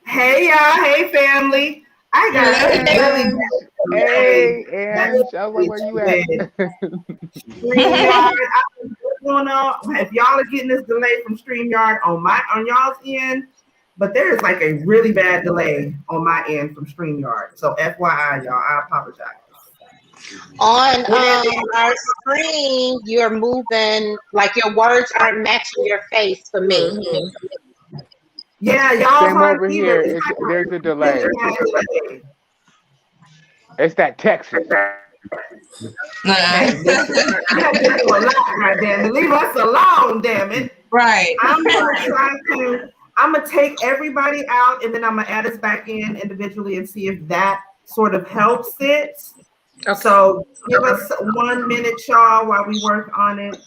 Hey y'all, hey family. I got Hey, and show me where you at. StreamYard. What's going on? If y'all are getting this delay from StreamYard on y'all's end, but there is like a really bad delay on my end from StreamYard. So FYI, y'all, I apologize. On our screen, you're moving like your words aren't matching your face for me. Mm-hmm. Yeah, y'all same over here. There's a delay. It's that Texas. Right, damn it. Leave us alone, damn it. Right. I'm gonna take everybody out and then I'm gonna add us back in individually and see if that sort of helps it. Okay. So give us 1 minute, y'all, while we work on it.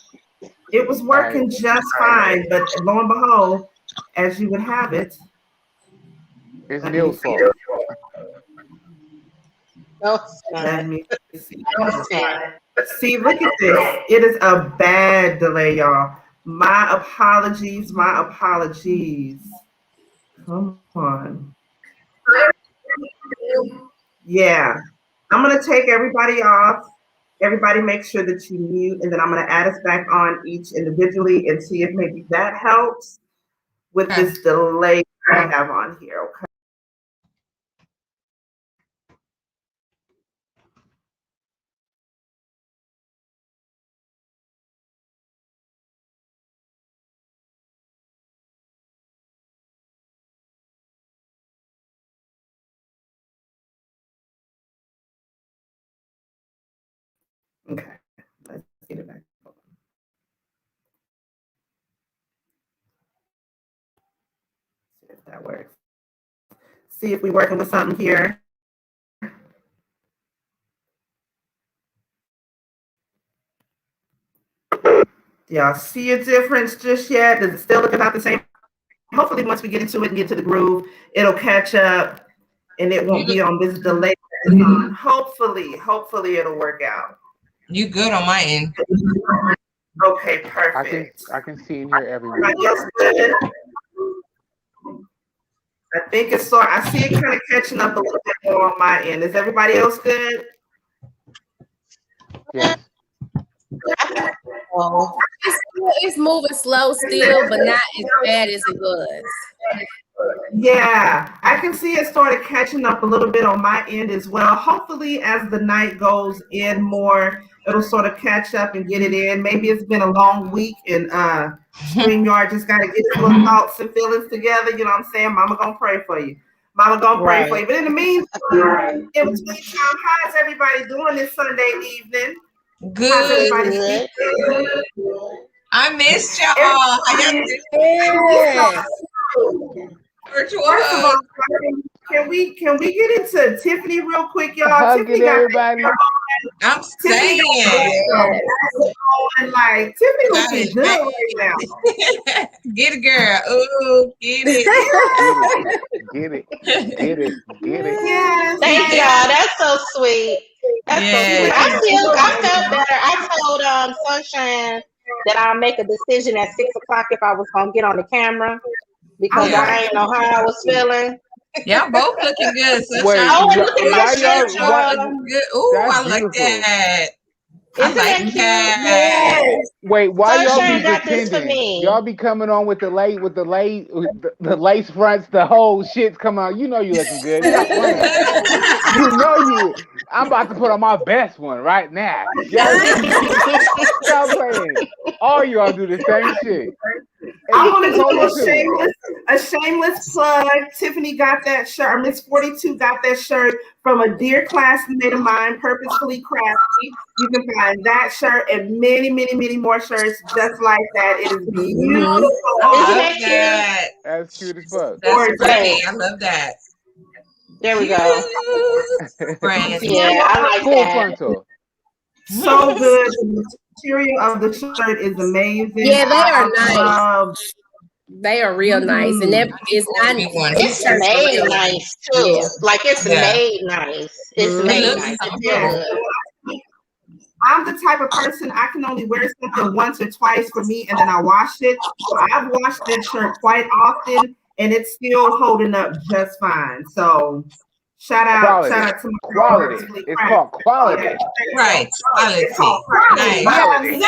It was working just fine, but lo and behold, as you would have it, it's Neale's fault. Let me see. See, look at this. It is a bad delay, y'all. My apologies. Come on. Yeah. I'm going to take everybody off. Everybody make sure that you mute, and then I'm going to add us back on each individually and see if maybe that helps with this delay I have on here, okay? Okay, let's get it back. See if that works. See if we're working with something here. Y'all see a difference just yet? Does it still look about the same? Hopefully, once we get into it and get to the groove, it'll catch up and it won't be on this delay. Hopefully it'll work out. You good on my end. Okay, perfect. I can see and hear everyone. I think it's so. I see it kind of catching up a little bit more on my end. Is everybody else good? Yes. It's moving slow still, but not as bad as it was. Yeah, I can see it started catching up a little bit on my end as well. Hopefully, as the night goes in more, it'll sort of catch up and get it in. Maybe it's been a long week and StreamYard just got to get its little thoughts and feelings together. You know what I'm saying? Mama gonna pray for you. Mama gonna pray for you. But in the meantime, in between time, how's everybody doing this Sunday evening? Good. I missed y'all. How y'all doing? Virtual. First of all, can we get into Tiffany real quick, y'all? Tiffany got everybody. I'm saying, like Tiffany looking good right now. Get it, girl. Oh, get it. Get it. Yes. Thank y'all. That's so sweet. That's so sweet. I felt better. I told Sunshine that I'll make a decision at 6 o'clock if I was gonna get on the camera because I didn't know how I was feeling. Y'all both looking good. Sunshine. Good. Ooh, I like that. I like that. Wait, why Sunshine y'all be pretending? Y'all be coming on with the lace fronts, the whole shit's coming out. You know you looking good. Stop playing. You know you. I'm about to put on my best one right now. Stop playing. All y'all do the same shit. I want to do a shameless plug. Tiffany got that shirt. Miss 42 got that shirt from a dear classmate of mine, Purposefully Crafty. You can find that shirt and many, many, many more shirts just like that. It is beautiful. I love that. That's cute as fuck. That's great. I love that. There we go. Brandy. Yeah, I like full that. frontal. So good. The material of the shirt is amazing. Yeah, they are nice. They are real nice, and that is not. It's made nice too. Yeah. Like it's made nice. It's made nice. Yeah. I'm the type of person I can only wear something once or twice for me, and then I wash it. So I've washed that shirt quite often, and it's still holding up just fine. So shout out to my quality. It's called quality. Yeah. Right. Quality. It's called quality. Quality.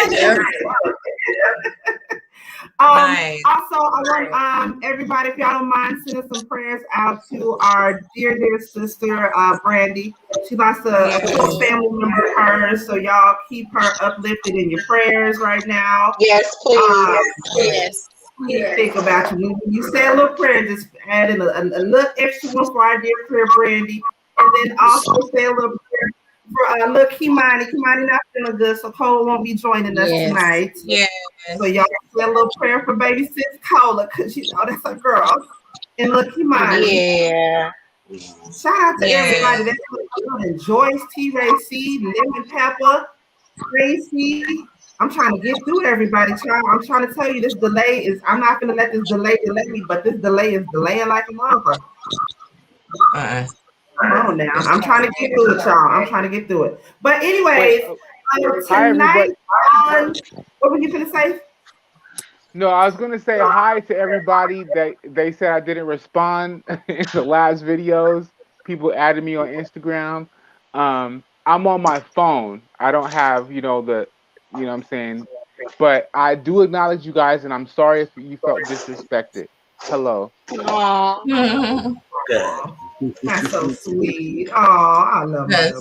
Nice. Also, I want everybody, if y'all don't mind, sending some prayers out to our dear sister, Brandy. She lost a close family member of hers, so y'all keep her uplifted in your prayers right now. Yes, please. Yes. Think about you. When you say a little prayer, just add in a little extra one for our dear prayer, Brandy, and then also say a little prayer for little Kimani. Kimani not feeling good, so Cole won't be joining us tonight. Yeah. So y'all say a little prayer for baby sis Cola, because you know that's a girl. And little Kimani. Yeah. Shout out to everybody that's doing Joyce, T-Ray C, Lemon Pepper, Tracy. I'm trying to get through everybody, child. I'm trying to tell you this delay is, I'm not going to let this delay me, but this delay is delaying like a motherfucker. Come on now. I'm trying to get through it, y'all. I'm trying to get through it. But anyways, tonight on, what were you going to say? No, I was going to say hi to everybody that they said I didn't respond in the last videos. People added me on Instagram. I'm on my phone. I don't have, you know what I'm saying? But I do acknowledge you guys, and I'm sorry if you felt disrespected. Hello. Aww. That's so sweet. Oh, I love that.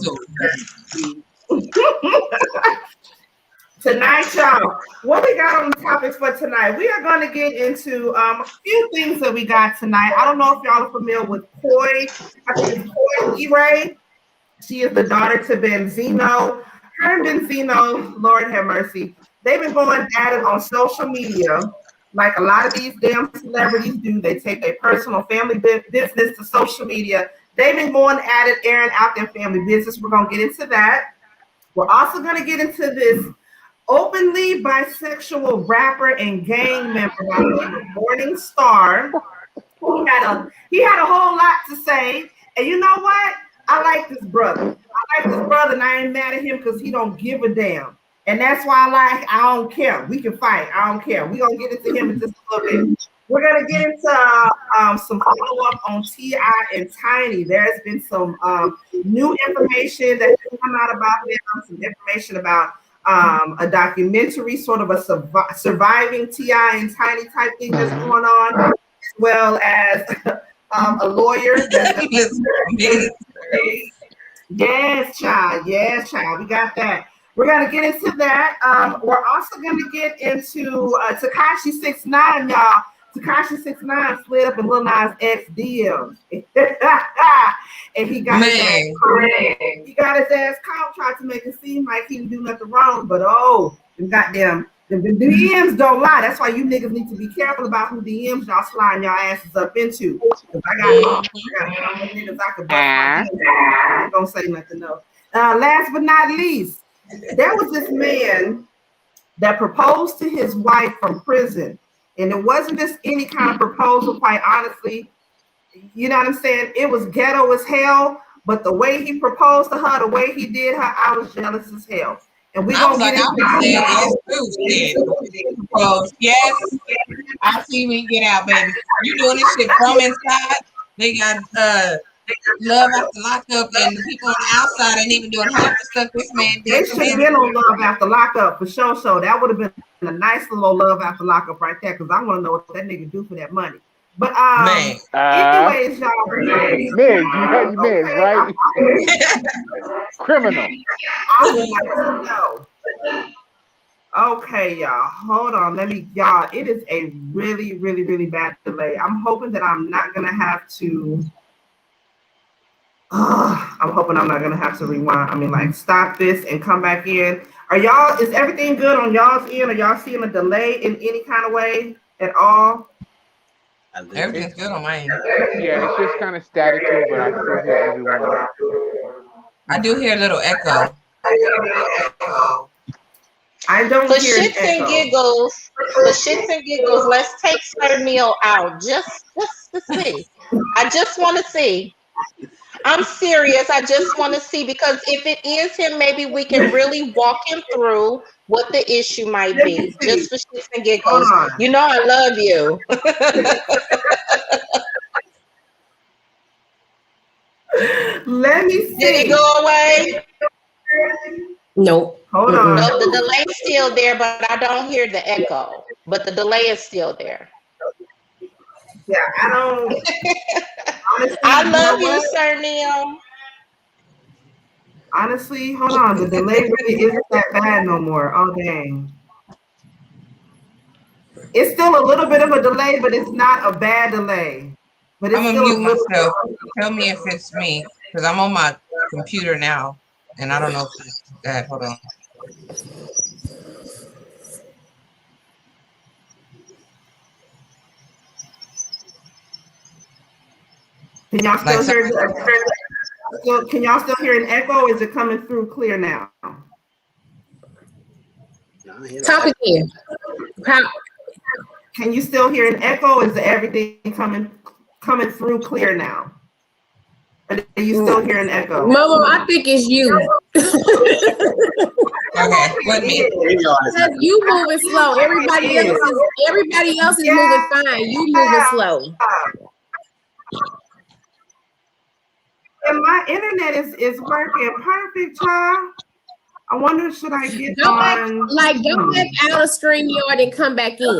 Tonight, y'all, what we got on the topics for tonight? We are going to get into a few things that we got tonight. I don't know if y'all are familiar with Koi. I think it's Koi E-Ray. She is the daughter to Benzino. Her and Benzino, Lord have mercy, they've been going at it on social media like a lot of these damn celebrities do. They take their personal family business to social media. They've been going at it, airing out their family business. We're going to get into that. We're also going to get into this openly bisexual rapper and gang member by the name of Morning Star. He had a whole lot to say. And you know what? I like this brother. And I ain't mad at him because he don't give a damn. And that's why I don't care. We can fight. I don't care. We're going to get into him in just a little bit. We're going to get into some follow-up on T.I. and Tiny. There's been some new information that has come out about them, some information about a documentary, sort of a surviving T.I. and Tiny type thing that's going on, as well as a lawyer. Yes, child. We got that. We're going to get into that. We're also going to get into Tekashi 6ix9ine, y'all. Tekashi 6ix9ine slid up in Lil Nas X DMs. And he got his ass caught, tried to make it seem like he didn't do nothing wrong. But the DMs don't lie. That's why you niggas need to be careful about who DMs y'all sliding y'all asses up into. Because I got niggas I could bust my DMs. I ain't gonna say nothing else. Last but not least, there was this man that proposed to his wife from prison. And it wasn't just any kind of proposal, quite honestly. You know what I'm saying? It was ghetto as hell. But the way he proposed to her, the way he did her, I was jealous as hell. And we gonna get into that. Yes, I see we get out, baby. You doing this shit from inside. They got love after lockup, and the people on the outside ain't even doing half the stuff this man did. They should have been on love after lockup for sure. So that would have been a nice little love after lockup right there, because I want to know what that nigga do for that money. But anyways, y'all. Miz, right? Criminal. I would like to know. Okay, y'all. Hold on. Y'all, it is a really, really, really bad delay. I'm hoping that I'm not gonna have to. I'm hoping I'm not gonna have to rewind. I mean, like, stop this and come back in. Is everything good on y'all's end? Are y'all seeing a delay in any kind of way at all? Everything's good on my end. Yeah, it's just kind of staticky, but I still hear everyone. I do hear a little echo. I don't for hear shits and giggles. For shits and giggles, let's take Sir Neale out just to see. I just want to see. I'm serious. I just want to see, because if it is him, maybe we can really walk him through what the issue might be. Just for shits and giggles. You know I love you. Let me see. Did it go away? Nope. Hold on. No, the delay's still there, but I don't hear the echo. But the delay is still there. Yeah, I don't. Honestly, I love you, Sir Neale. Honestly, hold on. The delay really isn't that bad no more. Oh, dang. It's still a little bit of a delay, but it's not a bad delay. But it's I'm gonna still mute a little myself. Tell me if it's me, because I'm on my computer now, and I don't know if it's that. Hold on. Can y'all still hear? Can y'all still hear an echo? Or is it coming through clear now? Talk again. Can you still hear an echo? Is everything coming through clear now? Or do you still hear an echo? Momo, I think it's you. Okay, what me? Because you moving slow. Everybody else is moving fine. You moving slow. And my internet is working perfect, child. I wonder, should I get Go on? back out of StreamYard and come back in.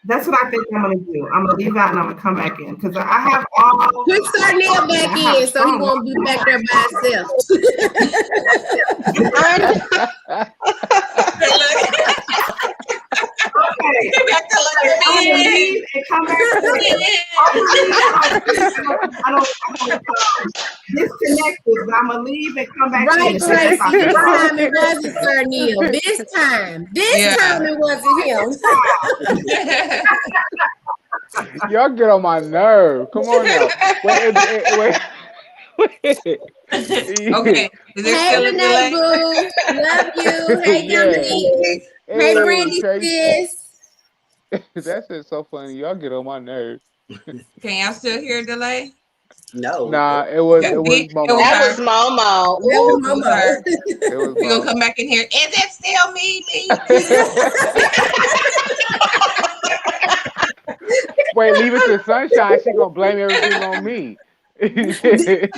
That's what I think I'm gonna do. I'm gonna leave out and I'm gonna come back in because I have all. Put Sir Neale back in so he won't be back there by himself. Okay. I'm gonna leave and come back in. I don't disconnected, but I'm gonna leave and come back in. Right, Tracy. This time it wasn't Sir Neale. This time it wasn't him. Y'all get on my nerve. Come on now. Wait. Okay. Hey, Renee Boo. Love you. Hey, Dominique. Hey, Brandy sis. That shit's so funny. Y'all get on my nerve. Can y'all still hear a delay? No. Nah, it was MoMo. That was MoMo. We gonna come back in here. Is it still me? Wait, leave it to Sunshine. She gonna blame everything on me. This time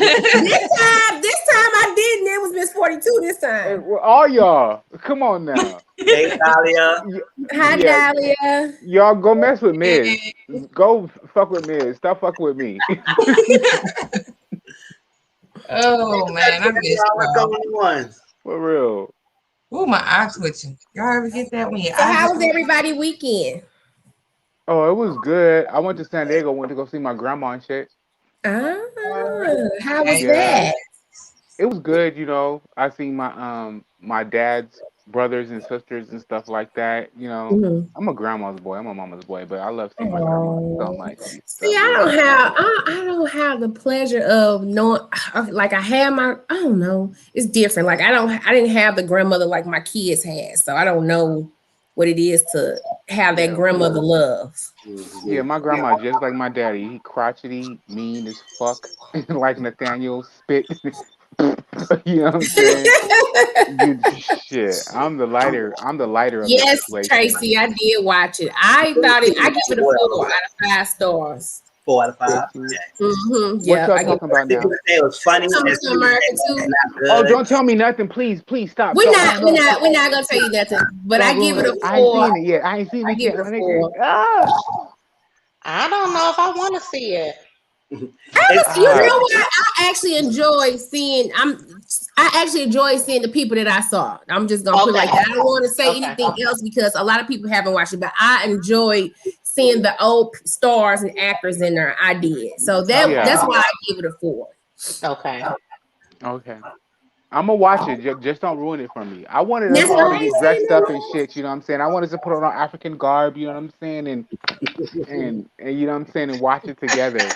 I didn't. It was Miss 42 this time. All y'all, come on now. Hey, Dahlia. Hi, Dahlia. Y'all go mess with Miz. Go fuck with Miz. Stop fucking with me. Oh man, I missed what's going on. For real. Oh, my eye twitching. Y'all ever get that when your So eye how was everybody weekend? Oh, it was good. I went to San Diego. Went to go see my grandma and shit. How was that? It was good, you know. I seen my dad's brothers and sisters and stuff like that. You know, I'm a grandma's boy. I'm a mama's boy, but I love seeing my grandma so much. See, I don't have the pleasure of knowing. Like I don't know. It's different. Like I didn't have the grandmother like my kids had, so I don't know what it is to have that grandmother love. Yeah, my grandma just like my daddy. He crotchety, mean as fuck, like Nathaniel spit. You know what I'm saying? Shit, I'm the lighter of yes, the situation. Tracy, I did watch it. I give it a 4 out of 5 stars. 4 out of 5. Yeah, what y'all talking about now? It was funny. Oh, don't tell me nothing, please stop. We're not gonna tell you nothing. But I give it a 4. I ain't seen it yet. I ain't seen it yet. I don't know if I want to see it. You know what? I actually enjoy seeing the people that I saw. I'm just gonna put it like that. I don't want to say anything else because a lot of people haven't watched it, but I enjoy seeing the old stars and actors in there. I did. So that's why I give it a 4. Okay. I'm gonna watch it. Just don't ruin it for me. I wanted us all to get dressed up and shit. You know what I'm saying? I wanted to put on our African garb. You know what I'm saying? And you know what I'm saying? And watch it together.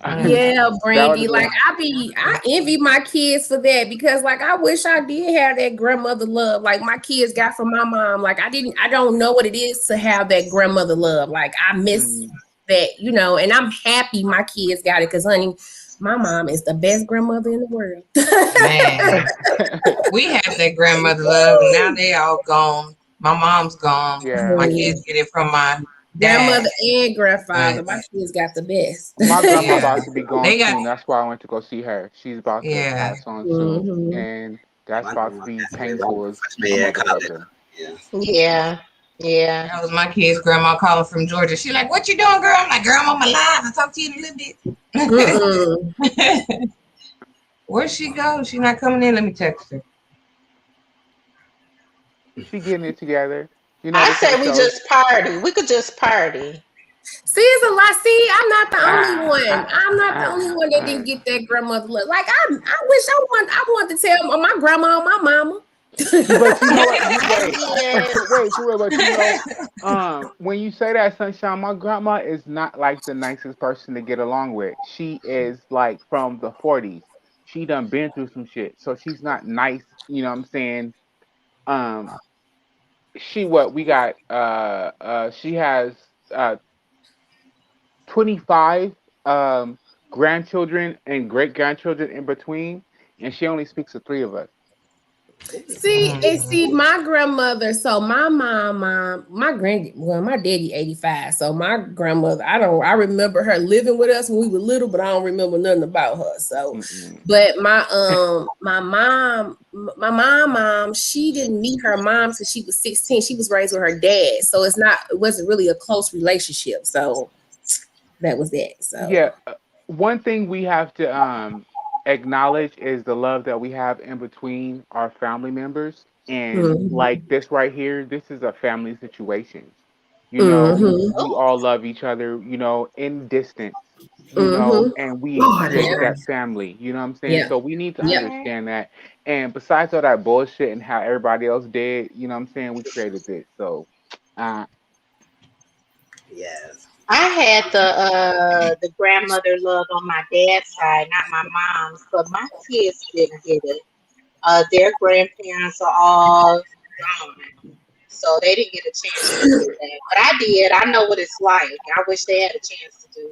Yeah, Brandy. Like I envy my kids for that because like I wish I did have that grandmother love like my kids got from my mom. Like I don't know what it is to have that grandmother love. Like I miss that, you know, and I'm happy my kids got it because honey, my mom is the best grandmother in the world. Man, we had that grandmother love and now they all gone. My mom's gone. Yeah. My kids get it from my grandmother and grandfather. My kids got the best. My grandma about to be gone They got- soon. That's why I went to go see her. She's about to pass on soon, and that's about to be painful as a motherfucker. Yeah. Yeah. That was my kid's grandma calling from Georgia. She like, "What you doing, girl?" I'm like, "Girl, I'm on my live. I'll talk to you in a little bit." Where'd she go? She not coming in. Let me text her. She getting it together. You know, I say we just party. We could just party. See, it's a lot. See, I'm not the only one. I'm not the only one that didn't get that grandmother look. Like I wish I want to tell my grandma and my mama. But you know what? But you know, when you say that, Sunshine, my grandma is not like the nicest person to get along with. She is like from the 40s. She done been through some shit, so she's not nice. You know what I'm saying? We got she has 25 grandchildren and great grandchildren in between, and she only speaks to 3 of us. See, my grandmother. So my mom, my daddy 85. So my grandmother, I remember her living with us when we were little, but I don't remember nothing about her. So, but my mom, she didn't meet her mom till she was 16. She was raised with her dad, so it wasn't really a close relationship. So that was that. So yeah, one thing we have to acknowledge is the love that we have in between our family members, and like this right here, this is a family situation. You know, we all love each other. You know, in distance. You know, and we created that family. You know what I'm saying? So we need to understand that. And besides all that bullshit and how everybody else did, you know what I'm saying, we created this. So, yes. I had the grandmother love on my dad's side, not my mom's, but my kids didn't get it. Their grandparents are all gone, so they didn't get a chance to do that. But I did. I know what it's like. I wish they had a chance to do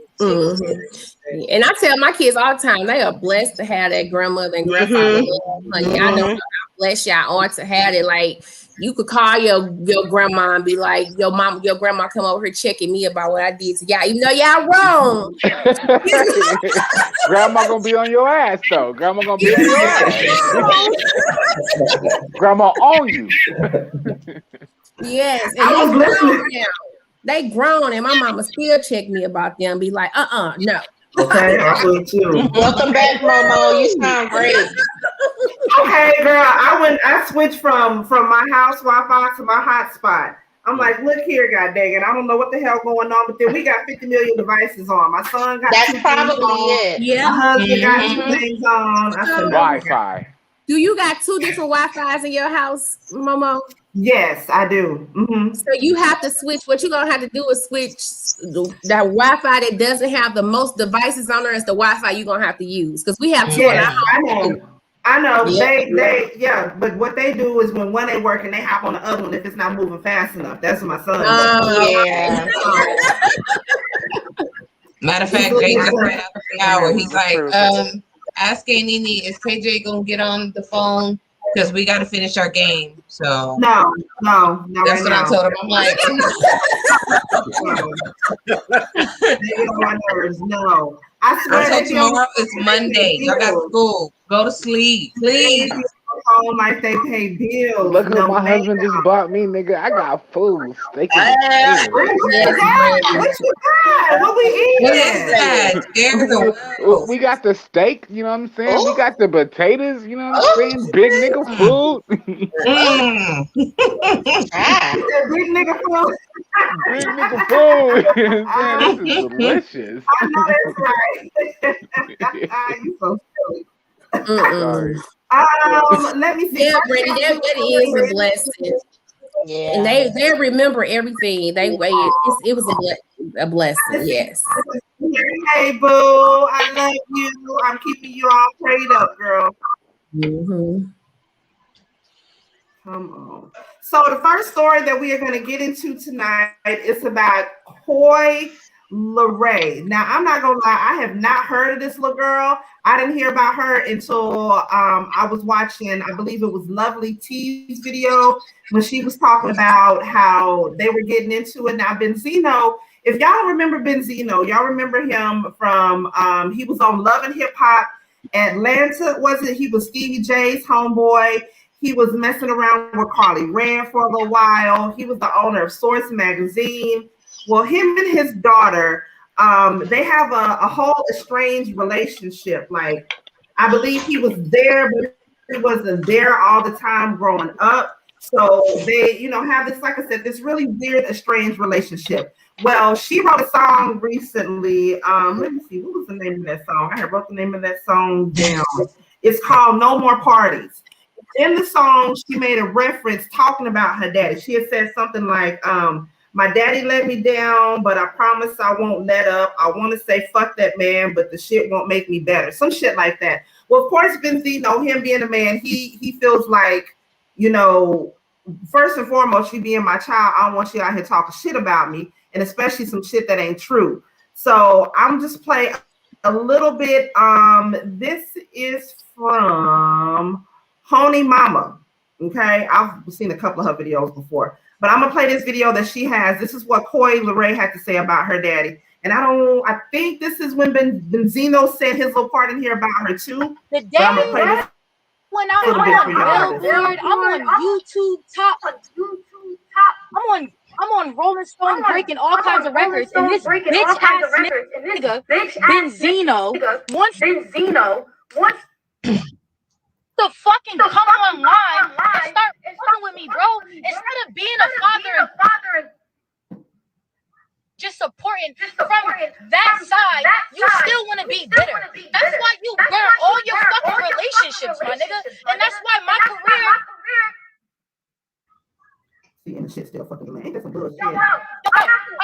it. And I tell my kids all the time, they are blessed to have that grandmother and grandfather. Honey, I know how blessed y'all are to have it. Like, you could call your grandma and be like, your grandma come over here checking me about what I did to y'all, even though y'all wrong. Grandma gonna be on your ass though. Grandma gonna be on your ass. Grandma on you. Yes, and I was listening. They grown, and my mama still check me about them. Be like, no. Okay, I will too. Welcome back, Momo. You sound great. Okay, girl. I switched from my house Wi-Fi to my hotspot. I'm like, look here, god dang it. I don't know what the hell going on, but then we got 50 million devices on. My son got That's 2 probably things on. it. Yeah. My husband got 2 things on. I said, Wi-Fi. Do you got 2 different Wi-Fis in your house, Momo? Yes, I do. So you have to switch. What you're gonna have to do is switch that Wi-Fi that doesn't have the most devices on there is the Wi-Fi you're gonna have to use, because we have 2 in our house. I know. Yeah. But what they do is when one ain't working, they hop on the other one if it's not moving fast enough. That's what my son does. Yeah. Matter of fact, Jay just ran out the hour. He's like, asking Nene, is KJ gonna get on the phone? Because we got to finish our game. So no, that's what I told him. I'm like, no. I swear until tomorrow is Monday. Y'all got school. Go to sleep, please. Home like they pay bills. Look what my husband just bought me, nigga. I got food, steak and what you got? What we eating? What is that? We got the steak, you know what I'm saying? We got the potatoes, you know what I'm saying? Big nigga food. Big nigga food. Big nigga food. Man, this is delicious. I know that's right. You so silly. Sorry. Let me see. Yeah, Brandy, that is a blessing. Yeah. And they remember everything. It was a blessing. Yes. Hey, boo, I love you. I'm keeping you all prayed up, girl. Come on. So the first story that we are going to get into tonight is about Koi LeRae. Now, I'm not gonna lie, I have not heard of this little girl. I didn't hear about her until I was watching, I believe it was Lovely T's video when she was talking about how they were getting into it. Now, Benzino, if y'all remember Benzino, y'all remember him from he was on Love and Hip Hop Atlanta, was it? He was Stevie J's homeboy. He was messing around with Carly Rand for a little while. He was the owner of Source Magazine. Well, him and his daughter, they have a whole estranged relationship. Like, I believe he was there, but he wasn't there all the time growing up. So they, have this, like I said, this really weird estranged relationship. Well, she wrote a song recently. Let me see, what was the name of that song? I wrote the name of that song down. It's called No More Parties. In the song, she made a reference talking about her daddy. She had said something like, my daddy let me down, but I promise I won't let up. I want to say fuck that man, but the shit won't make me better. Some shit like that. Well, of course, Benzino, him being a man, he feels like, first and foremost, you being my child, I don't want you out here talking shit about me, and especially some shit that ain't true. So I'm just playing a little bit. This is from Honey Mama. Okay, I've seen a couple of her videos before, but I'm gonna play this video that she has. This is what Coi Leray had to say about her daddy, and I think this is when Benzino said his little part in here about her too. The day when I'm on Billboard, I'm on YouTube Top, I'm on Rolling Stone breaking all kinds of records, and this bitch ass nigga Benzino wants to fucking come online and start fucking with me, bro. Instead of being a father and just supporting from that side, you still want to be bitter. That's why you burn all your fucking relationships, my nigga. And that's why my career. And shit still fucking lame. That's some bullshit. I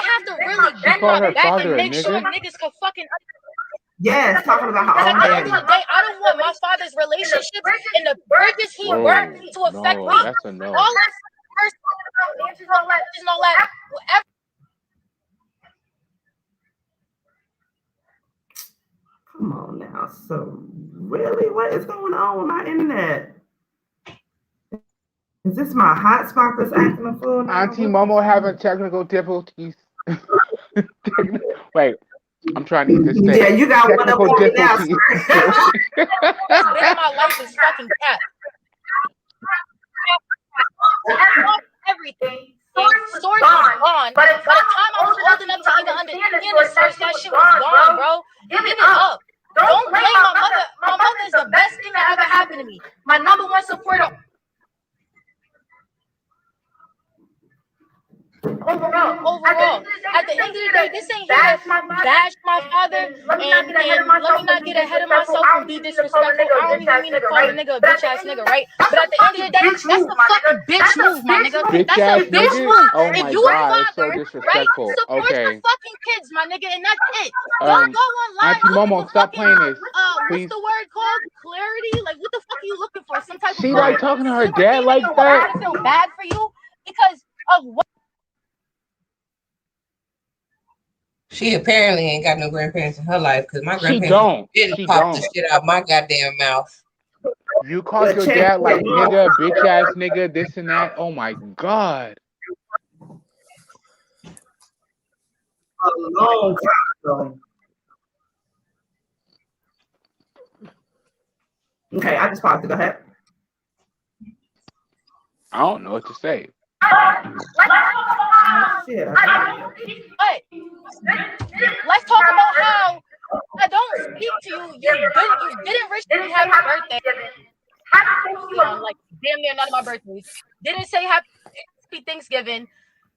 have to really bend my back and make sure niggas can fucking. Yes, talking about her own daddy. At the end of the day, I don't want my father's relationships and the bridges he burned to affect me. That's a no. All this personal and all that. Whatever. Come on now. So really, what is going on with my internet? Is this my hotspot that's acting a fool? Auntie MoMo having technical difficulties. Wait, I'm trying to eat this steak. Yeah, you got technical one up difficulties. My life is fucking cat. Everything. Source is gone. By the time I was old enough to even understand the source, that shit was gone, bro. Give it up. Don't blame my mother. My mother is the best thing that ever happened to me. My number one supporter. Overall, at the end of the day, this ain't here to bash my father and let me not get ahead of myself and be disrespectful. I don't even mean to call a nigga a bitch ass nigga, right? But at the end of the day, that's a fucking bitch move, my nigga. That's a bitch move. Oh if my you God, a father, it's so disrespectful. Right, support okay. your fucking kids, my nigga, and that's it. Don't go online. Auntie MoMo, stop playing this. What's the word called? Clarity? Like, what the fuck are you looking for? Some type of. She like talking to her dad like that. I feel bad for you because of what. She apparently ain't got no grandparents in her life because my grandparents didn't pop the shit out my goddamn mouth. You called your dad like nigga, bitch ass nigga, this and that. Oh my God. A long time ago. Okay, I just paused it. Go ahead. I don't know what to say. Shit, let's talk about how I don't speak to you. You didn't wish me happy birthday. Like damn near none of my birthdays. Didn't say happy Thanksgiving.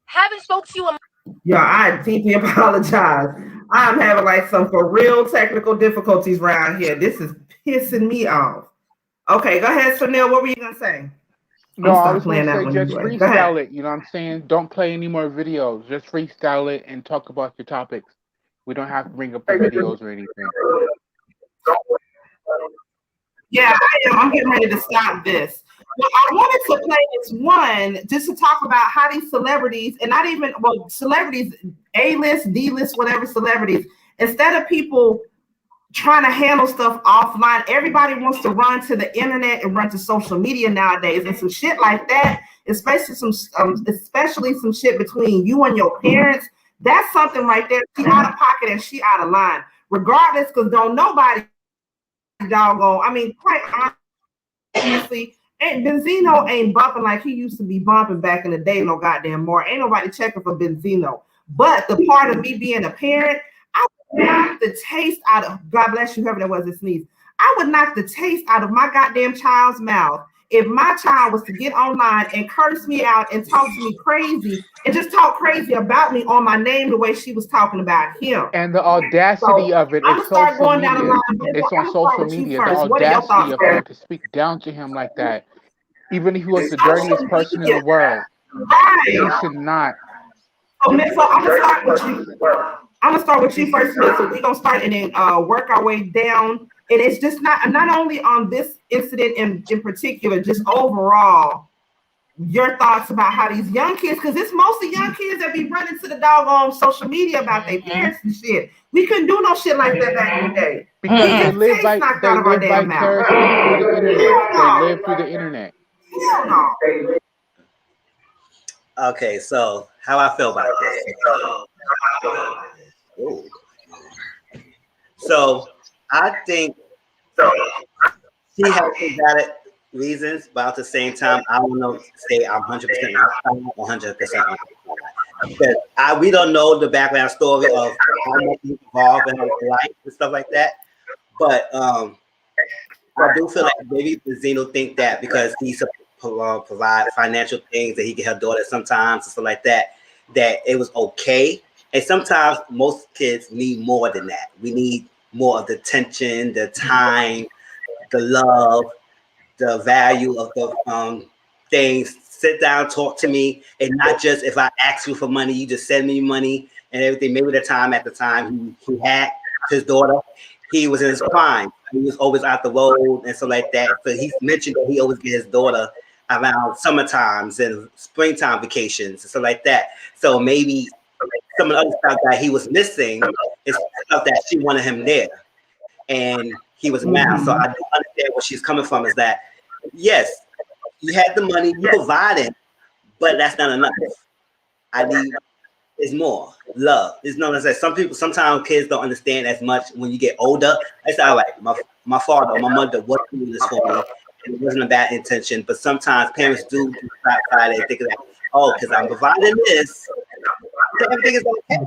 Haven't spoke to you. Yeah, I deeply apologize. I'm having like some for real technical difficulties around here. This is pissing me off. Okay, go ahead, so Neale, what were you gonna say? No, I was going to say just freestyle it. You know what I'm saying? Don't play any more videos. Just freestyle it and talk about your topics. We don't have to bring up the videos or anything. Yeah, I am. I'm getting ready to stop this. Well, I wanted to play this one just to talk about how these celebrities, and not even, well, celebrities, A-list, D-list, whatever celebrities, instead of people trying to handle stuff offline, everybody wants to run to the internet and run to social media nowadays, and some shit like that, especially some shit between you and your parents. That's something right there. She out of pocket and she out of line, regardless, because don't nobody doggone. I mean, quite honestly, Benzino ain't bumping like he used to be bumping back in the day. No goddamn more. Ain't nobody checking for Benzino. But the part of me being a parent, I would knock the taste out of, God bless you, whoever that was that sneeze. I would knock the taste out of my goddamn child's mouth if my child was to get online and curse me out and talk to me crazy and just talk crazy about me on my name the way she was talking about him. And the audacity of it is social media. It's on social media. The audacity of her to speak down to him like that, even if he was the dirtiest person in the world. He should not. So, I'm gonna start with you first, Miss. So we're gonna start and then work our way down. And it's just not only on this incident in particular, just overall, your thoughts about how these young kids, because it's mostly young kids that be running to the doggone social media about their parents and shit. We couldn't do no shit like that back in the day. Because they live vicariously through the internet. They live through the internet. Hell no. Okay, so how I feel about this. So I think she has some valid reasons, but at the same time, I don't know. Say I'm 100% 100%, because we don't know the background story of how much he's involved in her life and stuff like that. But I do feel like maybe Benzino think that because he's provide financial things that he can help daughter sometimes and stuff like that, that it was okay. And sometimes most kids need more than that. We need more of the attention, the time, the love, the value of the things. Sit down, talk to me, and not just if I ask you for money, you just send me money and everything. Maybe at the time he had his daughter, he was in his prime. He was always out the road and stuff like that. So he mentioned that he always get his daughter around summer times and springtime vacations and stuff like that. So maybe some of the other stuff that he was missing is stuff that she wanted him there, and he was around. So I do understand where she's coming from. Is that yes, you had the money, you provided, but that's not enough. I need is more love. It's not as sometimes kids don't understand as much when you get older. It's all right. My father or my mother was doing this for me. It wasn't a bad intention, but sometimes parents do try to think that, oh, because I'm providing this, everything is okay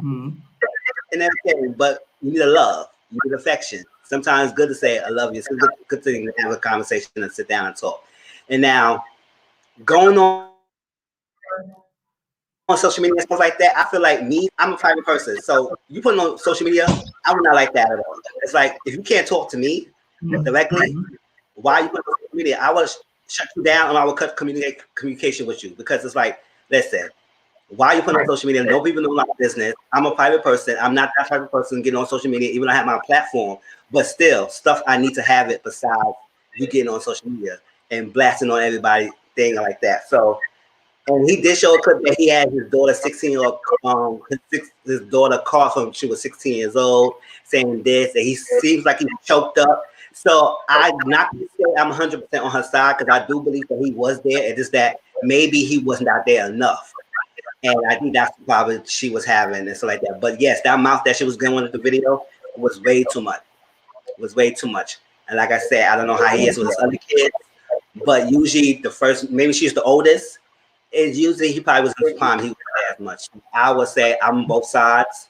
and everything. But you need a love, you need affection. Sometimes it's good to say I love you. It's a good thing to have a conversation and sit down and talk. And now going on social media and stuff like that, I feel like I'm a private person. So you put on social media, I would not like that at all. It's like if you can't talk to me directly, why you put on social media? I would shut you down and I would cut communication with you, because it's like, listen, why you putting on social media? No people know my business. I'm a private person. I'm not that type of person getting on social media, even though I have my platform, but still stuff I need to have it besides you getting on social media and blasting on everybody thing like that. So, and he did show a clip that he had his daughter 16-year-old, his daughter called from she was 16 years old, saying this, and he seems like he's choked up. So I'm not gonna say I'm 100% on her side, because I do believe that he was there. It's just that maybe he was not there enough. And I think that's the problem she was having and stuff like that. But yes, that mouth that she was going with the video was way too much. It was way too much. And like I said, I don't know how he is with his other kids, but usually the first, maybe she's the oldest, is usually he probably was in his prime. He wasn't as much. I would say I'm on both sides,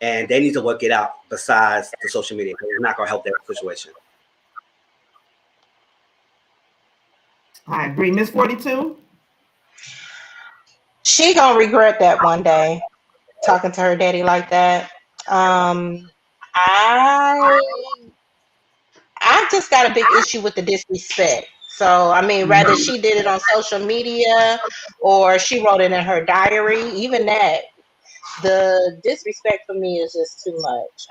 and they need to work it out besides the social media, because it's not going to help that situation. I agree. Miss 42? She gonna regret that one day, talking to her daddy like that. I just got a big issue with the disrespect. So I mean, whether she did it on social media or she wrote it in her diary, even that, the disrespect for me is just too much.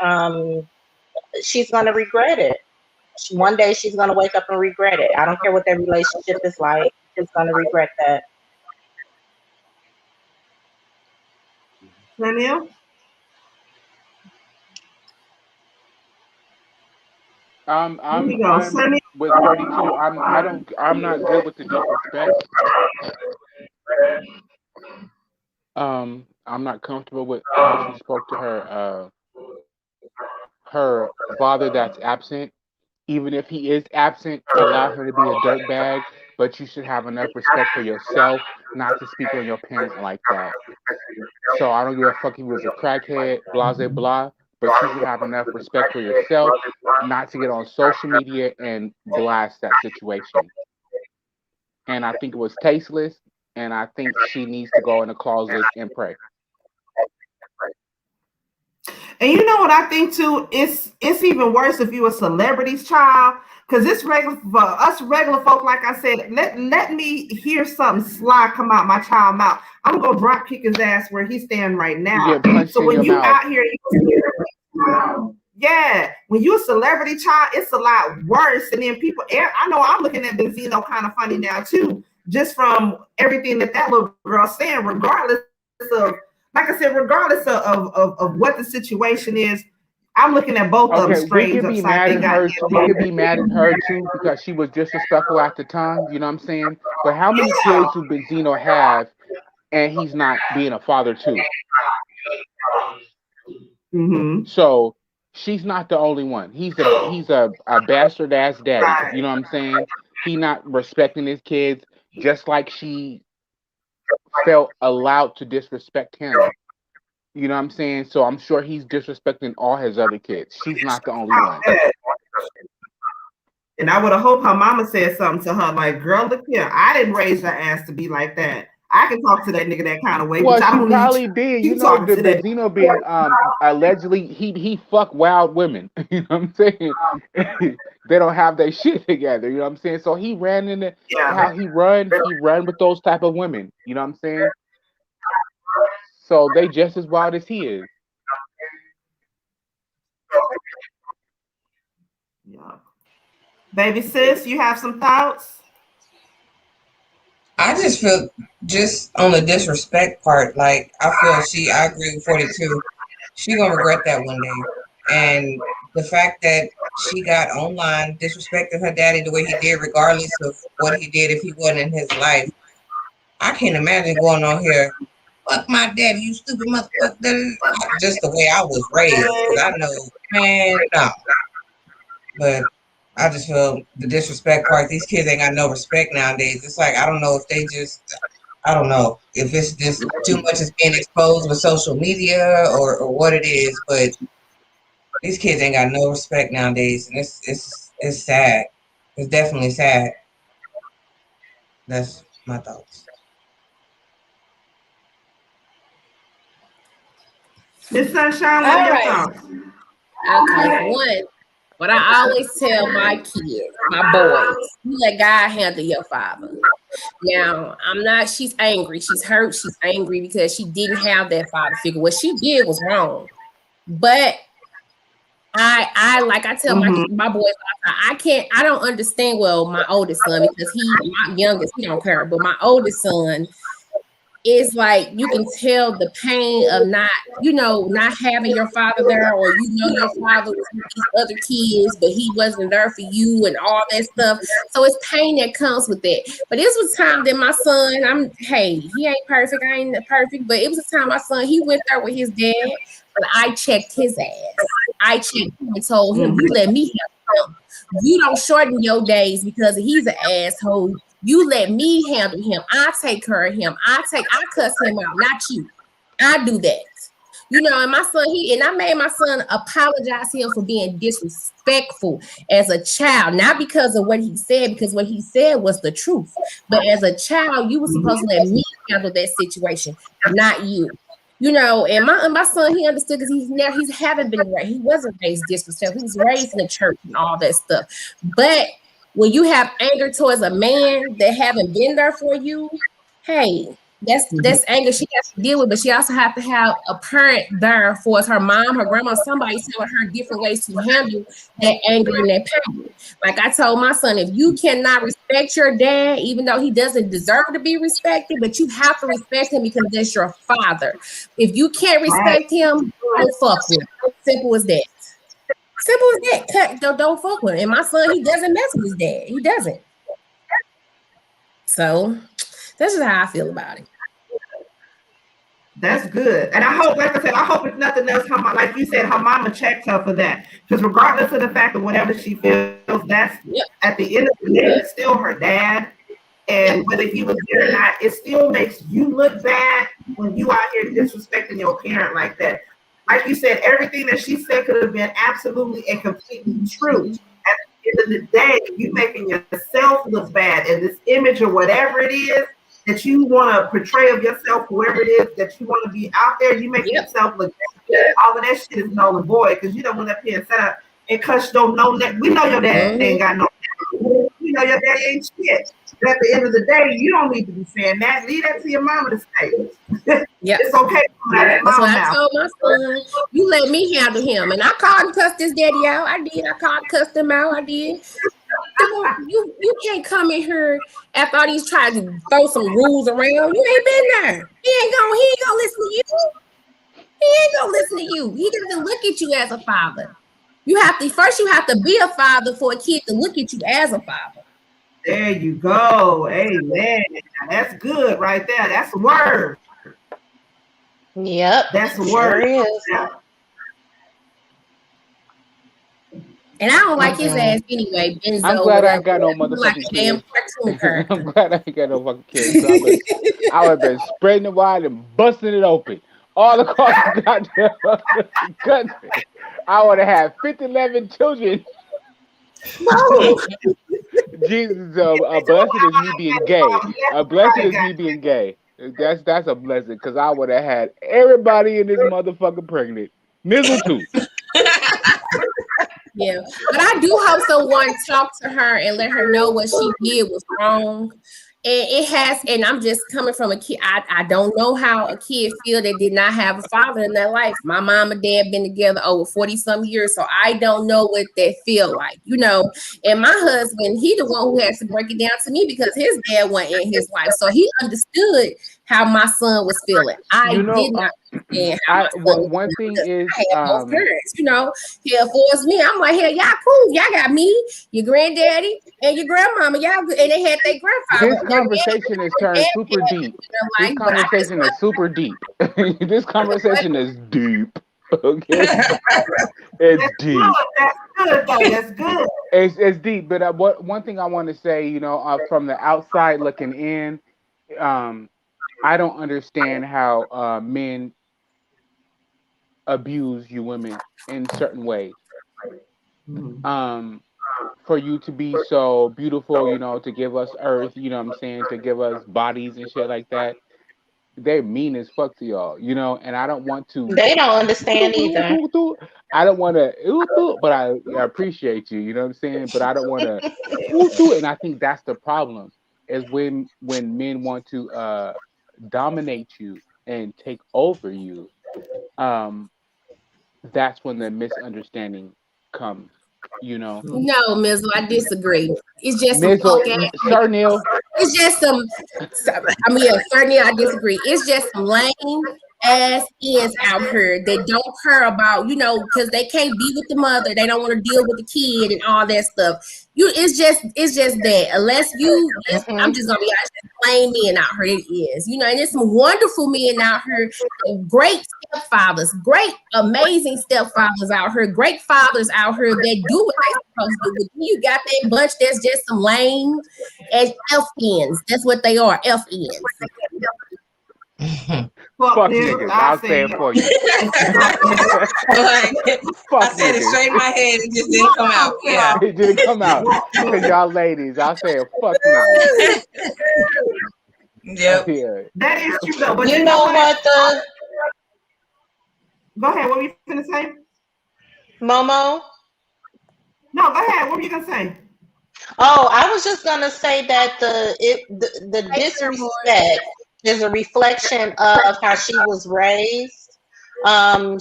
She's gonna regret it. One day she's gonna wake up and regret it. I don't care what their relationship is like. is going to regret that. Danielle? I'm with 32. I'm not good with the disrespect. I'm not comfortable with how she spoke to her father that's absent. Even if he is absent, allow her to be a dirtbag, but you should have enough respect for yourself not to speak on your parent like that. So I don't give a fuck if he was a crackhead, blah, blah, blah, but you should have enough respect for yourself not to get on social media and blast that situation. And I think it was tasteless, and I think she needs to go in the closet and pray. And you know what I think too? It's even worse if you're a celebrity's child, because it's regular for us regular folk. Like I said, let me hear something sly come out my child mouth. I'm gonna drop kick his ass where he's standing right now. So when you out here, yeah, when you're a celebrity child, it's a lot worse. And then people, I know I'm looking at Benzino kind of funny now too, just from everything that little girl's saying, regardless of. Like I said, regardless of what the situation is, I'm looking at both of them strange. We could be mad at her. We could be mad at her too because she was disrespectful at the time. You know what I'm saying? But how many kids do Benzino have, and he's not being a father too? Mm-hmm. So she's not the only one. He's a bastard ass daddy. You know what I'm saying? He not respecting his kids, just like she felt allowed to disrespect him. You know what I'm saying? So I'm sure he's disrespecting all his other kids. She's not the only one. And I would have hoped her mama said something to her like, girl, look here, I didn't raise her ass to be like that. I can talk to that nigga that kind of way. Well, she probably did. You know, the Benzino being allegedly he fuck wild women. You know what I'm saying? They don't have their shit together. You know what I'm saying? So he ran into how he run with those type of women. You know what I'm saying? So they just as wild as he is. Yeah. Baby sis, you have some thoughts? I just feel just on the disrespect part, like I agree with 42. She gonna regret that one day. And the fact that she got online, disrespected her daddy the way he did, regardless of what he did if he wasn't in his life. I can't imagine going on here, fuck my daddy, you stupid motherfucker. Just the way I was raised. Because I know, man, no. But I just feel the disrespect part. These kids ain't got no respect nowadays. It's like, I don't know if they just, I don't know if it's just too much is being exposed with social media or what it is. But these kids ain't got no respect nowadays. And it's sad. It's definitely sad. That's my thoughts. Miss Sunshine, what are your thoughts? Okay, one. But I always tell my kids, my boys, you let God handle your father. Now, she's angry. She's hurt. She's angry because she didn't have that father figure. What she did was wrong. But I like I tell my boys, I don't understand, my oldest son, because my youngest, he don't care. But my oldest son, it's like you can tell the pain of not having your father there, or your father was with these other kids, but he wasn't there for you and all that stuff. So it's pain that comes with it. But this was time that my son, he ain't perfect, I ain't perfect, but it was a time my son, he went there with his dad, but I checked his ass. I checked him and told him, you let me help him. You don't shorten your days because he's an asshole. You let me handle him. I take care of him. I cuss him out, not you. I do that. And my son, I made my son apologize to him for being disrespectful as a child, not because of what he said, because what he said was the truth. But as a child, you were supposed to let me handle that situation, not you. And my son, he understood because he haven't been raised. He wasn't raised disrespectful. He was raised in the church and all that stuff. But when you have anger towards a man that haven't been there for you, hey, That's anger she has to deal with, but she also has to have a parent there for her mom, her grandma, somebody telling her different ways to handle that anger and that pain. Like I told my son, if you cannot respect your dad, even though he doesn't deserve to be respected, but you have to respect him because that's your father. If you can't respect him, don't fuck with him. Simple as that. Simple as that. Don't fuck with him. And my son, he doesn't mess with his dad. He doesn't. So that's just how I feel about it. That's good. And I hope, like I said, I hope if nothing else, like you said, her mama checked her for that. Because regardless of the fact of whatever she feels, that's at the end of the day, it's still her dad. And whether he was there or not, it still makes you look bad when you out here disrespecting your parent like that. Like you said, everything that she said could have been absolutely and completely true. At the end of the day, you making yourself look bad, and this image or whatever it is that you want to portray of yourself, whoever it is that you want to be out there, you make yourself look bad. All of that shit is null and void because you don't want to be set up and cuss don't know that. We know your dad ain't got no. We know your dad ain't shit. But at the end of the day, you don't need to be saying that. Leave that to your mama to say. It's okay. That's what I told my son. You let me handle him. And I called and cussed his daddy out. I did. I called and cussed him out. I did. You can't come in here after all these trying to throw some rules around. You ain't been there. He ain't gonna listen to you. He ain't gonna listen to you. He doesn't look at you as a father. You have to be a father for a kid to look at you as a father. There you go. Amen. That's good right there. That's a word. Yep. That's a word. Sure is. And I don't like his ass anyway. Benzo, I'm glad I ain't got no motherfucking like a damn cartoon character. I'm glad I ain't got no fucking kids. I would have been spreading it wide and busting it open all across the goddamn country. I would have had 11 children. No. Jesus, a blessing is me being gay. A blessing is me being gay. That's a blessing because I would have had everybody in this motherfucker pregnant. Mizzle too. Yeah, but I do hope someone talk to her and let her know what she did was wrong. And it has, and I'm just coming from a kid. I don't know how a kid feel that did not have a father in their life. My mom and dad been together over 40-some years, so I don't know what that feel like, you know. And my husband, he the one who has to break it down to me because his dad wasn't in his life, so he understood how my son was feeling. I did not understand how my son one thing is, I had both parents, you know. Hell, for me, I'm like, hell, y'all cool. Y'all got me, your granddaddy, and your grandmama. Y'all good. And they had their grandfather. This conversation is turned super deep. This conversation is super deep. This conversation is deep. Okay, it's deep. That's good. It's deep. But one thing I want to say, you know, from the outside looking in, I don't understand how men abuse you women in certain ways. For you to be so beautiful, you know, to give us earth, you know what I'm saying, to give us bodies and shit like that. They're mean as fuck to y'all, you know, and I don't want to. They don't understand either. I don't want to, but I appreciate you, you know what I'm saying? But I don't want to, and I think that's the problem, is when men want to dominate you and take over you, that's when the misunderstanding comes. You know, no, Mizzle, I disagree. It's just Mizzle, Sir Neale. It's just some. Sir Neale, I disagree. It's just some lame ass ends out here that don't care about, you know, because they can't be with the mother, they don't want to deal with the kid and all that stuff. It's just that unless you, I'm just gonna be honest, lame men out here. It is, you know, and there's some wonderful men out here, great stepfathers, great amazing stepfathers out here, great fathers out here that do what they're supposed to do. But you got that bunch that's just some lame as F ends. That's what they are, F ends. Fuck niggas, I'll say it for you. I said it straight in my head, it just didn't come out. Yeah. It didn't come out. Because y'all ladies, I'll say it, fuck niggas. Yep. Yeah. That is true though. But you know what Go ahead, what were you gonna say? MoMo? No, go ahead. What were you gonna say? Oh, I was just gonna say that the disrespect is a reflection of how she was raised.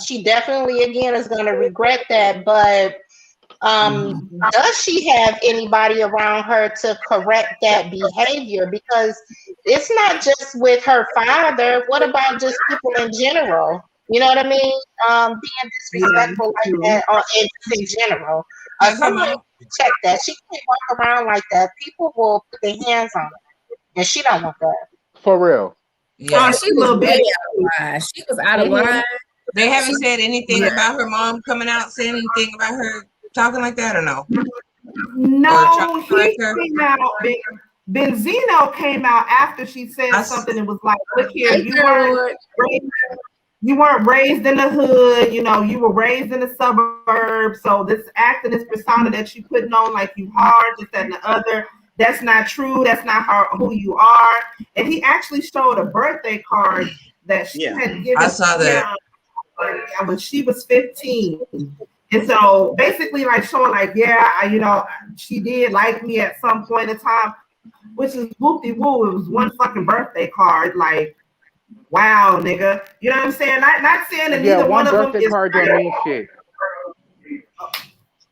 She definitely, again, is going to regret that, but does she have anybody around her to correct that behavior? Because it's not just with her father. What about just people in general? You know what I mean? Being disrespectful like that, or in general. Somebody check that. She can't walk around like that. People will put their hands on her, and she don't want that. For real. Yeah, she was way out of line. She was out of line. They haven't said anything about her mom coming out saying anything about her talking like that, or no? No, he came out. Benzino came out after she said something and was like, "Look here, you weren't raised in the hood. You know, you were raised in the suburbs. So this acting, this persona that you putting on, like you hard, this, that, and the other." That's not true. That's not who you are. And he actually showed a birthday card that she had given. I saw that when she was 15. And so basically, like showing, like, she did like me at some point in time, which is whoop-de-woo. It was one fucking birthday card. Like, wow, nigga. You know what I'm saying? Not saying that neither one of them birthday card don't mean shit.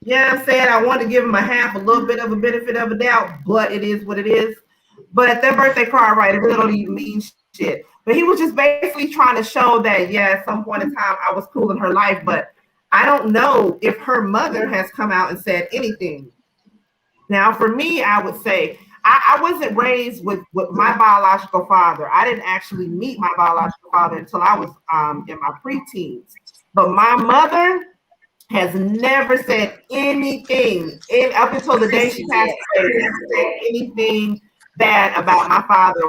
Yeah, I'm saying I want to give him a little bit of a benefit of a doubt, but it is what it is. But that birthday card, right, it really don't even mean shit. But he was just basically trying to show that, at some point in time, I was cool in her life. But I don't know if her mother has come out and said anything. Now, for me, I would say I wasn't raised with my biological father. I didn't actually meet my biological father until I was in my preteens. But my mother has never said anything up until the day she passed away. Never said anything bad about my father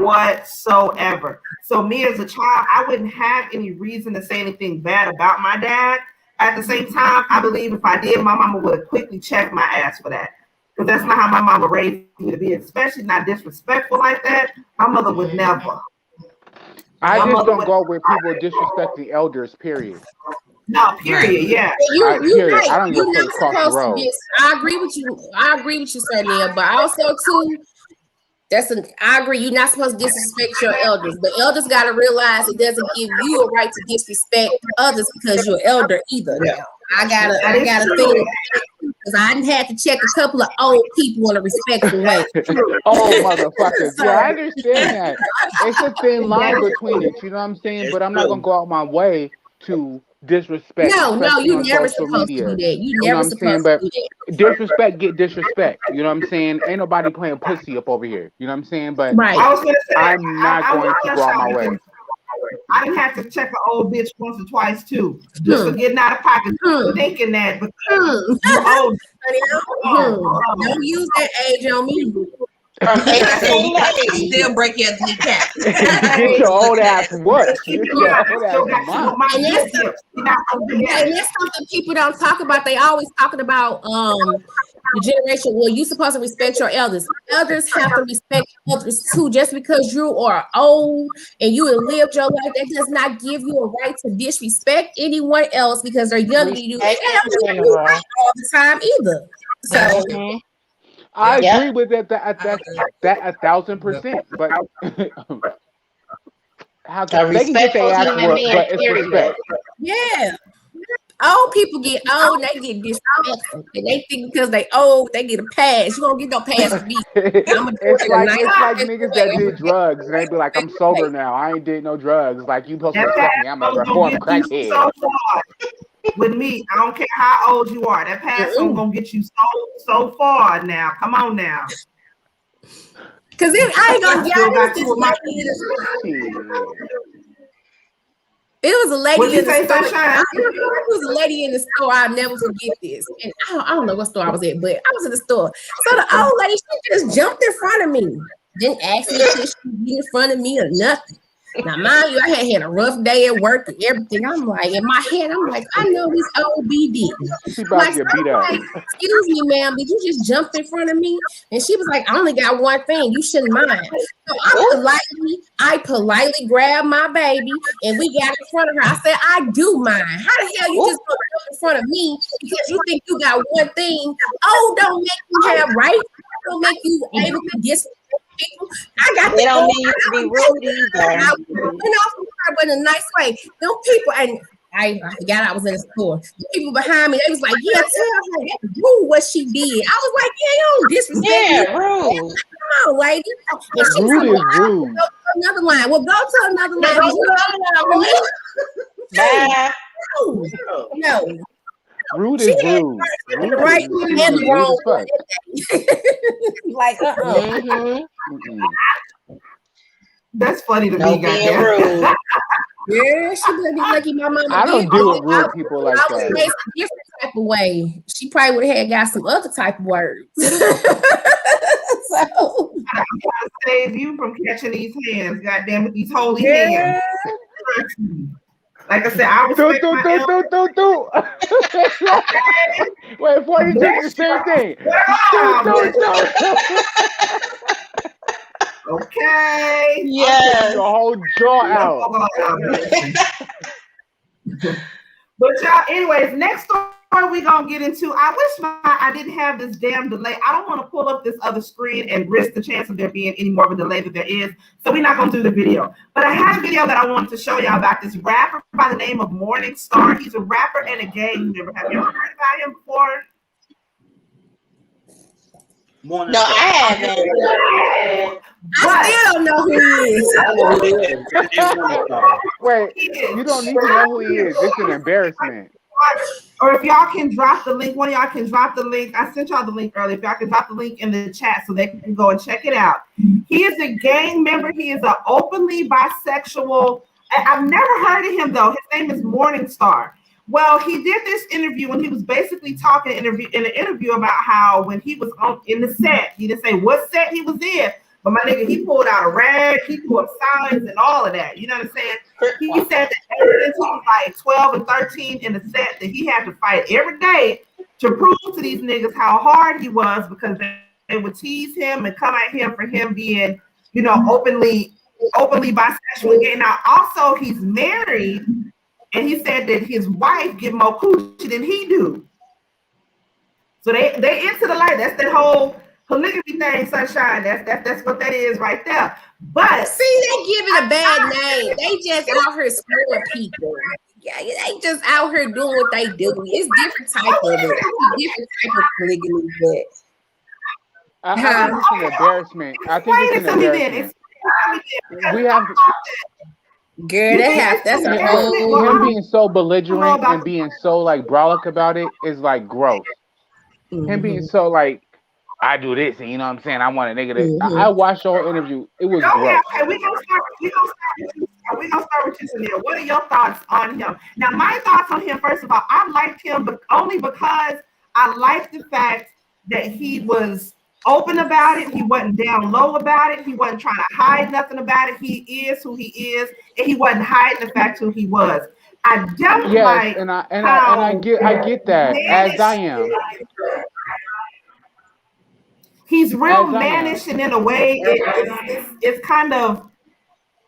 whatsoever. So me as a child, I wouldn't have any reason to say anything bad about my dad. At the same time, I believe if I did, my mama would have quickly checked my ass for that. Because that's not how my mama raised me to be, especially not disrespectful like that. My mother would never. I just don't go where people disrespect the elders, period. No, period. Yeah. You're right. I don't go across the road. I agree with you. I agree with you, sir, Neil. But also too, I agree. You're not supposed to disrespect your elders. The elders got to realize it doesn't give you a right to disrespect others because you're elder either. Now, I gotta think because I didn't have to check a couple of old people in a respectful way. Oh, motherfuckers! Yeah, I understand that. It's a thin line between it. You know what I'm saying? But I'm not gonna go out my way to disrespect. No, you never supposed to do that. You never supposed to do that. Disrespect, get disrespect. You know what I'm saying? Ain't nobody playing pussy up over here. You know what I'm saying? But right. I'm not going to go out my way. I didn't have to check an old bitch once or twice too, just for getting out of pocket, thinking that because you're old. Don't use that age on me. Still break your kneecap. Get your old ass what? And that's something people don't talk about. They always talking about the generation. Well, you supposed to respect your elders. Elders have to respect others too. Just because you are old and you have lived your life, that does not give you a right to disrespect anyone else because they're younger than you. They don't do right all the time either. So. I agree with that 1,000%. But how can they get their ass worked? But it's respect. Yeah. Old people get old, they get disrespectful. And they think because they old, they get a pass. You don't get no pass for me. It's like niggas that did drugs. And they be like, I'm sober now. I ain't did no drugs. Like, you supposed to respect me. I'm a reformed crackhead. With me, I don't care how old you are. That pass is gonna get you so far now. Come on now. Cause I ain't gonna It was a lady in the store. It was a lady in the store. I'll never forget this. And I don't know what store I was at, but I was in the store. So the old lady, she just jumped in front of me. Didn't ask me if she would be in front of me or nothing. Now, mind you, I had a rough day at work and everything. I'm like, in my head, I'm like, I know this old BD. She about to get beat up. Excuse me, ma'am, did you just jump in front of me? And she was like, I only got one thing. You shouldn't mind. So I politely grabbed my baby and we got in front of her. I said, I do mind. How the hell you just go in front of me because you think you got one thing? Oh, don't make you have rights. Don't make you able to disrespect people. I got They don't mean you to be rude either. But in a nice way. Them people, and I forgot I was in the store. The people behind me, they was like, yeah, tell her that's rude what she did. I was like, yeah, you don't disrespect me. Rude. Come on, lady. And she Rude said, is rude. Go to another line. Well, go to another line. Bye. No. Rude is rude. Right and wrong. Like, That's funny to No me, being goddamn. rude. Yeah, she better be lucky my mama. I don't deal with rude people like I was that. raised a different type of way. She probably would have got some other type of words. So I'm trying to save you from catching these hands, goddamn it, these holy hands. Like I said, I respect my Wait, 46 the same thing. Okay. Yes. Your whole jaw out. But y'all, anyways, next story we're gonna get into. I wish I didn't have this damn delay. I don't want to pull up this other screen and risk the chance of there being any more of a delay that there is. So we're not gonna do the video. But I have a video that I wanted to show y'all about this rapper by the name of Morningstar. He's a rapper and a gang member. Have you ever heard about him before? No, I haven't. I still don't know who he is. Wait, you don't need to know who he is. It's an embarrassment. Or if y'all can drop the link, one of y'all can drop the link. I sent y'all the link earlier. If y'all can drop the link in the chat so they can go and check it out. He is a gang member. He is an openly bisexual. I've never heard of him though. His name is Morningstar. Well, he did this interview when he was basically talking in an interview about how when he was in the set, he didn't say what set he was in, but my nigga, he pulled out a rag, he pulled signs and all of that. You know what I'm saying? He said that ever since he was like 12 and 13 in the set, that he had to fight every day to prove to these niggas how hard he was because they would tease him and come at him for him being, you know, openly bisexual again. Now, also, he's married. And he said that his wife get more coochie than he do. So they into the light. That's that whole polygamy thing, sunshine. That's what that is right there. But see, they give it a bad name. They just out here screwing people. Yeah, they just out here doing what they do. It's different type of it. Different type of polygamy, but I think it's an embarrassment. I think it's an embarrassment. We have. Girl, that's a whole. Him being so belligerent and being so like brolic about it is like gross. Him being so like, I do this and you know what I'm saying, I want a nigga that I watched the whole interview. It was gross. Okay, we're gonna start with you, Neale. What are your thoughts on him? Now, my thoughts on him, first of all, I liked him, but only because I liked the fact that he was open about it. He wasn't down low about it. He wasn't trying to hide nothing about it. He is who he is, and he wasn't hiding the fact who he was. I don't like. And I get that as I am. He's real mannish, and in a way, it's kind of,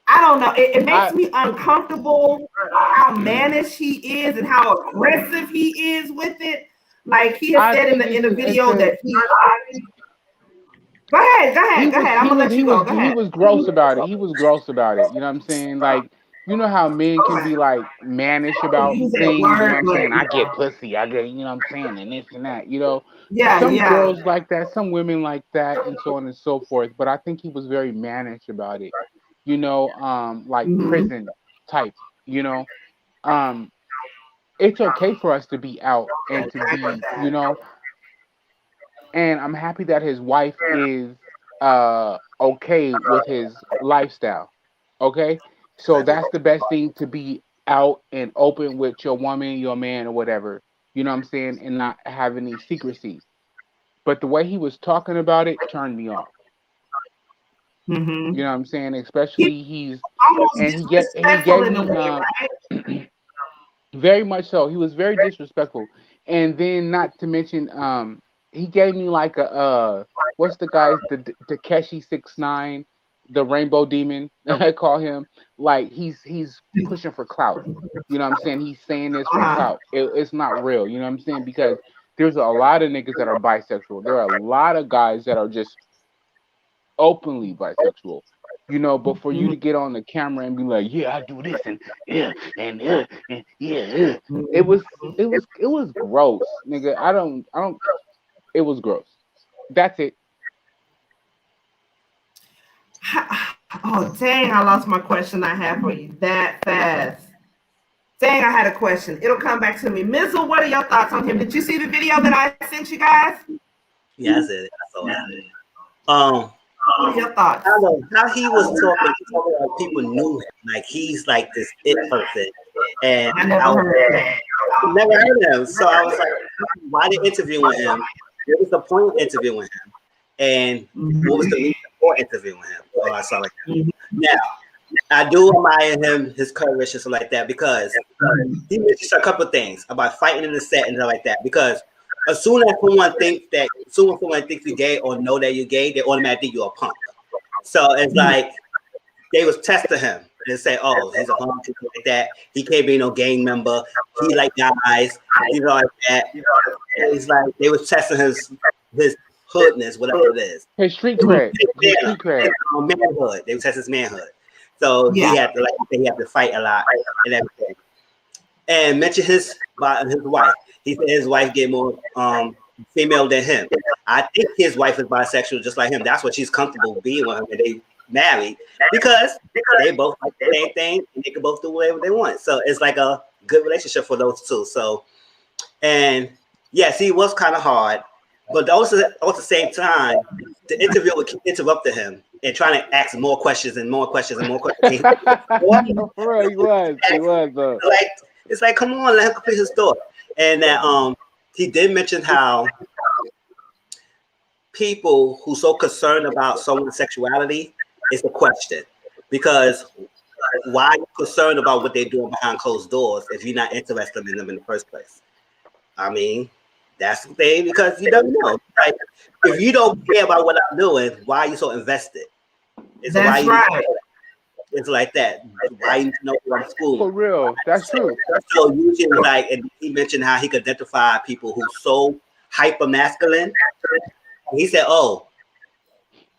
I don't know. It makes me uncomfortable how mannish he is and how aggressive he is with it. Like he has said in the video that he. Go ahead. I'm gonna let you go. Go ahead. He was gross about it. You know what I'm saying? Like, you know how men can be like mannish about things. You know what I'm saying? I get pussy. I get, you know what I'm saying, and this and that. You know, some girls like that, some women like that, and so on and so forth. But I think he was very mannish about it. You know, like prison type. You know, it's okay for us to be out and to be, you know. And I'm happy that his wife is okay with his lifestyle. Okay? So that's the best thing, to be out and open with your woman, your man, or whatever. You know what I'm saying? And not have any secrecy. But the way he was talking about it turned me off. You know what I'm saying? Especially he gave me very much so. He was very disrespectful. And then not to mention he gave me like a what's the guy, the Takeshi 6ix9ine, the Rainbow Demon, I call him. Like he's pushing for clout. You know what I'm saying? He's saying this for clout. It's not real. You know what I'm saying? Because there's a lot of niggas that are bisexual. There are a lot of guys that are just openly bisexual. You know, but for you to get on the camera and be like, yeah, I do this and yeah, and yeah, it was gross, nigga. I don't. It was gross. That's it. Oh, dang, I lost my question I had for you that fast. Dang, I had a question. It'll come back to me. Mizzle, what are your thoughts on him? Did you see the video that I sent you guys? Yeah, I said it. I saw it. What are your thoughts? I don't know how he was talking like people knew him. Like he's like this it person. And I never heard of that. never heard of him. So I was like, why they interviewing him? What was the point of interviewing him? And what was the reason for interviewing him? Oh, I saw like that. Now, I do admire him, his courage and stuff like that, because he mentioned a couple of things about fighting in the set and stuff like that. Because as soon as someone thinks you're gay or know that you're gay, they automatically think you're a punk. So it's like they was testing him and say, "Oh, he's a punk," like that. He can't be no gang member. He like guys, you know, like that. And it's like they was testing his hoodness, whatever it is. His street cred. Manhood. They was testing his manhood. So he had to fight a lot and everything. And mention his wife. He said his wife get more female than him. I think his wife is bisexual just like him. That's what she's comfortable being with him, and they married because they both like the same thing and they can both do whatever they want. So it's like a good relationship for those two. So, and yes, he was kind of hard, but also at the same time, the interviewer interrupted him and trying to ask more questions and more questions and more questions. For real, he was. Like, it's like, come on, let him complete his thought. And that he did mention how people who so concerned about someone's sexuality is a question, because why are you concerned about what they're doing behind closed doors if you're not interested in them in the first place? I mean, that's the thing, because you don't know. Like, if you don't care about what I'm doing, why are you so invested? That's right. It's like that. Why you know what I'm schooling? For real, that's true. So usually, like, and he mentioned how he could identify people who so hyper masculine. He said, "Oh,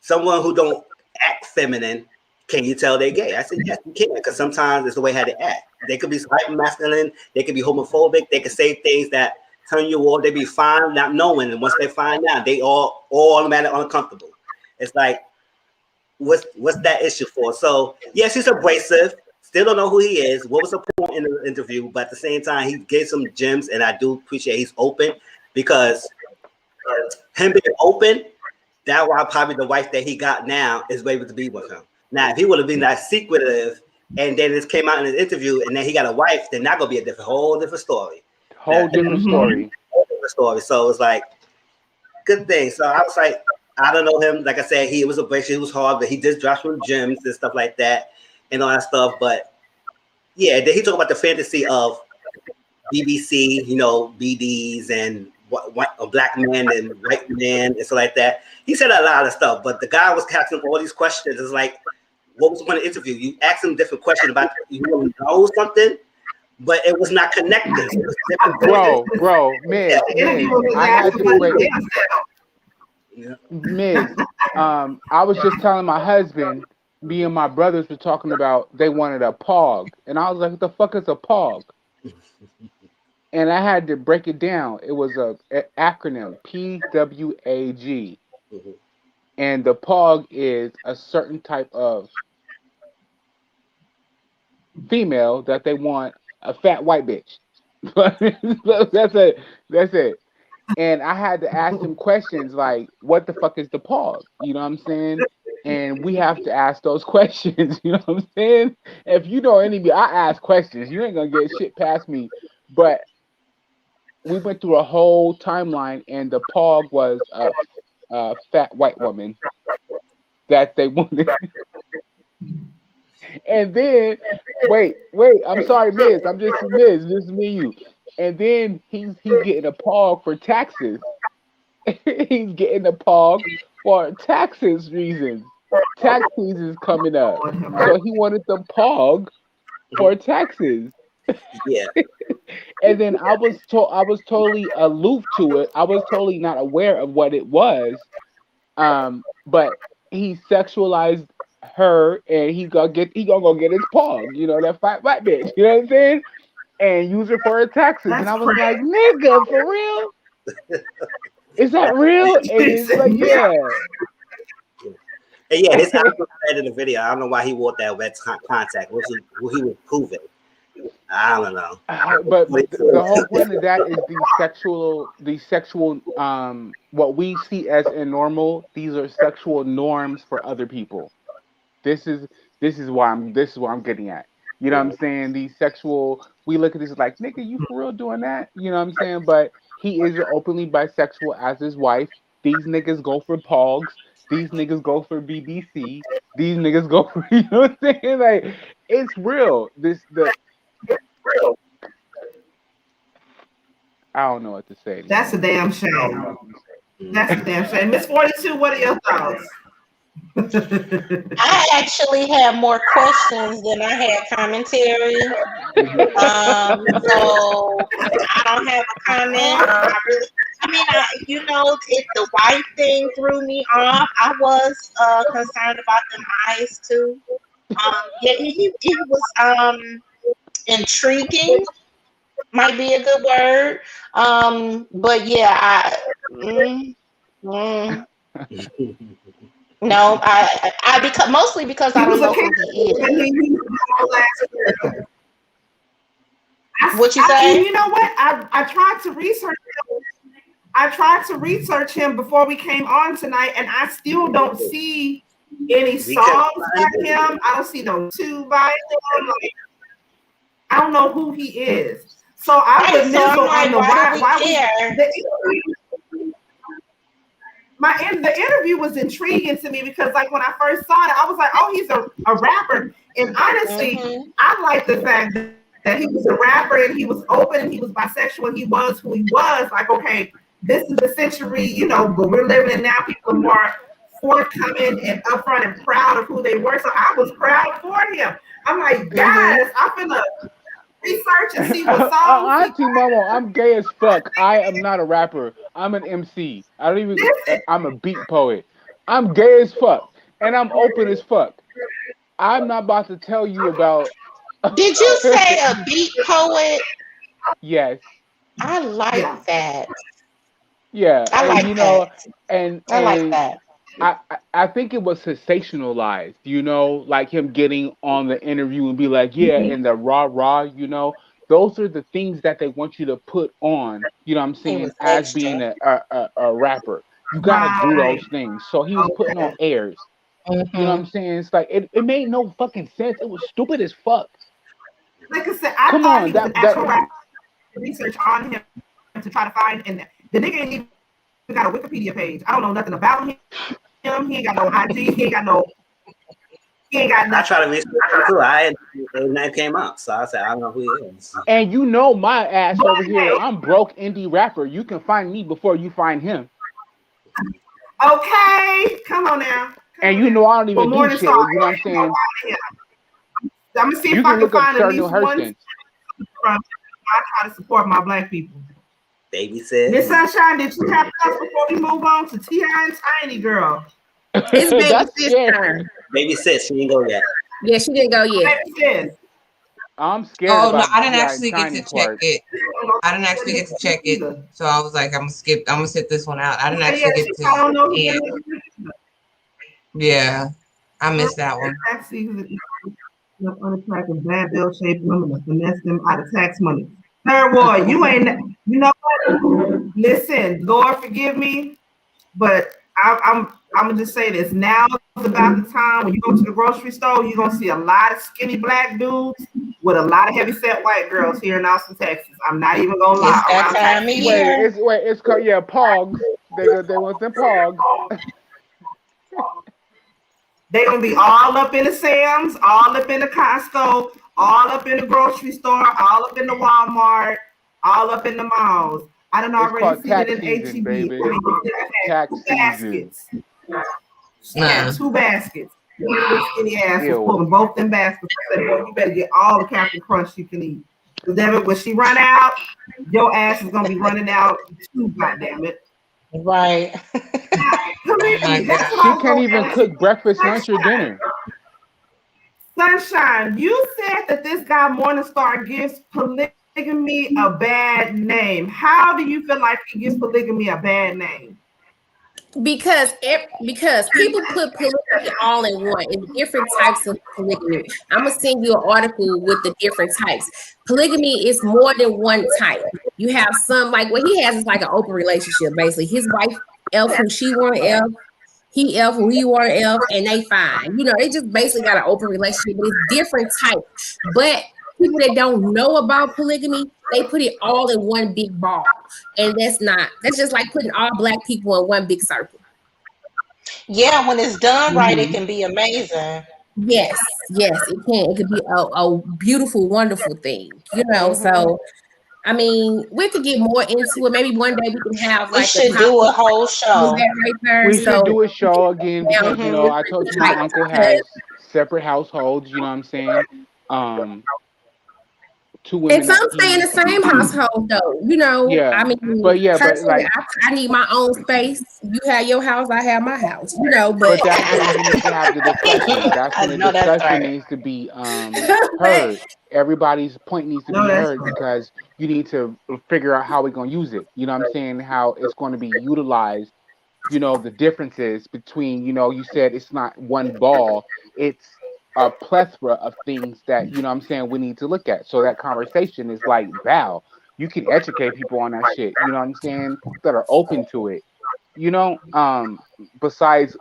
someone who don't act feminine, can you tell they're gay?" I said, "Yes, you can, because sometimes it's the way how they act. They could be hyper masculine. They could be homophobic. They could say things that turn you off. They be fine not knowing, and once they find out, they all automatically uncomfortable. It's like, what's that issue for?" So yes, he's abrasive. Still don't know who he is. What was the point in the interview? But at the same time, he gave some gems, and I do appreciate he's open, because him being open, that's why probably the wife that he got now is able to be with him. Now, if he would have been that secretive, and then this came out in his interview, and then he got a wife, then that gonna be a whole different story. Whole different story. So it's like, good thing. So I was like, I don't know him. Like I said, he was abrasive, he was hard, but he just dropped some gems and stuff like that and all that stuff. But yeah, then he talked about the fantasy of BBC, you know, BDs and what a black man and white man and stuff like that. He said a lot of stuff, but the guy was asking all these questions. It's like, what was the point of the interview? You asked him different questions about, you know, something, but it was not connected. It was bro, man, I had to break. Miz, I was just telling my husband, me and my brothers were talking about they wanted a POG, and I was like, what the fuck is a POG? And I had to break it down. It was an acronym, PWAG. And the POG is a certain type of female that they want, a fat white bitch. That's it. And I had to ask him questions like, what the fuck is the POG? You know what I'm saying? And we have to ask those questions. You know what I'm saying? If you know any of me, I ask questions. You ain't going to get shit past me. But we went through a whole timeline, and the POG was a fat white woman that they wanted. And then, wait, I'm sorry, Miz. I'm just Miz. This is me and you. And then he's getting a POG for taxes. He's getting a POG for taxes reasons. Tax season's coming up. So he wanted the POG for taxes. Yeah. And then I was totally aloof to it. I was totally not aware of what it was. But he sexualized her, and he gonna go get his pog, you know, that fat white bitch, you know what I'm saying? And use her for her taxes. That's And I was crazy. like, nigga, for real? Is that real? And it's like, yeah. And yeah, this happened in the video. I don't know why he wore that wet contact. What he was proving. I don't know. But the whole point of that is the sexual, what we see as normal. These are sexual norms for other people. This is what I'm getting at. You know what I'm saying? These sexual, we look at this like, nigga, you for real doing that? You know what I'm saying? But he is openly bisexual as his wife. These niggas go for pogs. These niggas go for BBC. These niggas go for, you know what I'm saying? Like, it's real. I don't know what to say. That's a damn shame. That's a damn shame. Miss 42, what are your thoughts? I actually have more questions than I had commentary. So I don't have a comment. If the wife thing threw me off, I was concerned about them eyes too. He was intriguing, might be a good word. But yeah, no, because mostly because I don't know who he is. What you say? You know what? I tried to research him. I tried to research him before we came on tonight, and I still don't see any songs by him. I don't see no two by him. Like, I don't know who he is. So I put Mizzle on the the interview was intriguing to me because, like, when I first saw it, I was like, oh, he's a rapper. And honestly, I like the fact that he was a rapper and he was open and he was bisexual and he was who he was. Like, okay, this is the century, you know, but we're living in now. People are more forthcoming and upfront and proud of who they were. So I was proud for him. I'm like, guys, I'm finna research and see what songs. Auntie MoMo, I'm gay as fuck. I am not a rapper. I'm an MC. I don't even. I'm a beat poet. I'm gay as fuck, and I'm open as fuck. I'm not about to tell you about. Did you say a beat poet? Yes. I like that. Yeah, I like that. And I like that. I think it was sensationalized, you know, like him getting on the interview and be like, yeah, and the rah, you know, those are the things that they want you to put on, you know what I'm saying, as being a rapper. You gotta do those things. So he was putting on airs. You know what I'm saying? It's like, it made no fucking sense. It was stupid as fuck. Like I said, I thought he was an actual rapper. Research on him to try to find, and the nigga ain't even got a Wikipedia page. I don't know nothing about him. He ain't got no IG. He ain't got nothing. I tried to research him too. His name came up, so I said, I don't know who he is. And you know my ass over here. I'm broke indie rapper. You can find me before you find him. Okay, come on now. And you know I don't even do shit. You know what I'm saying? I'm gonna see if I can find at least one. I try to support my black people. Baby said. Miss Sunshine, did you tap us before we move on to T.I. and Tiny Girl? It's Baby Sis turn. Baby Sis, she didn't go yet. Yeah, she didn't go yet. Baby Sis. I'm scared. Oh no, I didn't actually get to check it. I didn't actually get to check it, so I was like, I'm gonna sit this one out. I didn't actually get to. Yeah, I missed that one. Unattractive, bad bill-shaped women to finesse them out of tax money. Third Ward, you know what? Listen, Lord forgive me, but I'm gonna just say this. Now is about the time when you go to the grocery store, you're gonna see a lot of skinny black dudes with a lot of heavy-set white girls here in Austin, Texas. I'm not even gonna lie. It's that time of year. It's called pogs. They want them pogs. They're gonna be all up in the Sam's, all up in the Costco, all up in the grocery store, all up in the Walmart, all up in the malls. I done already seen it in H-E-B. Tax baskets. Yeah, 2 baskets. Skinny ass was pulling both them baskets. I said, boy, you better get all the Captain Crunch you can eat. Because then when she run out, your ass is gonna be running out too, goddammit. Right. Come Absolutely. That's what She I was can't gonna even ask cook you. breakfast, lunch, or dinner. Sunshine, you said that this guy Morningstar gives polygamy a bad name. How do you feel like he gives polygamy a bad name? Because people put polygamy all in one. It's different types of polygamy. I'm gonna send you an article with the different types. Polygamy is more than one type. You have some, like what he has is like an open relationship. Basically, his wife F who she want F, he F who he want F, and they fine. You know, they just basically got an open relationship, but it's different types. But people that don't know about polygamy, they put it all in one big ball. And that's just like putting all black people in one big circle. Yeah, when it's done right, it can be amazing. Yes, it can. It could be a beautiful, wonderful thing, you know. So I mean, we could get more into it. Maybe one day we can have We like a should topic do a whole with show. that right there. We should So do a show again because different I told you my types, uncle because has separate households. You know what I'm saying? Um, two and women some that stay in the same household though. You know, yeah, I mean, but personally, like, I need my own space. You have your house, I have my house. You know, but but that's when we need to have the discussion. That's I when the know that's discussion right. needs to be but heard. Everybody's point needs to No, be that's heard because you need to figure out how we're gonna use it. You know what I'm saying? How it's going to be utilized. The differences between, you said it's not one ball, it's a plethora of things that, what I'm saying, we need to look at. So that conversation is like, Val, you can educate people on that shit, you know what I'm saying, that are open to it. Besides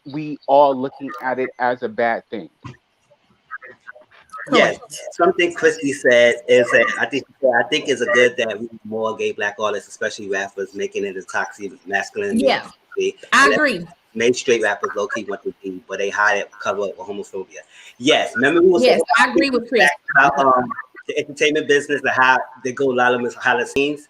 we all looking at it as a bad thing. Yes, correct. something Christy said is that I think it's a good that we need more gay black artists, especially rappers, making it a toxic masculinity. Yeah, I agree. Made straight rappers low key want to be, but they hide it, cover up with homophobia. Yes, remember we was Yes, talking I agree with Chris. about the entertainment business and how they go a lot of them behind the scenes.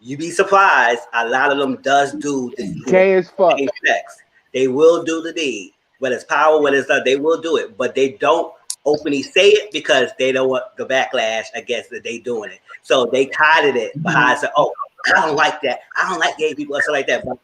You be surprised, a lot of them does do the Gay as fuck. sex. They will do the deed, whether it's power, whether it's not, they will do it, but they don't openly say it because they don't want the backlash against that they doing it. So they hided it behind say, "Oh, I don't like that. I don't like gay people," or something like that. But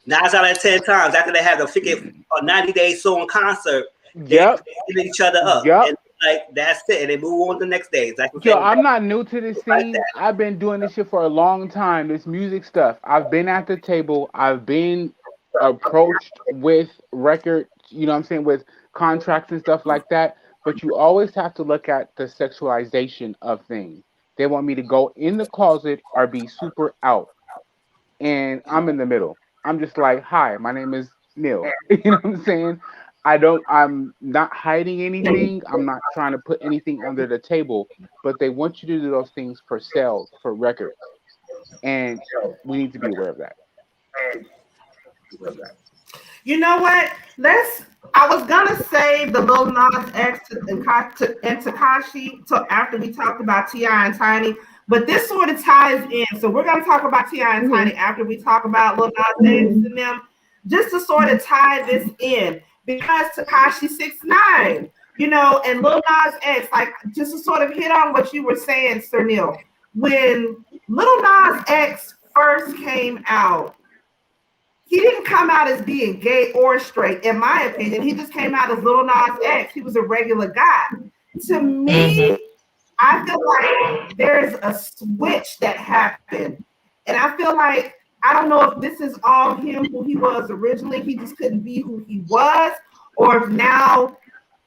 9 out of 10 times after they have the freaking 90-day song concert, they Yep. hit each other up. Yep. And like that's it. And they move on the next day. Like Yo, I'm not new to this scene. that. I've been doing this shit for a long time. This music stuff. I've been at the table. I've been approached with records, you know what I'm saying, with contracts and stuff like that. But you always have to look at the sexualization of things. They want me to go in the closet or be super out. And I'm in the middle. I'm just like, hi, my name is Neale. You know what I'm saying? I'm not hiding anything. I'm not trying to put anything under the table, but they want you to do those things for sales, for records. And we need to be aware of that. You know what? I was gonna save the Lil Nas X and Tekashi till after we talked about T.I. and Tiny, but this sort of ties in. So we're gonna talk about T.I. and Tiny after we talk about Lil Nas X and them, just to sort of tie this in because Tekashi 6ix9ine, and Lil Nas X, like just to sort of hit on what you were saying, Sir Neale, when Lil Nas X first came out. He didn't come out as being gay or straight, in my opinion. He just came out as Lil Nas X. He was a regular guy. To me, I feel like there's a switch that happened. And I feel like, I don't know if this is all him, who he was originally. He just couldn't be who he was. Or if now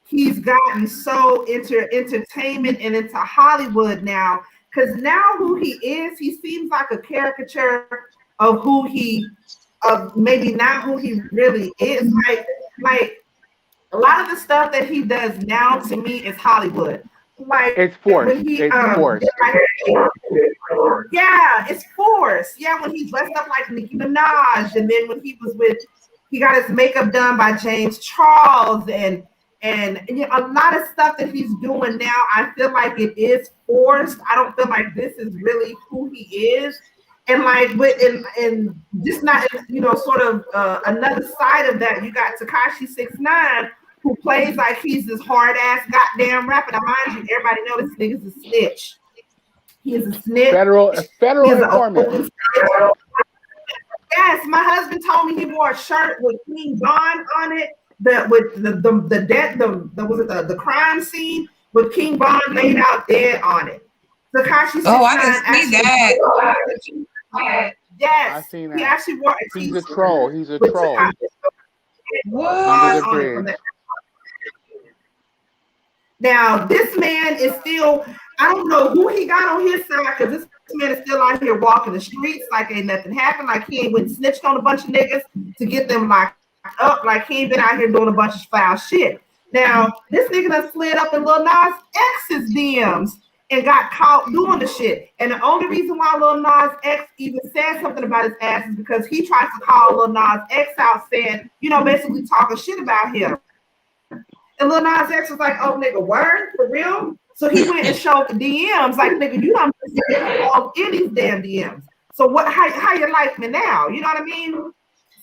he's gotten so into entertainment and into Hollywood now. Because now who he is, he seems like a caricature of who of maybe not who he really is. Like a lot of the stuff that he does now to me is Hollywood. Like it's forced. When he, it's forced. Yeah, it's forced. Yeah, when he dressed up like Nicki Minaj, and then when he got his makeup done by James Charles, and a lot of stuff that he's doing now, I feel like it is forced. I don't feel like this is really who he is. And like, and just not, sort of another side of that, you got Tekashi 6ix9ine, who plays like he's this hard ass goddamn rapper. Now, mind you, everybody knows this nigga's a snitch. He is a snitch. Federal informant. Yeah, Yes, my husband told me he wore a shirt with King Von on it. With the death, was it the crime scene with King Von laid out dead on it. Tekashi 69 I can see that. Yes, I seen he that. actually wore a He's a t-shirt troll. He's a with troll. Tekashi Under the on it from bridge. that. Now, this man is still, I don't know who he got on his side, because this man is still out here walking the streets like ain't nothing happened, like he ain't went and snitched on a bunch of niggas to get them locked up, like he ain't been out here doing a bunch of foul shit. Now, this nigga done slid up in Lil Nas X's DMs and got caught doing the shit. And the only reason why Lil Nas X even said something about his ass is because he tries to call Lil Nas X out saying, basically talking shit about him. And Lil Nas X was like, oh, nigga, word? For real? So he went and showed the DMs, like, nigga, you don't all in these damn DMs. So how you like me now? You know what I mean?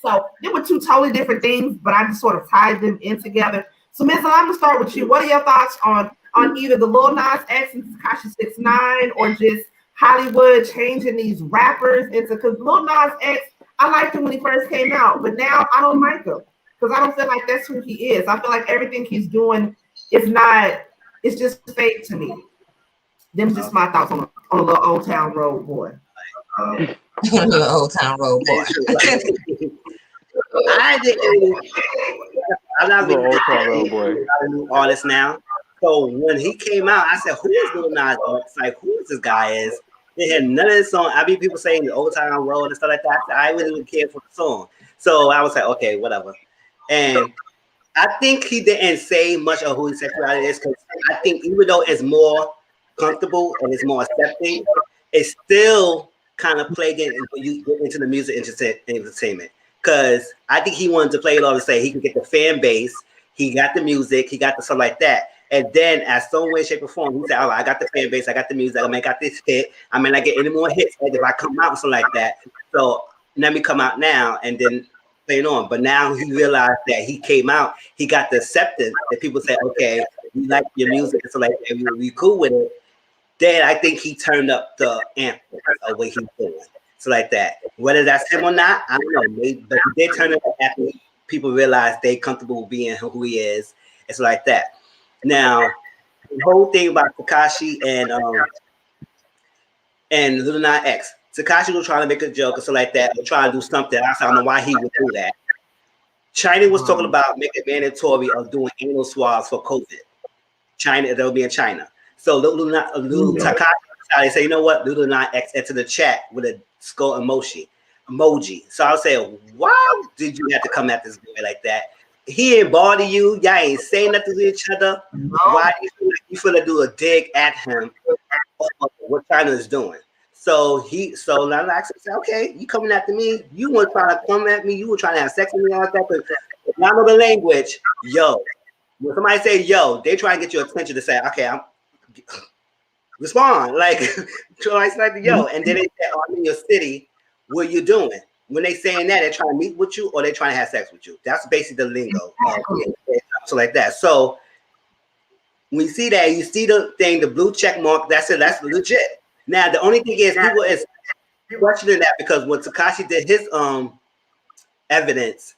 So they were two totally different things, but I just sort of tied them in together. So Mizzle, I'm gonna start with you. What are your thoughts on either the Lil Nas X and Tekashi 69 or just Hollywood changing these rappers into, because Lil Nas X, I liked him when he first came out, but now I don't like him. Because I don't feel like that's who he is. I feel like everything he's doing is not, it's just fake to me. Them's just my thoughts on a little Old Town Road Boy. Old Town Road Boy. I'm not Old Town Road Boy. Artist now. So when he came out, I said, who is Lil Nas X? Like, who is this guy is? They had none of this song. I mean, people saying the Old Town Road and stuff like that. I really didn't care for the song. So I was like, okay, whatever. And I think he didn't say much of who his sexuality is, because I think even though it's more comfortable and it's more accepting, it's still kind of plaguing when you get into the music entertainment. Because I think he wanted to play it all to say he could get the fan base, he got the music, he got the stuff like that. And then at some way, shape, or form, he said, oh, I got the fan base, I got the music, I got this hit. I may not get any more hits if I come out and something like that. So let me come out now and then playing on. But now he realized that he came out, he got the acceptance that people say, okay, we like your music and so like that, we cool with it. Then I think he turned up the amp of what he's doing. So like that. Whether that's him or not, I don't know. Maybe, but he did turn it up after people realized they comfortable being who he is. It's like that. Now, the whole thing about Tekashi and Lil Nas X. Tekashi was trying to make a joke or something like that, or trying to do something. I don't know why he would do that. China was talking about making mandatory of doing anal swabs for COVID. China, they'll be in China. So Lil Tekashi decided, say, you know what? Lil Nas X entered the chat with a skull emoji. So I'll say, why did you have to come at this boy like that? He ain't bother you. Y'all ain't saying nothing to each other. No. Why do you feel like you finna do a dig at him? What China is doing? So now I said, okay, you coming after me? You weren't trying to come at me. You were trying to have sex with me and all that. But I know the language. Yo, when somebody say yo, they try to get your attention to say, okay, I'm respond like yo, and then they say, oh, I'm in your city. What you doing? When they saying that, they're trying to meet with you or they're trying to have sex with you. That's basically the lingo. So like that. So when you see that, you see the thing, the blue check mark. That's it. That's legit. Now the only thing is people is questioning that because when Tekashi did his evidence,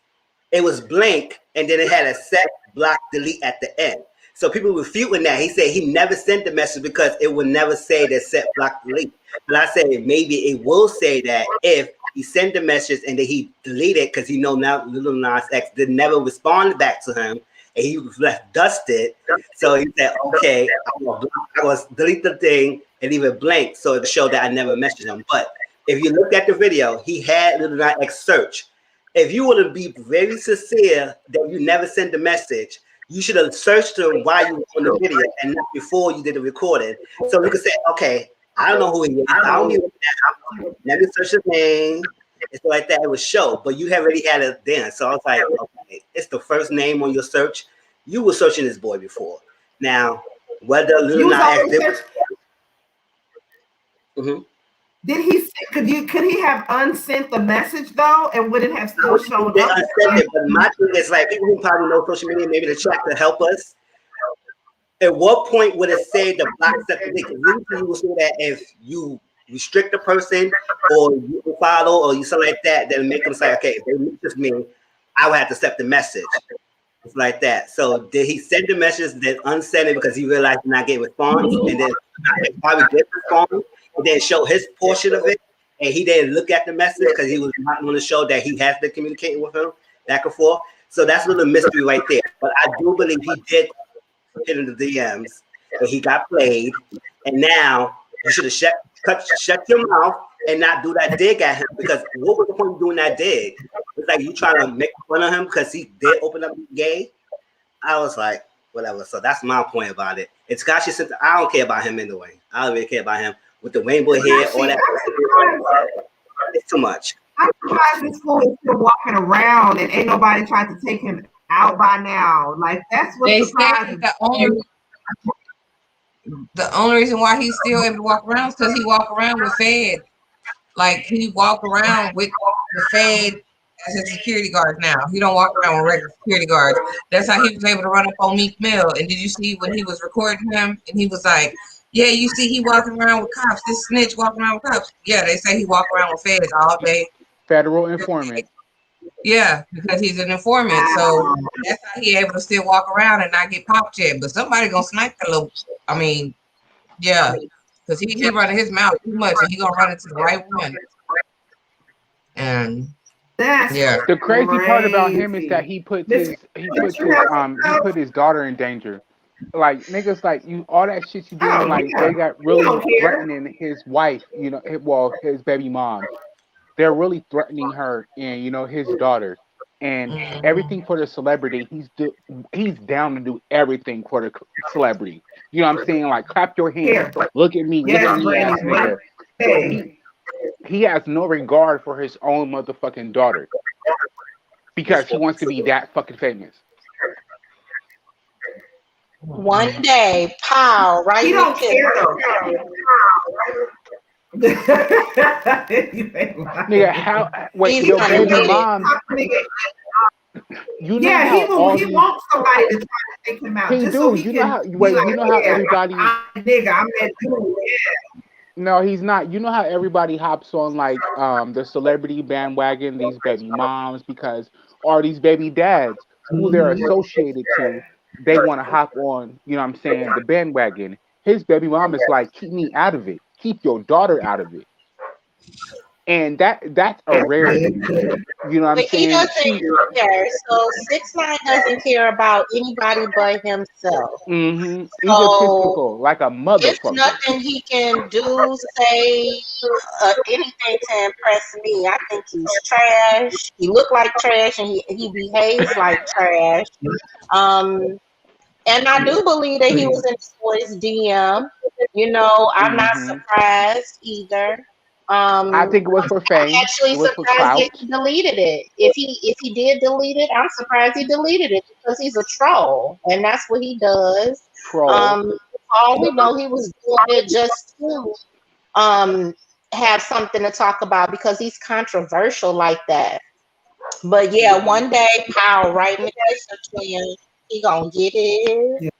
it was blank and then it had a set, block, delete at the end. So people refuting that. He said he never sent the message because it would never say that set, block, delete. But I said maybe it will say that if he sent the message and then he deleted because he know now Lil Nas X did never respond back to him and he was left dusted. So he said, okay, I was delete the thing and leave it blank so it showed that I never messaged him. But if you look at the video, he had Lil Nas X search. If you want to be very sincere that you never sent the message, you should have searched him while you were on the video and not before you did the recording. So you could say, okay, I don't know who he is. I don't even know. Let me search his name. It's like that. It was show, but you already had it then. So I was like, okay, it's the first name on your search. You were searching this boy before. Now, whether Lil Nas X did he could he have unsent the message though, and would it have still shown up? It, but my thing is like people who probably know social media, maybe the chat could help us. At what point would it say the block set the link? Usually you will say that if you restrict the person or you follow or you something like that, then make them say, okay, if they meet this me, I would have to accept the message. It's like that. So did he send the message, then unsend it because he realized he not getting response, and then probably did respond, and then show his portion of it, and he didn't look at the message because he was not going to show that he has to communicate with him back and forth. So that's a little mystery right there. But I do believe he did hit in the DMs, and he got played, and now you should have shut your mouth and not do that dig at him, because what was the point of doing that dig? It's like you trying to make fun of him because he did open up gay. I was like, whatever. So that's my point about it. It's Kashi said, I don't care about him anyway. I don't really care about him with the rainbow hair, all that. It's too much. I'm surprised this fool is still walking around and ain't nobody tried to take him out by now. Like, that's what surprises me. The only reason why he's still able to walk around is because he walked around with Fed. Like, he walked around with the Fed as his security guards now. He don't walk around with regular security guards. That's how he was able to run up on Meek Mill. And did you see when he was recording him? And he was like, yeah, you see he walking around with cops. This snitch walking around with cops. Yeah, they say he walk around with Feds all day. Federal informant. Yeah, because he's an informant. So that's how he able to still walk around and not get popped yet. But somebody gonna snipe that little, I mean, yeah. Because he running his mouth too much and he gonna run into the right one. And yeah. The crazy part about him is that he put his daughter in danger. Like, niggas, like, you, all that shit you doing, like, they got really threatening his wife, you know, his baby mom. They're really threatening her and, you know, his daughter. And everything for the celebrity, he's down to do everything for the celebrity. You know what I'm saying? Like, clap your hands, look at me, look at me, ass nigga. He has no regard for his own motherfucking daughter because he wants to be that fucking famous. One day, pow, right? He don't care though. Nigga, how? Wait, your baby mom. You know he wants somebody to try to take him out. He just do. So he you can know how? Wait, you know how everybody? I met you. Yeah. No, he's not. You know how everybody hops on like the celebrity bandwagon, these baby moms, because or these baby dads who they're associated to, they want to hop on, you know what I'm saying, the bandwagon. His baby mom is like, keep me out of it. Keep your daughter out of it. And that's a rarity. You know what I'm saying? He doesn't care. So 6ix9ine doesn't care about anybody but himself. Mm-hmm. Egotistical, like a motherfucker. There's nothing he can do, say, anything to impress me. I think he's trash. He look like trash, and he behaves like trash. And I do believe that he was in his boy's DM. You know, I'm not surprised either. I think it was for fame. I'm actually surprised he deleted it. If he did delete it, I'm surprised he deleted it because he's a troll, and that's what he does. Troll. All we know, he was doing it just to have something to talk about because he's controversial like that. But yeah, one day, pow, right in the case of twins, he gonna get it. Yeah.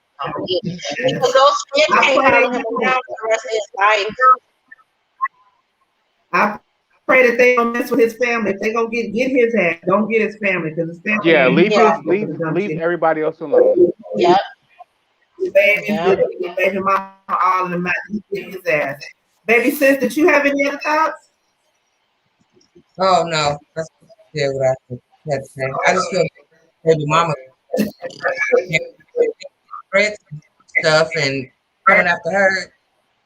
Because those kids can't follow him around for the rest of his life. I pray that they don't mess with his family. If they gonna get his ass, don't get his family because his family. Yeah, leave everybody else alone. Yep. Baby mama all in the mouth. Get his ass. Baby sis, did you have any other thoughts? Oh no, that's what I had to say. I just feel baby mama stuff and coming after her.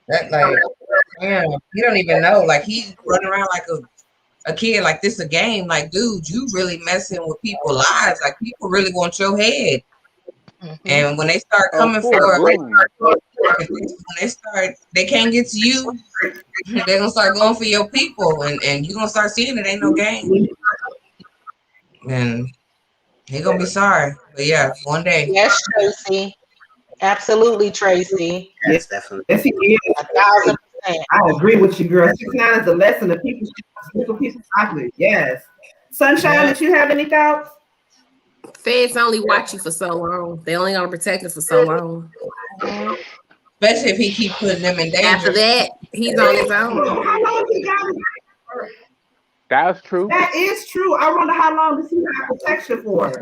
That like, damn, you don't even know. Like he's running around like a kid. Like this a game. Like, dude, you really messing with people's lives. Like people really want your head. And when they start coming they can't get to you. They're gonna start going for your people, and you're gonna start seeing it ain't no game. And he gonna be sorry. But yeah, one day. Yes, Tracy. Absolutely, Tracy. Yes, definitely. Yes, he is. 1,000%. I agree with you, girl. 6ix9ine is a lesson of people chocolate. Yes. Sunshine, did you have any thoughts? Feds only watch you for so long. They only gonna protect us for so long. Especially if he keep putting them in danger. After that, he's on his own. That's true. That is true. I wonder how long does he have protection for?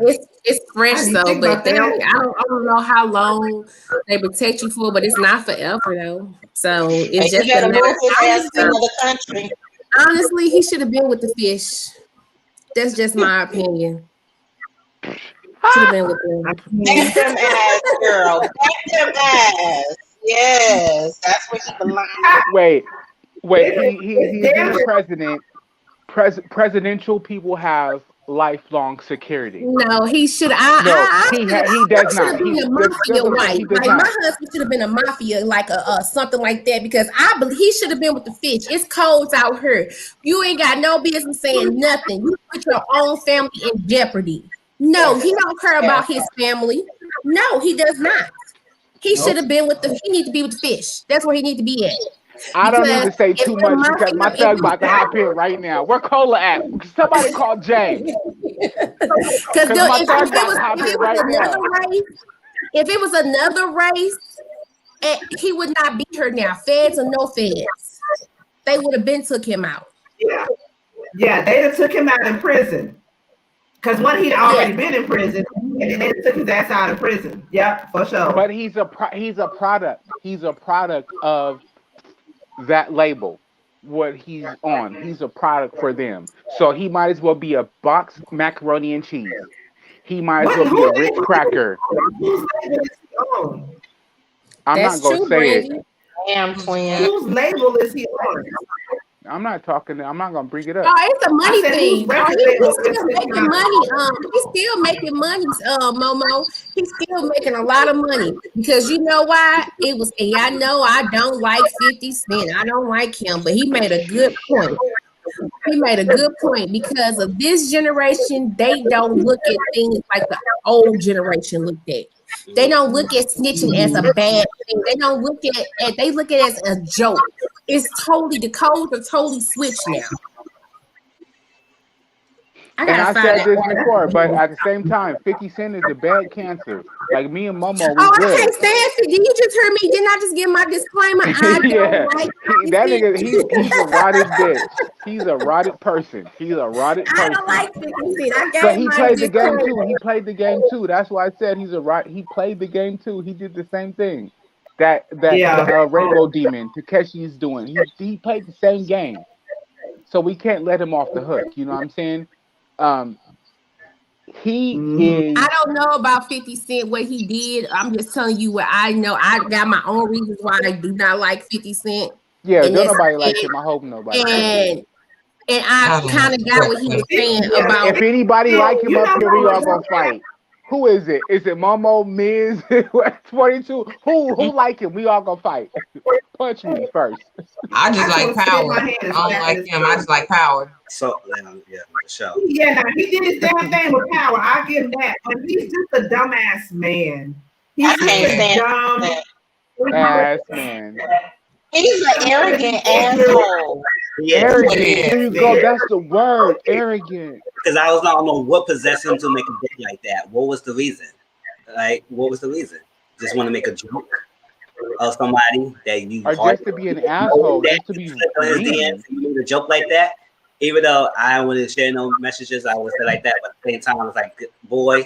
It's fresh though, but I don't know how long they protect you for, but it's not forever though. So it's just another country. Honestly, he should have been with the fish. That's just my opinion. Should have been with them. Back them ass, girl. Back them ass. Yes, that's where he belongs. Wait. He's been a president. Presidential people have lifelong security. No, he should. He does not. Be a mafia wife. Like my husband should have been a mafia, like a something like that. Because I believe he should have been with the fish. It's cold out here. You ain't got no business saying nothing. You put your own family in jeopardy. No, he don't care about his family. No, he does not. He should have been with the. He need to be with the fish. That's where he need to be at. I don't need to say too much because my thug's about to hop in right now. Where Cola at? Somebody call James. Because if it was another race, he would not be here now. Feds or no feds, they would have been took him out. Yeah, they'd have took him out in prison. Because when he'd already been in prison, and they took his ass out of prison. Yeah, for sure. But he's a product. He's a product of that label, what he's on. He's a product for them. So he might as well be a box macaroni and cheese. He might as well be a Ritz cracker. I'm not going to say it. Damn, twin. Whose label is he on? I'm not going to bring it up. Oh, it's a money thing. He's still making money. He's still making money, Momo. He's still making a lot of money. Because you know why? I know I don't like 50 Cent. I don't like him, but he made a good point. He made a good point because of this generation, they don't look at things like the old generation looked at. They don't look at snitching as a bad thing. They don't look at it. They look at it as a joke. It's totally, the codes are totally switched now. I said this before, but at the same time, 50 Cent is a bad cancer. Like me and MoMo, I can't stand it. Did you just hear me? Didn't I just give my disclaimer? I don't like that nigga. He's a rotted bitch. He's a rotted person. He's a rotted person. I don't like 50 Cent. But he played the game too. He played the game too. That's why I said he's a rot. He played the game too. He did the same thing that Rainbow Demon Takeshi's doing. He played the same game. So we can't let him off the hook. You know what I'm saying? He is. I don't know about 50 Cent, what he did. I'm just telling you what I know. I got my own reasons why I do not like 50 Cent. Yeah, nobody likes him. I hope nobody. And I kind of got what he was saying about. If anybody like him up here, we all gonna fight. Who is it? Is it MoMo, Miz, 22? Who like him? We all gonna fight. Punch me first. I just like power. I don't like him. I just like power. So yeah, for sure. Yeah, he did his damn thing with power. I give him that. But he's just a dumbass man. He's just a dumb ass man. He's an arrogant asshole. Yeah, arrogant. There you go. That's the word. Arrogant. Because I was not on what possessed him to make a bit like that. What was the reason? Like, what was the reason? Just want to make a joke of somebody that you or just to be an asshole, just to be a joke like that. Even though I don't want to share no messages, I would say like that. But at the same time, I was like, boy,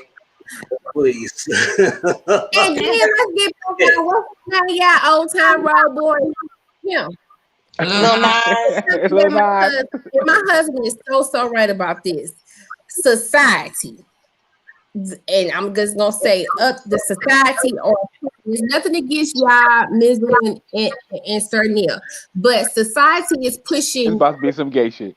please. And then let's get y'all old time road boy. Yeah. Lil Nas. My husband is so right about this. Society, and I'm just gonna say the society, or there's nothing against y'all, Mizzle and Sir Neale, but society is pushing. It's about to be some gay shit.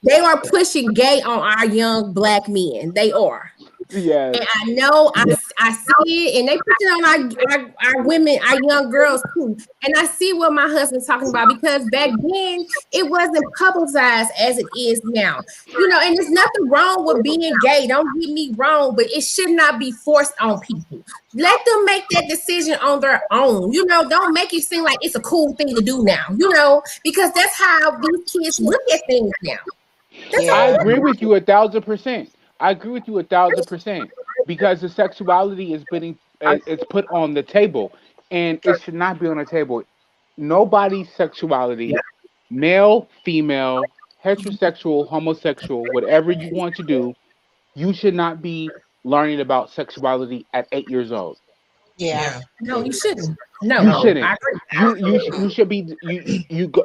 They are pushing gay on our young black men. They are. Yeah, and I know I see it, and they put it on our women, our young girls too. And I see what my husband's talking about, because back then it wasn't publicized as it is now. You know, and there's nothing wrong with being gay. Don't get me wrong, but it should not be forced on people. Let them make that decision on their own. You know, don't make it seem like it's a cool thing to do now. You know, because that's how these kids look at things now. I agree with you 1,000%. I agree with you 1,000%, because the sexuality is it's put on the table. and it should not be on the table. Nobody's sexuality, male, female, heterosexual, homosexual, whatever you want to do, you should not be learning about sexuality at 8 years old. Yeah. No, you shouldn't. No, You shouldn't. I agree. You should be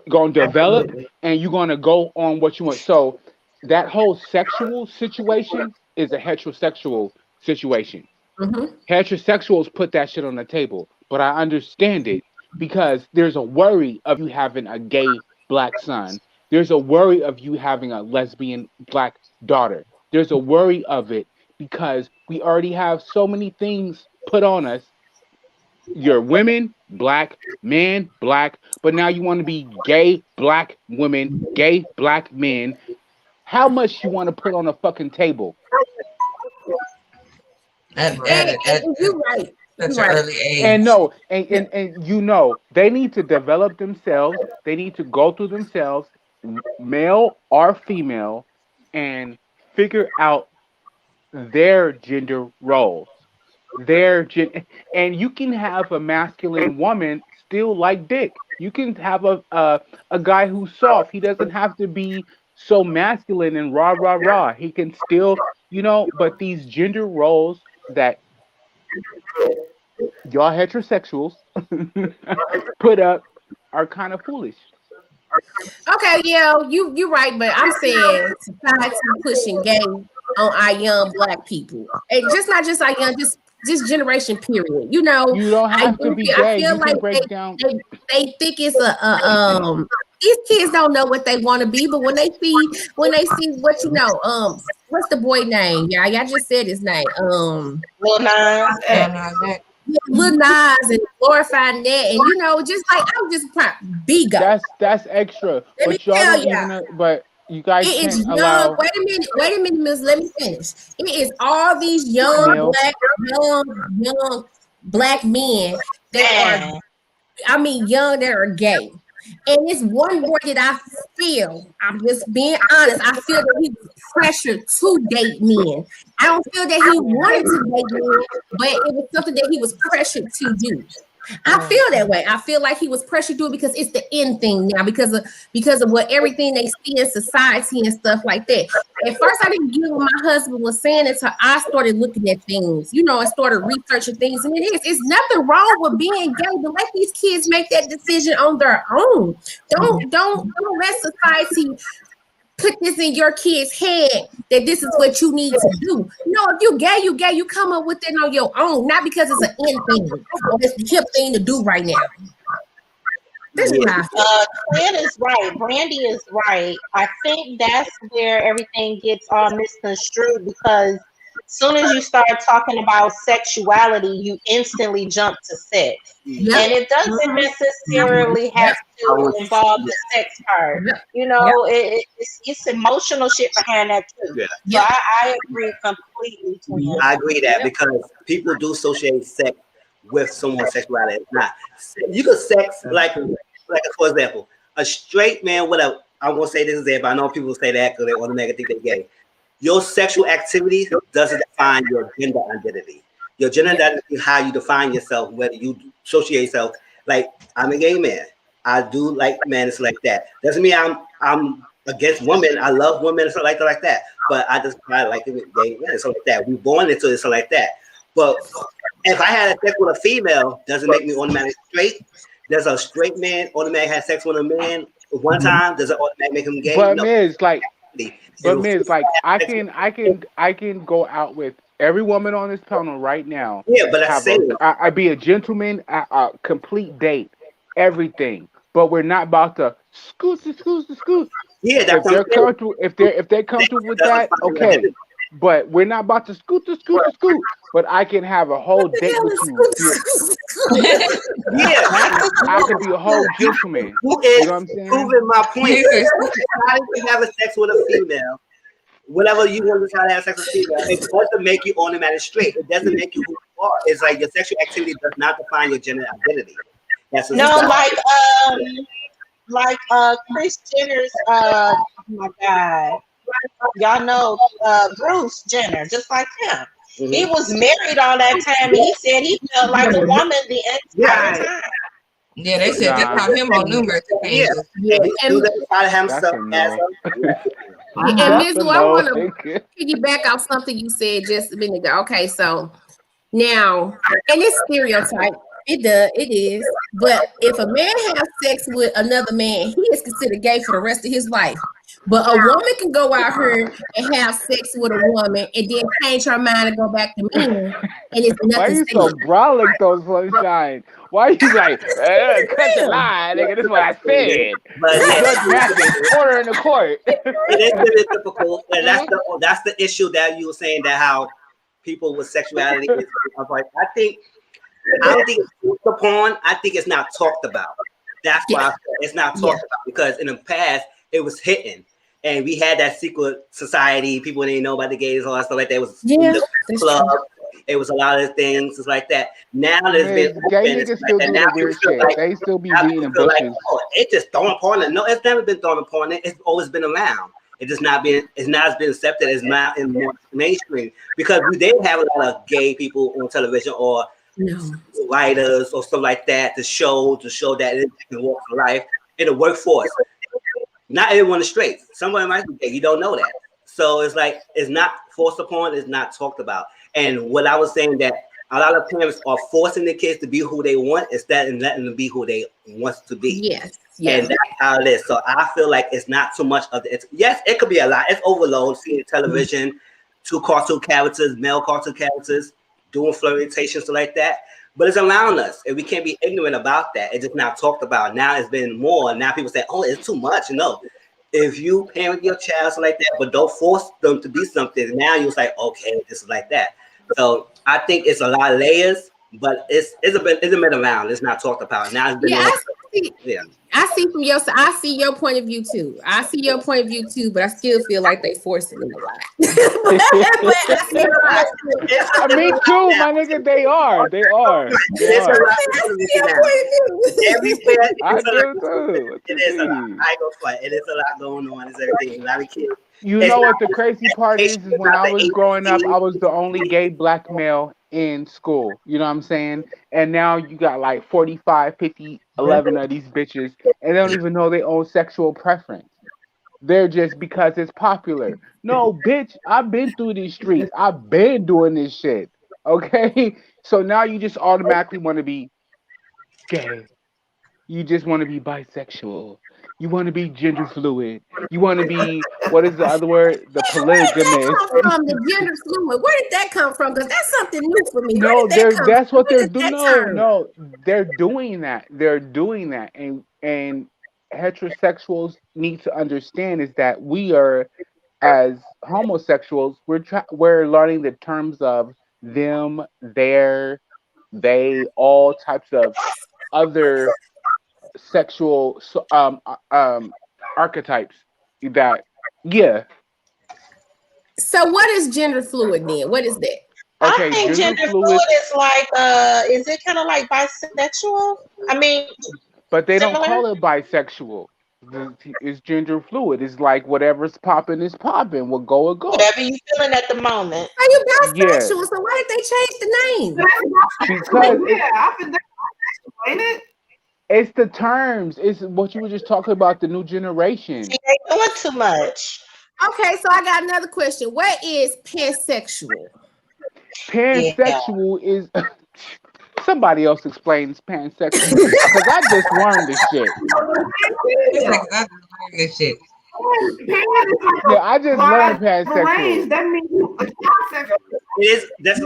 going to develop, and you're going to go on what you want. So that whole sexual situation is a heterosexual situation. Mm-hmm. Heterosexuals put that shit on the table, but I understand it because there's a worry of you having a gay black son. There's a worry of you having a lesbian black daughter. There's a worry of it because we already have so many things put on us. You're women, black, men, black, but now you want to be gay black women, gay black men. How much you want to put on a fucking table? At You're right. such an early age. And no, and you know, they need to develop themselves. They need to go through themselves, male or female, and figure out their gender roles. And you can have a masculine woman still like dick. You can have a guy who's soft. He doesn't have to be so masculine and rah rah rah. He can still, but these gender roles that y'all heterosexuals put up are kind of foolish. Okay, yeah, you're right, but I'm saying society pushing gay on our young black people, and not just our young, just generation period. You don't have to be gay. I feel you like can break down. they think it's these kids don't know what they want to be, but when they see what what's the boy name? Y'all just said his name. Lil Nas. Lil Nas and glorifying that, and just like I'm just big. That's extra. But y'all don't even. But you guys can't allow. Wait a minute, Miss. Let me finish. It is all these young black men that are, young that are gay. And it's one boy that I feel, I'm just being honest, I feel that he was pressured to date men. I don't feel that he wanted to date men, but it was something that he was pressured to do. I feel that way. I feel like he was pressured to do it because it's the end thing now, because of what everything they see in society and stuff like that. At first, I didn't get what my husband was saying until I started looking at things, and started researching things. And it's nothing wrong with being gay, but let these kids make that decision on their own. Don't let society put this in your kid's head that this is what you need to do. No, if you gay, you come up with it on your own, not because it's an in thing or it's the hip thing to do right now. This is Fred is right. Brandy is right. I think that's where everything gets all misconstrued, because as soon as you start talking about sexuality, you instantly jump to sex. Yep. And it doesn't necessarily have to involve the sex part. It's emotional shit behind that too. Yeah. So I agree completely. I agree that, because people do associate sex with someone's sexuality. It's not. You could sex like for example, a straight man, whatever. I won't say this example. I know people say that because they automatically think they're gay. Your sexual activity doesn't define your gender identity. Your gender identity is how you define yourself, whether you associate yourself. Like, I'm a gay man. I do like men and stuff like that. Doesn't mean I'm against women. I love women and stuff like that. But I like gay men and stuff like that. We born into it, stuff like that. But if I had sex with a female, doesn't make me automatically straight. Does a straight man automatically have sex with a man one time? Does it automatically make him gay? But Miz, like I can go out with every woman on this panel right now. Yeah, but I'd be a gentleman, a complete date, everything. But we're not about to scoot. Yeah, that's if they come through with that, okay. But we're not about to scoot. But I can have a whole date with you. Yeah, I could be a whole gentleman. You know what I'm saying? Proving my point. How you have sex with a female? Whatever you want to try to have sex with a female, it doesn't make you automatically straight. It doesn't make you who you are. It's like your sexual activity does not define your gender identity. That's like Kris Jenner's. Oh my God. Y'all know Bruce Jenner, just like him. He was married all that time, and he said he felt like a woman the entire time. Yeah, they said they caught him on numerous occasions. Yeah, he still try to have himself as and Mizzle, I want to piggyback off something you said just a minute ago. Okay, so now, and it's stereotype. It is. But if a man has sex with another man, he is considered gay for the rest of his life. But a woman can go out here and have sex with a woman and then change her mind and go back to men, and it's nothing. Why are you so brolic, though, Sunshine? Why are you like, cut the line, nigga? This is what I said. But order in the court. It is really difficult, and that's the issue that you were saying, that how people with sexuality is like. I don't think it's talked upon. I think it's not talked about. That's why it's not talked about, because in the past it was hidden. And we had that secret society. People didn't know about the gays, all that stuff like that. It was club. It was a lot of things. It's like that. Now there's been gay niggas still doing weird shit. Like, they still be beating bushes. Like, it just thrown upon it. No, it's never been thrown upon it. It's always been around. It's just not been. It's not been accepted. It's not in more mainstream, because we did have a lot of gay people on television or writers or stuff like that to show that it can work for life in the workforce. Not everyone is straight. Someone might be gay. You don't know that. So it's like, it's not forced upon. It's not talked about. And what I was saying, that a lot of parents are forcing the kids to be who they want instead of letting them be who they want to be. Yes. And that's how it is. So I feel like it's not too much of the. Yes, it could be a lot. It's overload. Seeing television, two cartoon characters, male cartoon characters, doing flirtations like that. But it's around us, and we can't be ignorant about that. It's just not talked about. Now it's been more. Now people say, "Oh, it's too much." No, if you parent your child like that, but don't force them to be something, now you're like, "Okay, this is like that." So I think it's a lot of layers, but it's been around. It's not talked about. Now it's been I see from your side. I see your point of view too. But I still feel like they forcing it a lot. I mean, too, my nigga, they are. I do too. It is a lot. I go for it. It is a lot going on. It's everything. A lot of kids. You know what the crazy part is when I was growing up, I was the only gay black male in school. You know what I'm saying? And now you got like 45, 50, 11 of these bitches, and they don't even know their own sexual preference. They're just because it's popular. No, bitch, I've been through these streets. I've been doing this shit. Okay? So now you just automatically want to be gay. You just want to be bisexual. You want to be gender fluid. You want to be, what is the other word? The polygamist. Where did that come from, the gender fluid? Where did that come from? Because that's something new for me. No, that's what they're doing. No, they're doing that. They're doing that. And heterosexuals need to understand is that we are, as homosexuals, we're learning the terms of them, their, they, all types of other sexual archetypes that So what is gender fluid then? What is that? Okay, I think gender fluid is like is it kind of like bisexual? I mean, but they don't call it bisexual. It's gender fluid. It's like whatever's popping is popping. What go. Whatever you feeling at the moment. Are you bisexual? So why did they change the name? Because it's the terms. It's what you were just talking about, the new generation. See, they doing too much. Okay, so I got another question. What is pansexual? Pansexual is somebody else explains pansexual because I just learned this shit. Yeah, I just learned pansexual. That means that's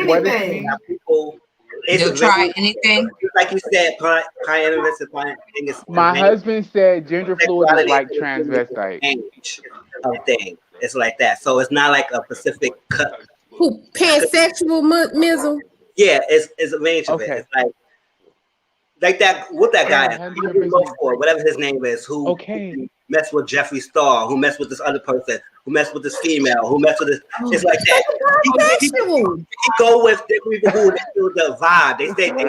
what people. They'll try anything. Like you said, my husband said gender fluid is like transvestite. Thing. It's like that. So it's not like a specific cut. Who, pansexual Mizzle? Yeah, it's a range of it. It's like that. What that guy whatever his name is, who messed with Jeffree Star, who messed with this other person, who messed with this female, who messed with this. It's like that. He go with different people who feel the vibe. They say they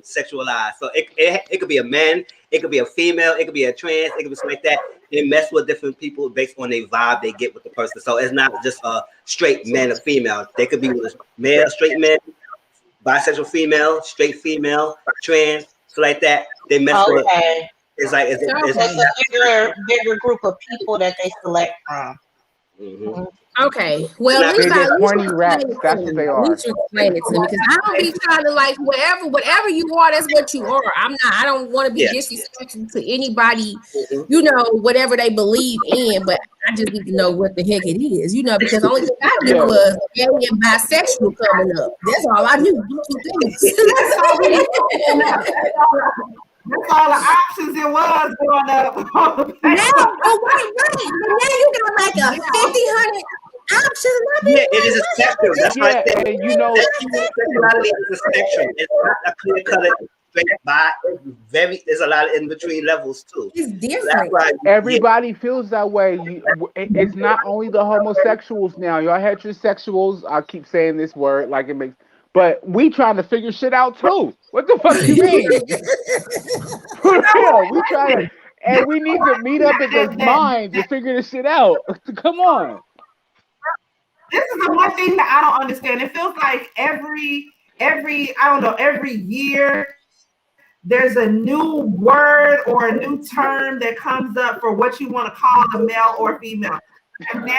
sexualized. So it could be a man, it could be a female, it could be a trans, it could be something like that. they mess with different people based on their vibe they get with the person. So it's not just a straight man or female. They could be with a male, straight man, bisexual female, straight female, trans, so like that. They mess with. It's like it's a bigger group of people that they select from. Mm-hmm. Okay, well, That's what they are. At least you explain it to me, because I don't be trying to like whatever you are, that's what you are. I don't want to be disrespectful to anybody, you know, whatever they believe in, but I just need to know what the heck it is, you know, because the only thing I knew was gay and bisexual coming up. That's all I knew. That's all the options it was growing up. Now, wait. Now you got like a 50-100 options. Yeah, it is a spectrum. That's why I say, you know, sexuality is a spectrum. It's not a clear cut straight by. There's a lot of in between levels too. It's different. Everybody feels that way. It's not only the homosexuals now. Y'all heterosexuals. I keep saying this word like it makes. But we trying to figure shit out too. What the fuck you mean? For real, we trying to, and we need to meet up at this mind to figure this shit out. Come on. This is the one thing that I don't understand. It feels like every year there's a new word or a new term that comes up for what you want to call a male or female. And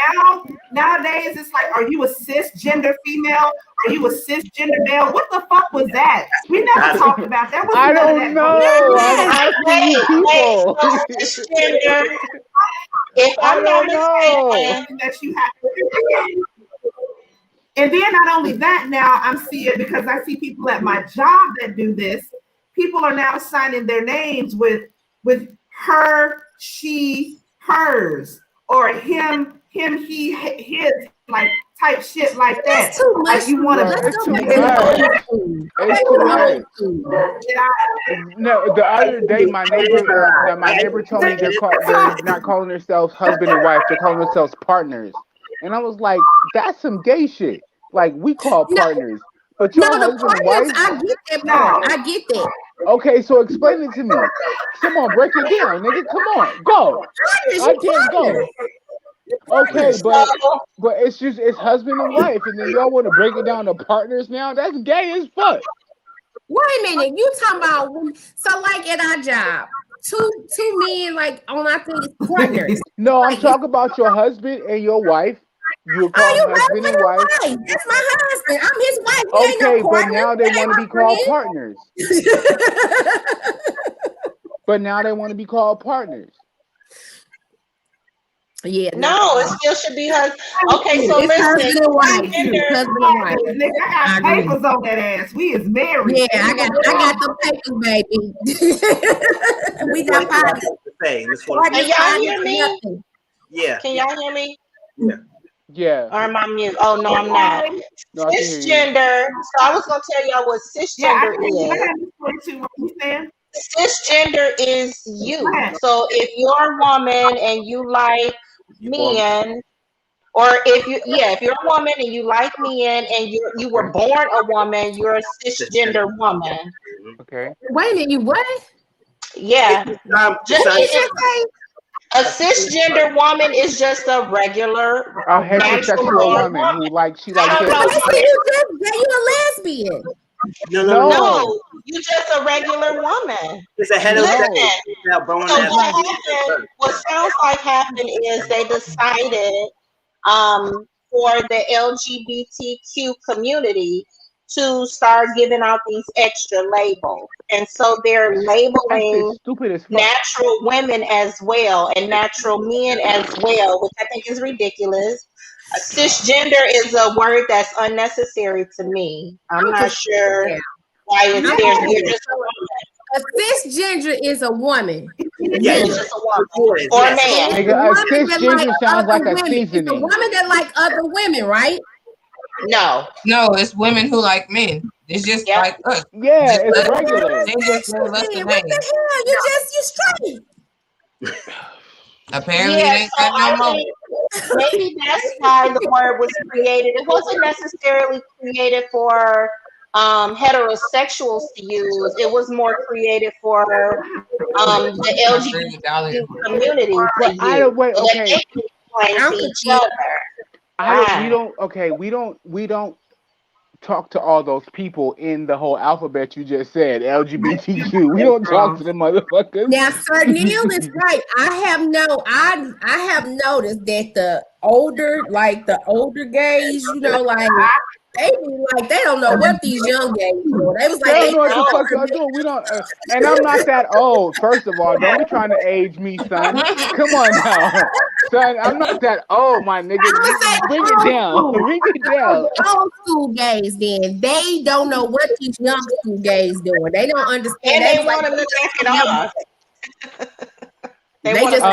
nowadays it's like, are you a cisgender female? Are you a cisgender male? What the fuck was that? We never talked about that. I don't know. I'm asking people. Cisgender. If I'm not mistaken, that you have. And then not only that, now I'm seeing, because I see people at my job that do this. People are now signing their names with her, she, hers, or him, he, his, like type shit like that. That's too much. Like you want to. It's too much. No, the other day my neighbor told me they're not calling themselves husband and wife. They're calling themselves partners, and I was like, that's some gay shit. Like we call partners, but your husband and wife. I get that part. I get that. Okay, so explain it to me. Come on, break it down, nigga. Come on, go. I can't go. Okay, but it's husband and wife, and then y'all want to break it down to partners now? That's gay as fuck. Wait a minute, you talking about so like at our job, two men like on our thing is partners. No, I'm talking about your husband and your wife. You call husband and wife. That's my husband. I'm his wife. Okay, but now they want to be called partners. But now they want to be called partners. Yeah. No, it still should be husband. Okay, so listen. Husband and wife. Nigga, I got papers on that ass. We is married. Yeah, I got the papers, baby. We got parties. Can y'all hear me? Yeah. Can y'all hear me? Yeah. Yeah. Or am I mute? Oh no, I'm not. Cisgender. So I was gonna tell y'all what cisgender is. Cisgender is you. So if you're a woman and you like men, or if you're a woman and you like men and you were born a woman, you're a cisgender woman. Okay. Wait a minute, you what? Yeah. A cisgender woman is just a regular heterosexual woman who she likes it. You a lesbian. No, you just a regular woman. It's a heterosexual. What sounds like happened is they decided for the LGBTQ community to start giving out these extra labels. And so they're labeling natural women as well and natural men as well, which I think is ridiculous. Cisgender is a word that's unnecessary to me. I'm not sure why it's there. You're just a woman. A cisgender is a woman. It's just a woman or a man. A cisgender sounds like a seasoning. It's a woman that like other women, right? No, it's women who like men. It's just like us. Yeah, it's regular. They just know less than what the hell? You straight. Apparently, they got no more. Maybe that's why the word was created. It wasn't necessarily created for heterosexuals to use. It was more created for the LGBT community to use. I don't wait. Okay. So they explain to each other. We don't talk to all those people in the whole alphabet you just said, LGBTQ. We don't talk to them motherfuckers. Now, Sir Neale is right. I have noticed that the older gays, you know, like they don't know what these young gays do. They was like, they don't know what the fuck y'all doing. We don't, and I'm not that old. First of all, don't be trying to age me, son. Come on now, son. I'm not that old, my nigga. Bring it down. Bring it down. Old school gays, then they don't know what these young school gays doing. They don't understand. And they want to look at it off. They just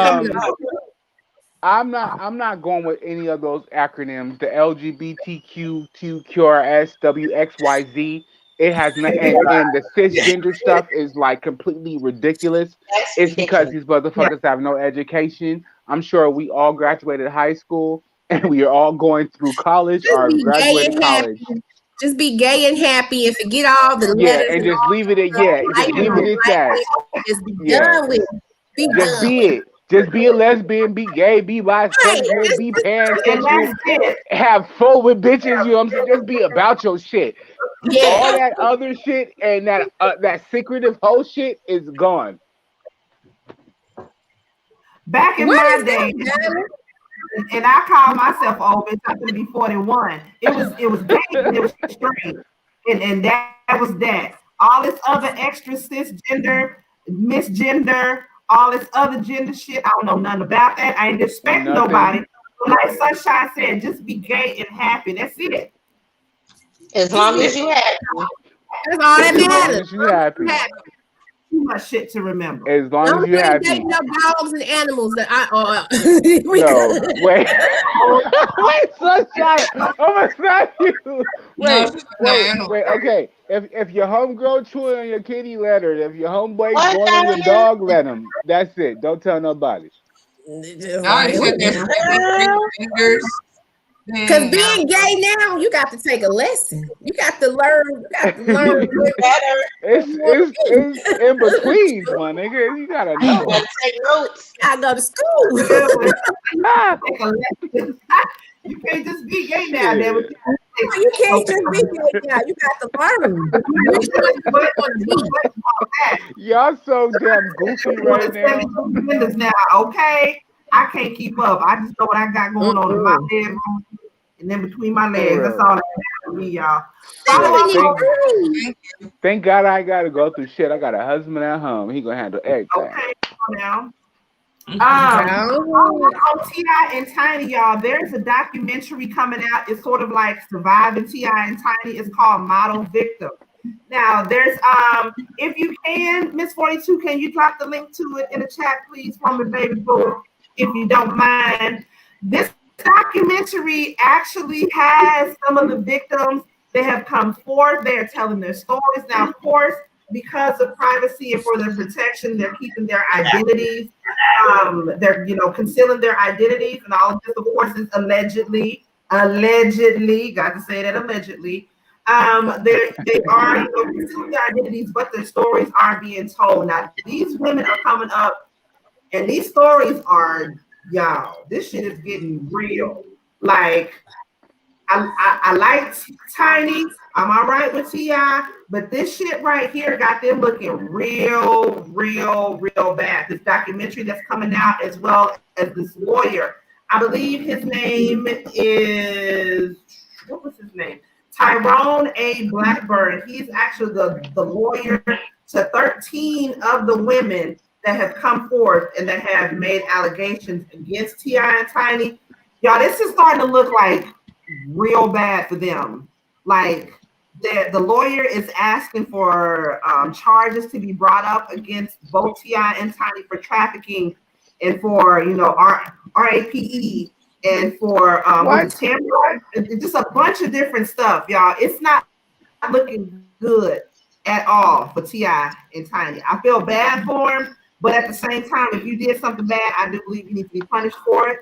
I'm not going with any of those acronyms. The LGBTQ, QRS, WXYZ. It has not, and the cisgender stuff is like completely ridiculous. It's because these motherfuckers have no education. I'm sure we all graduated high school and we are all going through college or graduated college. Just be gay and happy and forget all the letters. And just leave it at just leave it at that. Just be done with it. Just be it. Just be a lesbian, be gay, be bisexual, be pansexual, have fun with bitches, you know what I'm saying? Just be about your shit. Yeah. All that other shit and that secretive whole shit is gone. Back in my day, and I call myself old bitch, I'm gonna be 41. It was gay and it was straight. And that was that. All this other extra cisgender, misgender, all this other gender shit, I don't know nothing about that. I ain't disrespecting nobody. But like Sunshine said, just be gay and happy. That's it. As long as you happy. That's all that matters. As long as you happy. Too much shit to remember. As long as you happy. No dogs and animals that no, wait. Wait, Sunshine. I'm gonna snap you. Wait. Okay. If your homegirl chewing on your kitty, let her. If your homeboy going on your dog, let him. That's it. Don't tell nobody. Because being gay now, you got to take a lesson. You got to learn. Better. It's in between, my nigga. You gotta know. Take notes. I go to school. Take a lesson. You can't just be gay now. You can't just be gay now. You got to learn. Y'all so damn goofy right now. Okay, I can't keep up. I just know what I got going on in my bedroom and then between my legs. That's all that matters to me, y'all. Thank God I gotta go through shit. I got a husband at home. He gonna handle everything. Okay, now. On T.I. and Tiny, y'all, there's a documentary coming out. It's sort of like Surviving T.I. and Tiny. It's called Model Victim. Now, there's if you can, Miss 42, can you drop the link to it in the chat, please, from the baby boo, if you don't mind. This documentary actually has some of the victims that have come forth. They're telling their stories. Now, of course, because of privacy and for their protection, they're keeping their identities. They're concealing their identities, and all of this, of course, is allegedly. Got to say that allegedly. They are concealing their identities, but their stories are being told. Now, these women are coming up, and these stories are, y'all, this shit is getting real. Like, I like Tiny. I'm all right with T.I., but this shit right here got them looking real bad. This documentary that's coming out, as well as this lawyer. I believe his name is, what was his name? Tyrone A. Blackburn. He's actually the lawyer to 13 of the women that have come forth and that have made allegations against T.I. and Tiny. Y'all, this is starting to look like real bad for them. Like, the lawyer is asking for charges to be brought up against both T.I. and Tiny for trafficking and for, RAPE and for just a bunch of different stuff, y'all. It's not looking good at all for T.I. and Tiny. I feel bad for him, but at the same time, if you did something bad, I do believe you need to be punished for it.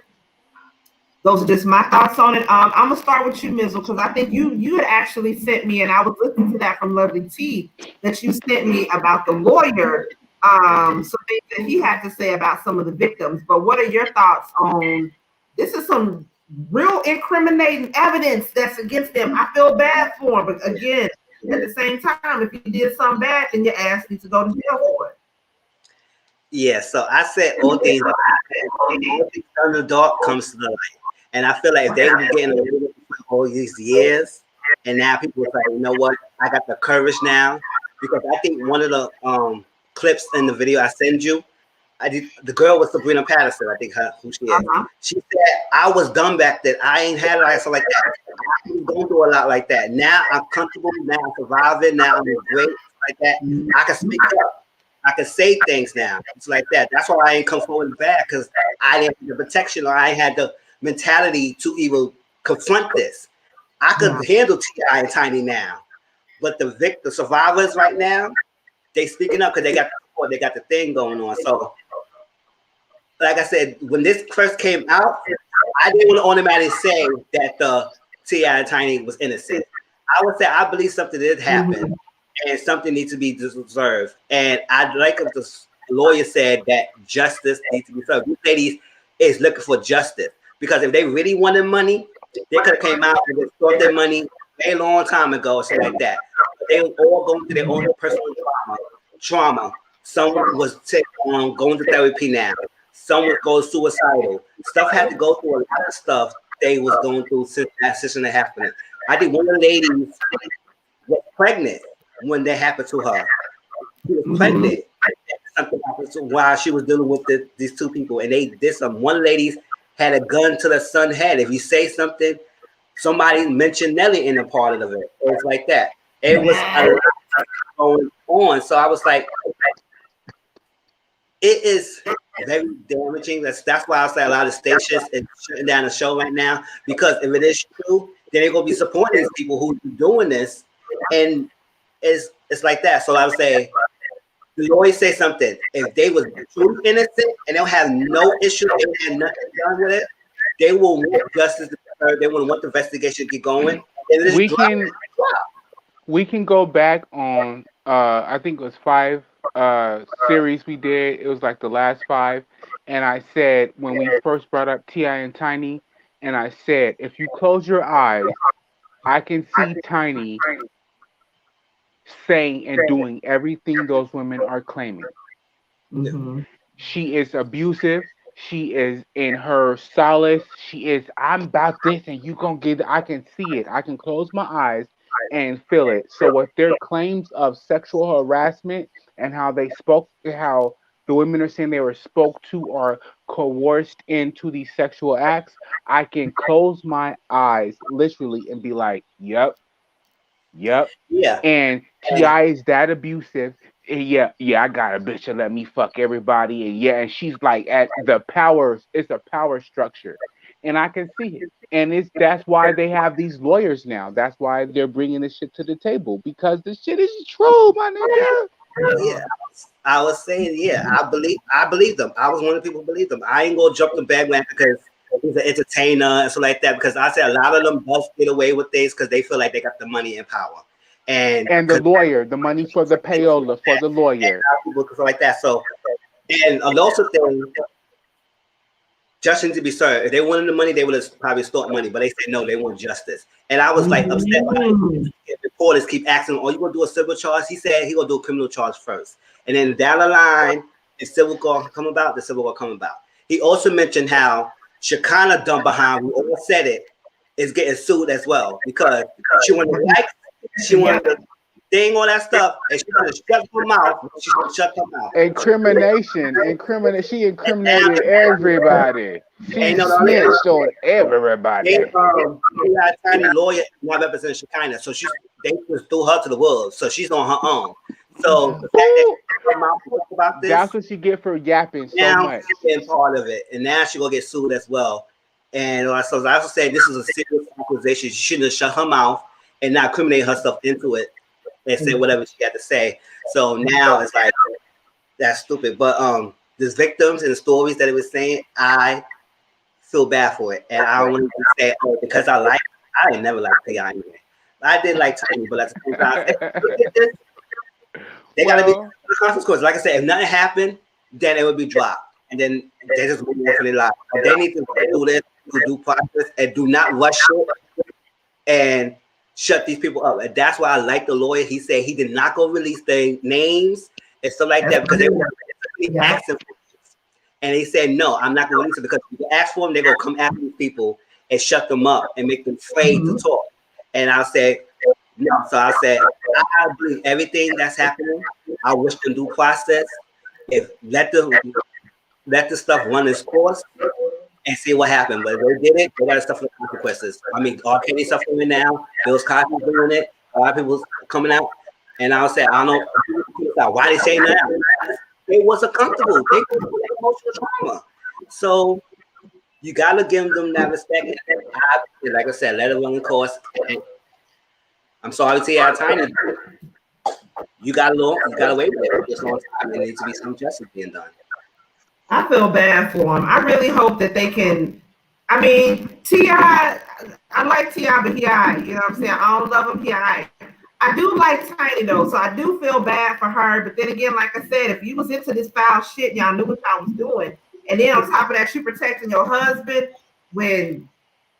those are just my thoughts on it. I'm gonna start with you, Mizzle, because I think you had actually sent me, and I was listening to that from Lovely T that you sent me about the lawyer, some things that he had to say about some of the victims. But what are your thoughts on this? Is some real incriminating evidence that's against them. I feel bad for him, but again, at the same time, if he did something bad, then your ass needs to go to jail for it. Yeah, so I said all things done in the dark comes to the light. And I feel like if they were getting away with it for all these years, and now people are like, you know what, I got the courage now. Because I think one of the clips in the video I send you, the girl was Sabrina Patterson, I think who she is. She said, I was dumb back then. I ain't had a life like that. I didn't go through a lot like that. Now I'm comfortable, now I'm surviving, now I'm great, like that. I can speak up. I can say things now. It's like that. That's why I ain't come forward back, because I didn't have the protection, or I had the mentality to even confront this. I could handle T.I. and Tiny now, but the survivors right now, they speaking up because they got the support, they got the thing going on. So, like I said, when this first came out, I didn't want to automatically say that the T.I. and Tiny was innocent. I would say I believe something did happen. And something needs to be deserved. And I'd like if the lawyer said that justice needs to be served. These ladies is looking for justice, because if they really wanted money, they could have came out and sought their money a long time ago or something like that. But they were all going through their own personal trauma. Someone was going to therapy now. Someone goes suicidal. Stuff had to go through a lot of stuff they was going through since that situation happened. I think one of the ladies was pregnant when that happened to her. She was pregnant. Something happened to while she was dealing with these two people, and they did some. One lady had a gun to the son's head. If you say something, somebody mentioned Nelly in a part of it. It's like that. It was a lot going on. So I was like, it is very damaging. That's why I say a lot of stations is shutting down the show right now, because if it is true, then they're gonna be supporting these people who are doing this, and it's like that. So I would say, the lawyer say something. If they was truly innocent and they'll have no issue, they had nothing done with it, they will want justice to be heard. They will want the investigation to get going. We can go back on I think it was 5 series we did. It was like the last 5. And I said, when we first brought up T.I. and Tiny, and I said, if you close your eyes, I can see Tiny saying and doing everything those women are claiming. She is abusive. She is in her solace. She is, I'm about this and you gonna get it. I can see it. I can close my eyes and feel it. So with their claims of sexual harassment and how they spoke, how the women are saying they were spoke to or coerced into these sexual acts, I can close my eyes literally and be like, yep. Yeah. And T.I. is that abusive. Yeah, I got a bitch to let me fuck everybody. And she's like at the power, it's a power structure. And I can see it. And that's why they have these lawyers now. That's why they're bringing this shit to the table, because this shit is true, my nigga. Yeah, I was saying, I believe them. I was one of the people who believe them. I ain't gonna jump the bandwagon because he's an entertainer and stuff like that, because I say a lot of them both get away with things because they feel like they got the money and power. And the lawyer, the money for the payola for the lawyer. People like that. So, and also thing, justice to be served. If they wanted the money, they would have probably stole money, but they said no, they want justice. And I was like upset. If reporters keep asking, "Oh, you gonna do a civil charge?" He said he gonna do a criminal charge first, and then down the line, the civil gonna come about. The civil gonna come about. He also mentioned how Shekinah done behind, we all said it, is getting sued as well, because she wanted likes, she wanted the thing, all that stuff, and she wanted to shut her mouth. She wanted to shut her mouth. Incrimination. She incriminated everybody. She snitched on everybody. Tiny lawyer not representing Shekinah, so they just threw her to the wolves. So she's on her own. So the fact that her mouth about this, that's what she get for yapping so now much. She's been part of it, and now she gonna get sued as well. And so I also said this is a serious accusation. She shouldn't have shut her mouth and not incriminate herself into it and say whatever she had to say. So now it's like, that's stupid. But the victims and the stories that it was saying, I feel bad for it, and I don't want to say, oh, because I ain't never liked Ti anyway. I did like Tiny, but at the same time, they gotta be consequences. Like I said, if nothing happened, then it would be dropped, and then they just move on for their life. But they need to do this, do process, and do not rush it and shut these people up. And that's why I like the lawyer. He said he did not go release their names and stuff like that because they were asking for this. And he said, no, I'm not going to release it because if you ask for them, they're going to come after these people and shut them up and make them afraid to talk. And I said, no. So I said, I believe everything that's happening. I wish them due process. If let the stuff run its course and see what happened. But if they did it, they got to suffer the consequences. I mean, R. Kelly suffering it now. Those Cosby doing it. A lot of people coming out. And I'll say, I don't know why they saying that. They wasn't comfortable. They put emotional trauma. So you got to give them that respect. And like I said, let it run the course. I'm sorry to say, Tiny. You got away with it for this long time. There needs to be some justice being done. I feel bad for him. I really hope that they can. I mean, T.I., I like T.I., but he alright. You know what I'm saying? I don't love him. He alright. I do like Tiny though, so I do feel bad for her. But then again, like I said, if you was into this foul shit, y'all knew what y'all was doing. And then on top of that, you protecting your husband when,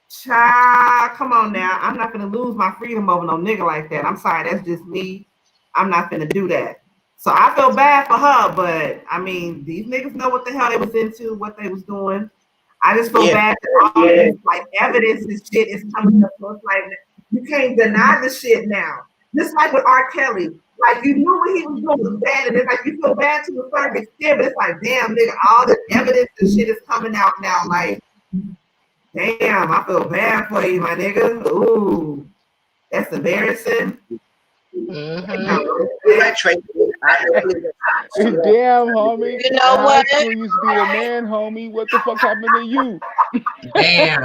child, come on now. I'm not gonna lose my freedom over no nigga like that. I'm sorry, that's just me. I'm not gonna do that. So I feel bad for her, but I mean, these niggas know what the hell they was into, what they was doing. I just feel bad that all this like evidence and shit is coming up. So it's like you can't deny the shit now. Just like with R. Kelly, like you knew what he was doing was bad, and it's like you feel bad to a certain extent, but it's like, damn, nigga, all this evidence and shit is coming out now. Like, damn, I feel bad for you, my nigga. Ooh, that's embarrassing. Damn, homie. You know what? High school used to be the man, homie. What the fuck happened to you? Damn.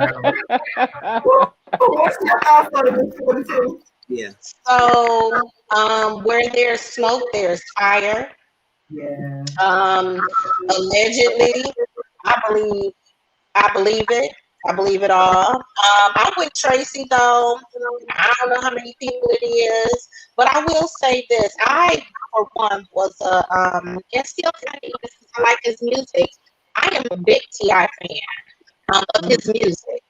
Yeah. So, where there's smoke, there's fire. Yeah. Allegedly, I believe it. I believe it all. I'm with Tracy though. I don't know how many people it is, but I will say this. I, for one, was and still kind of, I like his music. I am a big T.I. fan of his music.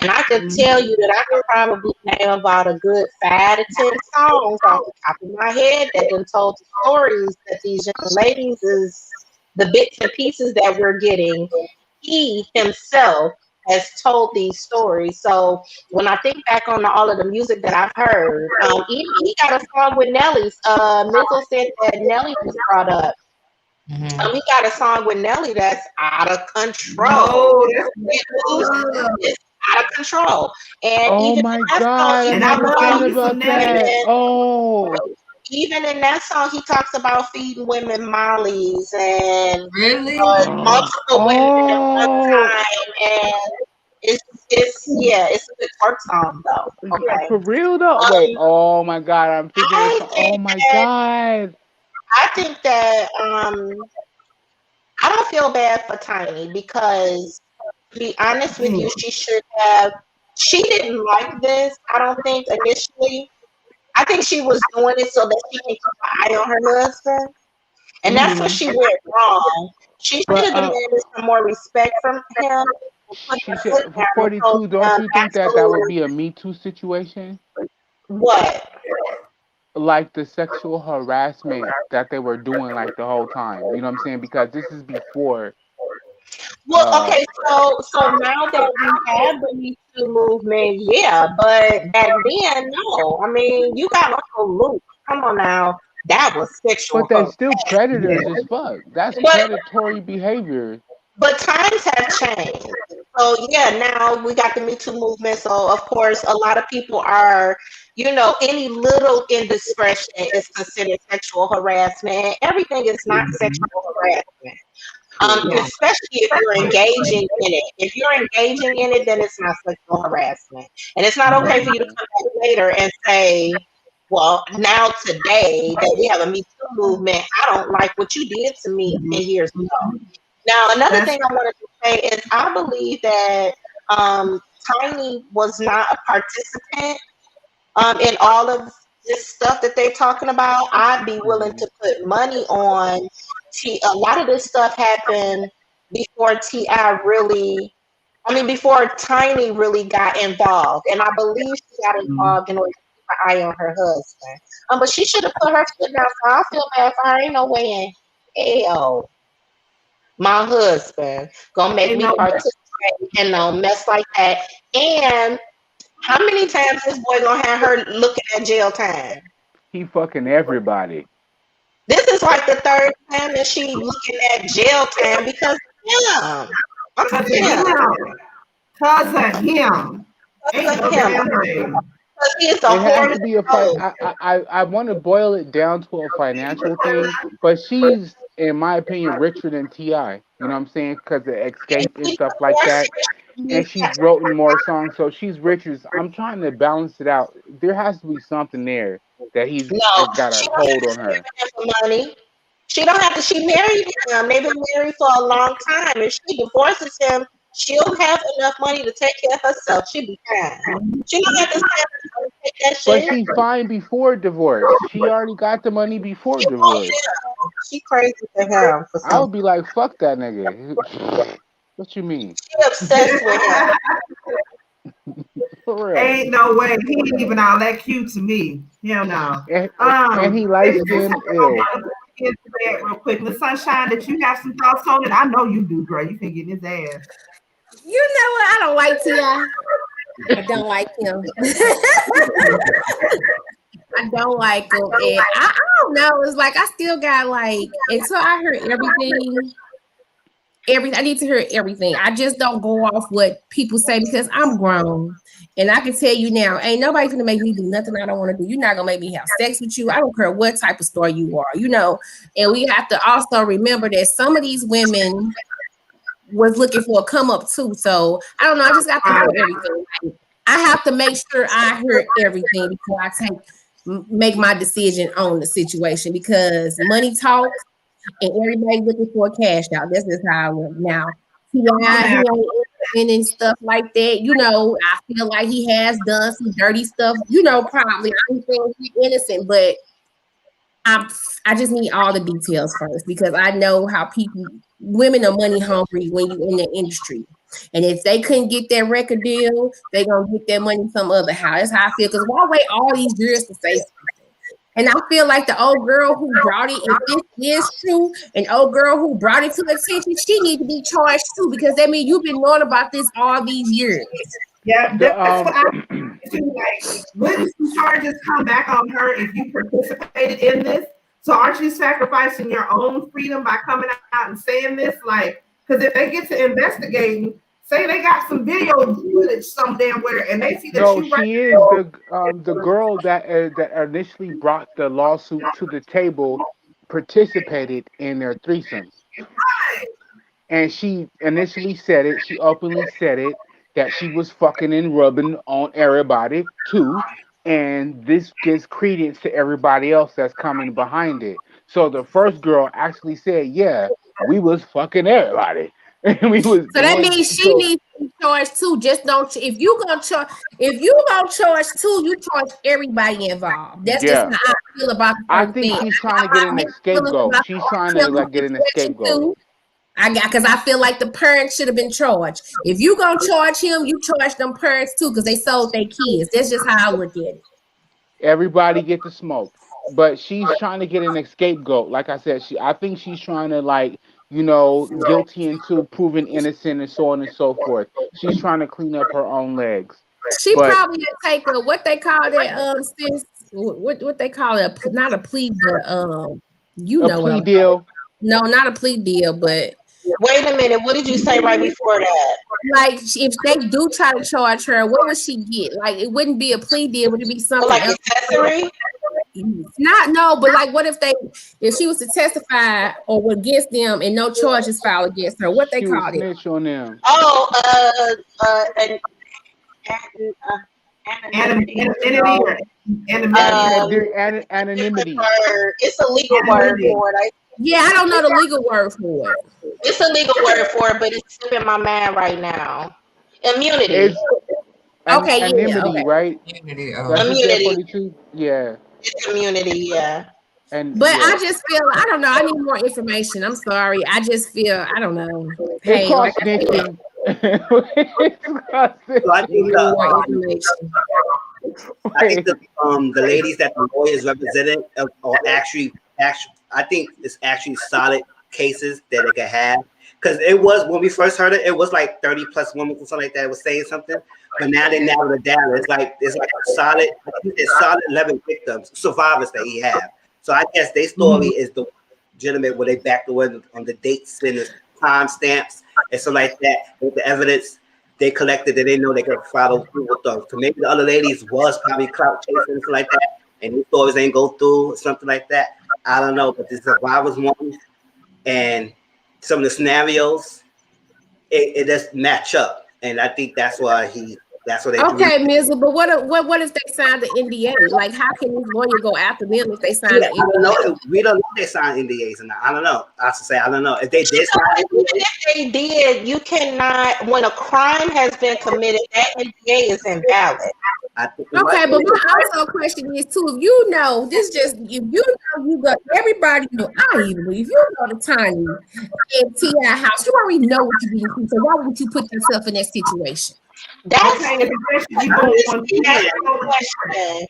And I can tell you that I can probably name about a good 5 to 10 songs off the top of my head that done told the stories that these young ladies is the bits and pieces that we're getting. He himself has told these stories. So when I think back on all of the music that I've heard, even he got a song with Nelly. Mizzle said that Nelly was brought up. He got a song with Nelly that's out of control. It's out of control. And Oh even my in that God, song, I never thought about that. Oh. Even in that song, he talks about feeding women mollies and Really? multiple women at one time. And it's a good twerk song though. Okay. For real though? Wait, oh my God, I'm thinking of some, oh my God. I think that I don't feel bad for Tiny because, to be honest with you, she didn't like this, I don't think, initially. I think she was doing it so that she can keep an eye on her husband. And that's what she went wrong. She should have demanded some more respect from him. She said, for 42, don't you think that would be a Me Too situation? What? Like the sexual harassment that they were doing like the whole time. You know what I'm saying? Because this is before. Well, okay, so now that we have the Me Too movement, yeah, but back then, no. I mean, you got Uncle Luke. Come on now. That was sexual. But they're still predators as fuck. That's predatory behavior. But times have changed. So yeah, now we got the Me Too movement. So of course, a lot of people are, any little indiscretion is considered sexual harassment. Everything is not sexual harassment. Especially if you're engaging in it. If you're engaging in it, then it's not sexual harassment. And it's not okay for you to come back later and say, well, now today that we have a Me Too movement, I don't like what you did to me 10 years ago. Now, another thing I wanted to say is I believe that Tiny was not a participant in all of this stuff that they're talking about. I'd be willing to put money on a lot of this stuff happened before before Tiny really got involved. And I believe she got involved in order to keep an eye on her husband. But she should have put her foot down, so I feel bad for her. Ain't no way in hell my husband gonna make me participate in no mess like that. And how many times this boy gonna have her looking at jail time? He fucking everybody. This is like the third time that she looking at jail time because of him. Because of him. It has to be a fight. I want to boil it down to a financial thing, but she's, in my opinion, richer than Ti. You know what I'm saying? Because of Escape and stuff like that. And she's written more songs, so she's richer. I'm trying to balance it out. There has to be something there that he's got a hold on her. Money. She don't have to. She married him. They've been married for a long time. If she divorces him, she'll have enough money to take care of herself. She'll be fine. She don't have to take that shit. But she's fine before divorce. She already got the money before divorce. She crazy for him. I would be like, fuck that nigga. What you mean? She obsessed with him. For real. Ain't no way. He ain't even all that cute to me. Hell no. And he light skinned ill. Real quick, Miss Sunshine, that you have some thoughts on it. I know you do, girl. You can get in his ass. You know what? I don't like T.I. I don't like him. I don't like him. And I don't know. It's like I still got like until I heard everything. I need to hear everything. I just don't go off what people say because I'm grown. And I can tell you now, ain't nobody gonna make me do nothing I don't want to do. You're not gonna make me have sex with you. I don't care what type of store you are, you know. And we have to also remember that some of these women was looking for a come up too. So I don't know. I just got to hear everything. I have to make sure I heard everything before I make my decision on the situation because money talks. And everybody looking for a cash out. That's just how I look now. T.I. and stuff like that. You know, I feel like he has done some dirty stuff. You know, probably. I don't think he's innocent, but I just need all the details first because I know how women are money hungry when you're in the industry. And if they couldn't get that record deal, they gonna get that money some other how. That's how I feel. Because why wait all these years to say something? And I feel like the old girl who brought it, if this is true, an old girl who brought it to attention, she needs to be charged too, because that means you've been knowing about this all these years. Yeah, that's what I like. Wouldn't some charges come back on her if you participated in this? So aren't you sacrificing your own freedom by coming out and saying this? Like, because if they get to investigating, say they got some video footage some damn where, and they see that she is the girl that initially brought the lawsuit to the table, participated in their threesome, and she initially said it. She openly said it that she was fucking and rubbing on everybody too, and this gives credence to everybody else that's coming behind it. So the first girl actually said, "Yeah, we was fucking everybody." So that means she needs to be charged too. Just don't. If you gonna charge too, you charge everybody involved. That's just how I feel about the I think she's trying to get an scapegoat. She's trying to get an scapegoat. Because I feel like the parents should have been charged. If you gonna charge him, you charge them parents too, because they sold their kids. That's just how I look at it. Everybody get the smoke, but she's trying to get an scapegoat. Like I said, I think she's trying to guilty until proven innocent and so on and so forth. She's trying to clean up her own legs. She probably take what they call that sis, what they call it, not a plea, but a plea deal. No, not a plea deal, but wait a minute. What did you say right before that? Like, if they do try to charge her, what would she get? Like, it wouldn't be a plea deal. Would it be something like else? Accessory? But like, what if she was to testify or against them and no charges filed against her? What they call it? Snitch on them. Anonymity. Anonymity. It's a legal word for it. Yeah, I don't know the legal word for it. It's a legal word for it, but it's slipping my mind right now. Immunity. It's Okay, yeah, anonymity, okay. right? Immunity. That's what said Immunity. 42. Yeah, It's immunity, yeah. and But yeah, I just feel I don't know. I need more information. I'm sorry. I just feel I don't know. it's Hey, called like I said, snitching. It's called So I I think need more information. the ladies that the lawyers represented are actually I think it's actually solid cases that they could have, because it was when we first heard it was like 30 plus women or something like that was saying something, but now they narrowed it down. It's like a solid, I think it's solid 11 victims, survivors that he have. So I guess their story is the legitimate where they back the word on the dates and the time stamps and so like that with the evidence they collected that they know they could follow through with those. So maybe the other ladies was probably clout chasing and something like that, and these stories ain't go through or something like that. I don't know, but the survivors one and some of the scenarios, it just match up, and I think that's why they Okay, Mizzle, but what if they signed the NDA? Like, how can this lawyer go after them if they sign the I don't NDA? know. We don't know if they signed NDAs or not. I don't know. I have to say I don't know if they did sign Even NDAs. if they did, you cannot. When a crime has been committed, that NDA is invalid. Okay, but my also question is too, if you know, this just if you know you got everybody know, I even if you go to Tiny and T.I. house, you already know what you're being into. So why would you put yourself in that situation? That's Okay, and especially you that's the question.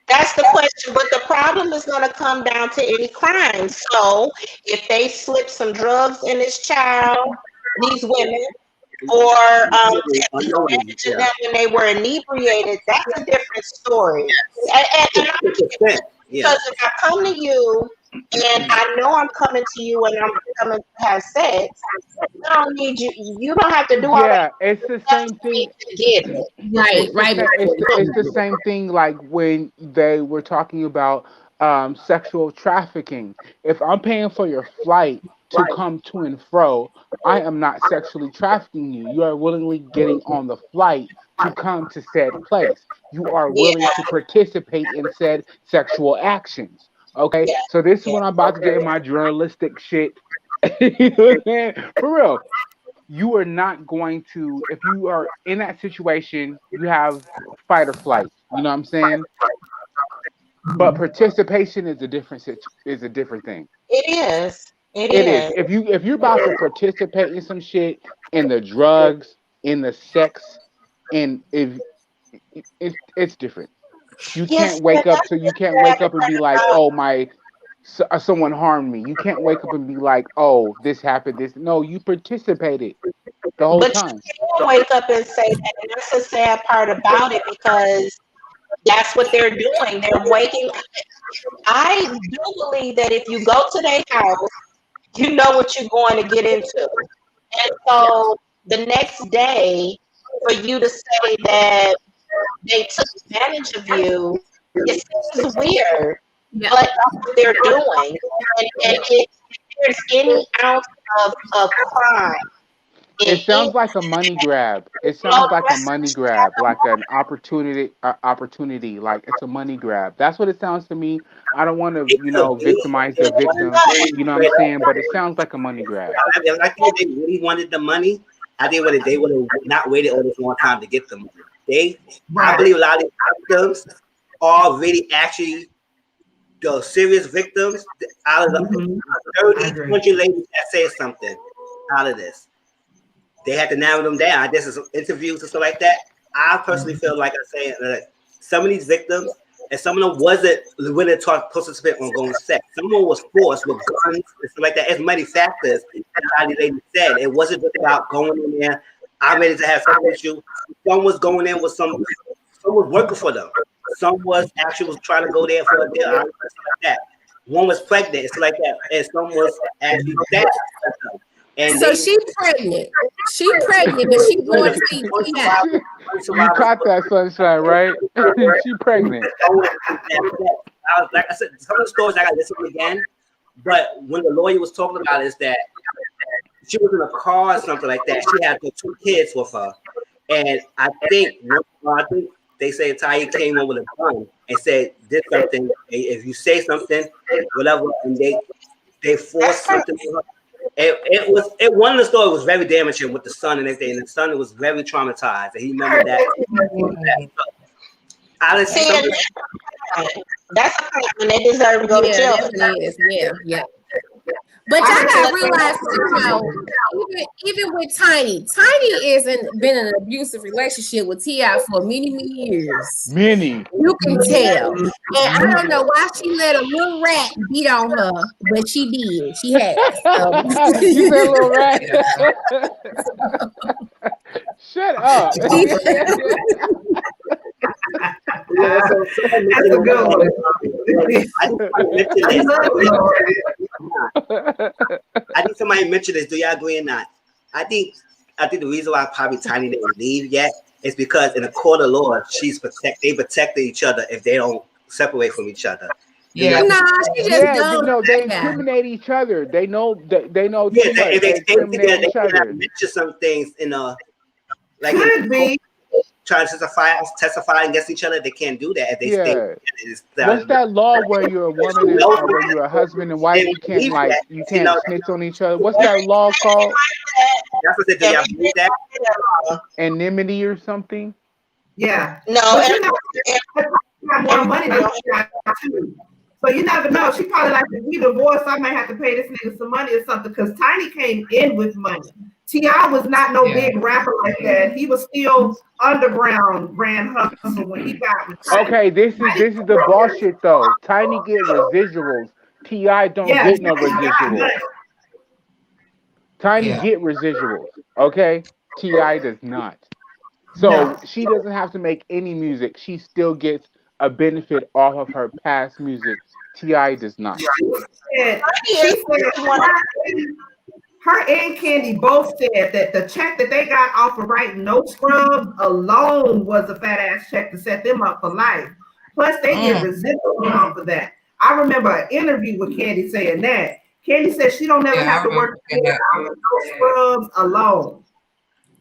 That's the question. But the problem is going to come down to any crime. So if they slip some drugs in this child, these women, or took advantage of them when they were inebriated, that's a different story. Because if I come to you and I know I'm coming to you and I'm coming to have sex, I don't need you. You don't have to do all that. yeah, it's the same thing. To get it. It's the same thing like when they were talking about sexual trafficking. If I'm paying for your flight to come to and fro, I am not sexually trafficking you. You are willingly getting on the flight to come to said place. You are willing to participate in said sexual actions. Okay, so this is when I'm about to get in my journalistic shit. For real, you are not going to, if you are in that situation, you have fight or flight. You know what I'm saying? But participation is is a different thing. It is. It It is. is. If you're about to participate in some shit, in the drugs, in the sex, and if it's different. You Yes, can't wake up. So you that's can't the wake sad up and part be like, about. oh someone harmed me. You can't wake up and be like, oh, this happened. This no, you participated the whole But time. you can wake up and say that, and that's the sad part about it because that's what they're doing. They're waking. I do believe that if you go to their house, you know what you're going to get into, and so the next day, for you to say that they took advantage of you, it seems weird. Yeah. But that's what they're doing, and if there's any ounce of crime. It sounds like a money grab. It sounds like a money grab, like an opportunity. Like it's a money grab. That's what it sounds to me. I don't want to, victimize the victim. You know what I'm saying? But it sounds like a money grab. I think they really wanted the money. They would have not waited all this long time to get the money. I believe a lot of these victims are really actually the serious victims out of the 30, 20 ladies that said something out of this. They had to narrow them down. I guess it's interviews and stuff like that. I personally feel like I say some of these victims, and some of them wasn't really participant on going sex. Someone was forced with guns and stuff like that. There's many factors. As the lady said, it wasn't just about going in there. I'm ready to have sex with you. Some was going in with some was working for them. Some was actually trying to go there for a deal, stuff like that. One was pregnant, it's like that, and some was actually dead. And so she's pregnant. She pregnant and she going to see T.I. You caught that, Sunshine, right? She pregnant. Like I said, some of the stories I got to listen to again. But when the lawyer was talking about it, is that she was in a car or something like that. She had the 2 kids with her, and I think they say Tai came over with a gun and said, "Did something. If you say something, whatever," and They forced something on her. It one of the story was very damaging with the son and everything. And the son was very traumatized, and he remembered that. That's a point when they deserve to go to jail. Yeah. But y'all gotta realize, even with Tiny isn't been in an abusive relationship with T.I. for many years. You can tell. And I don't know why she let a little rat beat on her, but she did. She has. You said a little rat. Shut up. That's a good one. I think somebody mentioned this. Do y'all agree or not? I think the reason why probably Tiny didn't leave yet is because in the court of law, they protected each other if they don't separate from each other. Yeah, she just don't. They incriminate each other. They know they know too much. If they incriminate each other. Mention some things in like could be. Trying to testify against each other, they can't do that if they stay. What's that law where you're a woman and where you're a husband and wife? You can't snitch on each other. What's that law called? That's what they do. Y'all believe that? Anonymity or something? Yeah. No. More money than she got too. So you never know. She probably like, if we divorce, I might have to pay this nigga some money or something. Because Tiny came in with money. T.I. was not no big rapper like that. He was still underground brand hustle when he got. Okay, this is the bullshit though. Tiny get residuals. T.I. don't get no residuals. Tiny get residuals. Okay, T.I. does not. So she doesn't have to make any music. She still gets a benefit off of her past music. T.I. does not. Her and Candy both said that the check that they got off of writing No Scrubs alone was a fat ass check to set them up for life. Plus, they get residual off of that. I remember an interview with Candy saying that. Candy said she don't never have to work No Scrubs alone.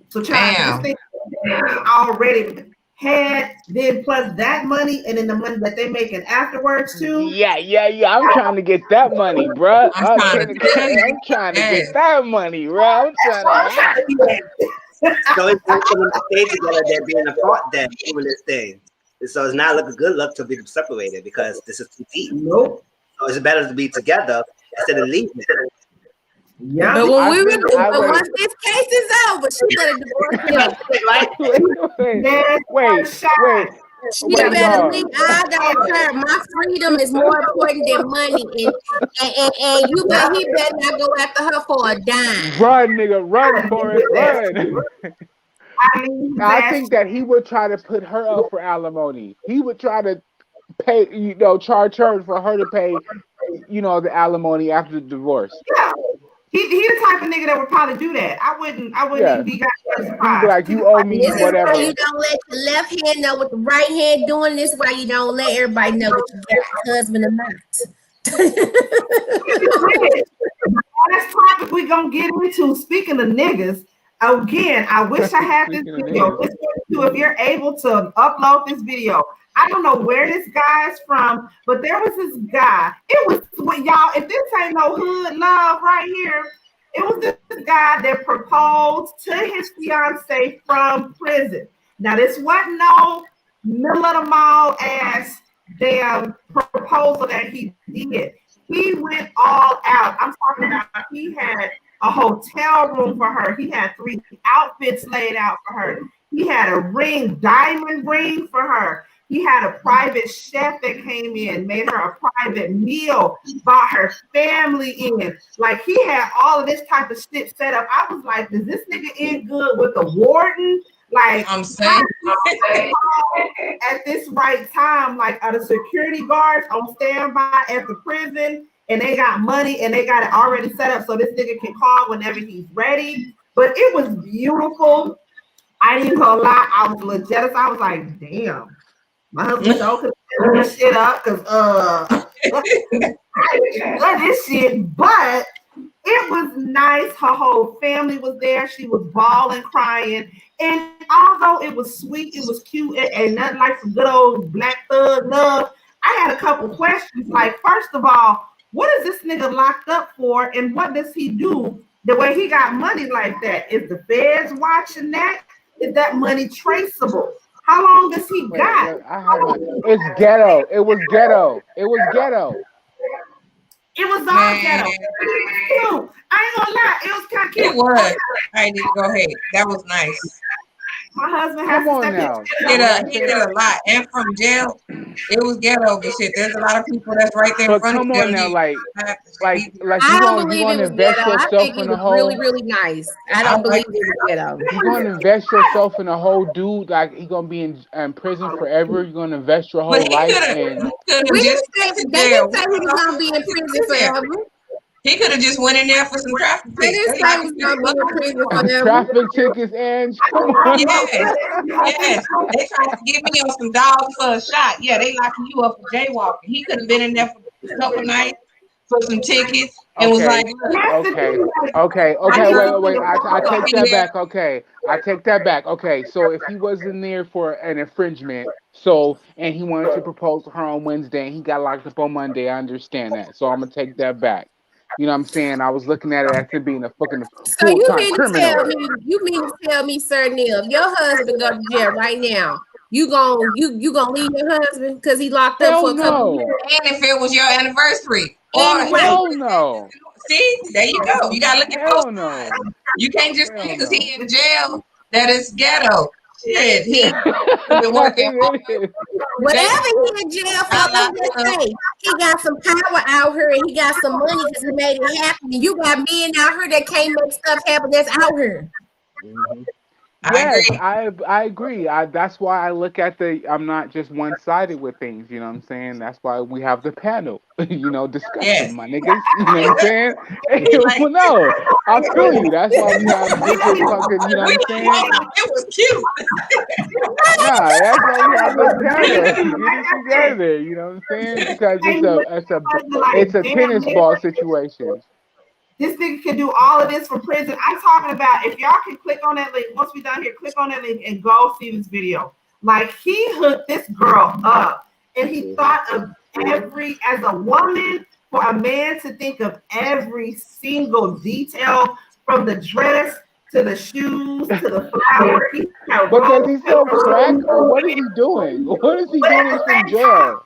So, child, this thing already had then plus that money and then the money that they making afterwards too. Yeah. I'm trying to get that money, bro. I'm trying to get that money, bro. I'm trying to. So it's like when they stay together, they're being apart, they're doing this thing. So it's not looking good luck to be separated because this is too deep. Nope. So it's better to be together instead of leaving. Yeah, but when once this case is over, she better divorce him. Wait. She better leave. I don't care. My freedom is more important than money, and he better not go after her for a dime. Run, nigga, run, Forrest, run. I think that he would try to put her up for alimony. He would try to pay, charge her for her to pay, the alimony after the divorce. Yeah. He the type of nigga that would probably do that. I wouldn't even be surprised. He'd be like, you owe me whatever. You don't let your left hand know what the right hand doing. This why you don't let everybody know what you got, husband or not. That's topic we gonna get into. Speaking of niggas, again, I wish I had this video. If you're able to upload this video. I don't know where this guy's from, but there was this guy. It was with y'all. If this ain't no hood love right here, it was this guy that proposed to his fiance from prison. Now, this wasn't no middle of the mall ass damn proposal that he did. He went all out. I'm talking about he had a hotel room for her. He had 3 outfits laid out for her. He had a diamond ring for her. He had a private chef that came in, made her a private meal, brought her family in. Like, he had all of this type of shit set up. I was like, does this nigga in good with the warden? Like, I'm saying at this right time, like, are the security guards on standby at the prison and they got money and they got it already set up so this nigga can call whenever he's ready? But it was beautiful. I didn't gonna lie, I was a little jealous. I was like, damn. My husband could set this shit up because I love this shit, but it was nice. Her whole family was there. She was bawling, crying, and although it was sweet, it was cute, and nothing like some good old black thug love. I had a couple questions. Like, first of all, what is this nigga locked up for, and what does he do the way he got money like that? Is the feds watching that? Is that money traceable? How long does he got? Look, I have my. It's ghetto. It was ghetto. It was ghetto. It was all ghetto. Cute. I ain't gonna lie, it was kind of cute. It was. I need to go ahead. That was nice. My husband has Come to on step now. He did a lot. And from jail, it was ghetto and shit. There's a lot of people that's right there in But front of come you. on now, like I you don't believe gonna it was invest ghetto. I yourself think it in a was whole. really, really nice. I don't believe it was ghetto. You gonna invest yourself in a whole dude like he gonna be in prison forever. You're gonna invest your But whole life in. We just didn't say went to they jail. didn't say he was gonna be in prison forever. He could have just went in there for some traffic They tickets. didn't say he was gonna be in prison forever. Traffic tickets, and come on. Yes. They tried to get me on some dogs for a shot. Yeah, they locking you up for jaywalking. He could have been in there for a couple nights for some tickets and was like, Okay. Wait. I take that back. Okay. I take that back. Okay. So if he wasn't there for an infringement, and he wanted to propose to her on Wednesday and he got locked up on Monday, I understand that. So I'm gonna take that back. You know what I'm saying? I was looking at it as him being a fucking So you full-time mean to criminal. tell me, Sir Neale, if your husband go to jail right now, you gonna leave your husband because he locked up for a couple years? And if it was your anniversary. Hell no. See, there you go. You gotta look at both sides. You can't just say because he in jail that it's ghetto. Shit, he been working. Whatever he in jail for, let's just say he got some power out here and he got some money because he made it happen. And you got men out here that can't make stuff happen that's out here. Yes, I agree. That's why I look at I'm not just one-sided with things, you know what I'm saying? That's why we have the panel, discussion, my niggas. You know what I'm saying? Well, no, I feel you. That's why we have different fucking, you know what I'm saying? It was cute. Nah, that's why we have the panel. Get it together, you know what I'm saying? Because it's a tennis ball situation. This nigga can do all of this from prison. I'm talking about, if y'all can click on that link, once we're done here, click on that link and go see this video. Like, he hooked this girl up and he thought of as a woman, for a man to think of every single detail from the dress to the shoes to the flowers. But does he sell crack or what is he doing? What is he doing from jail?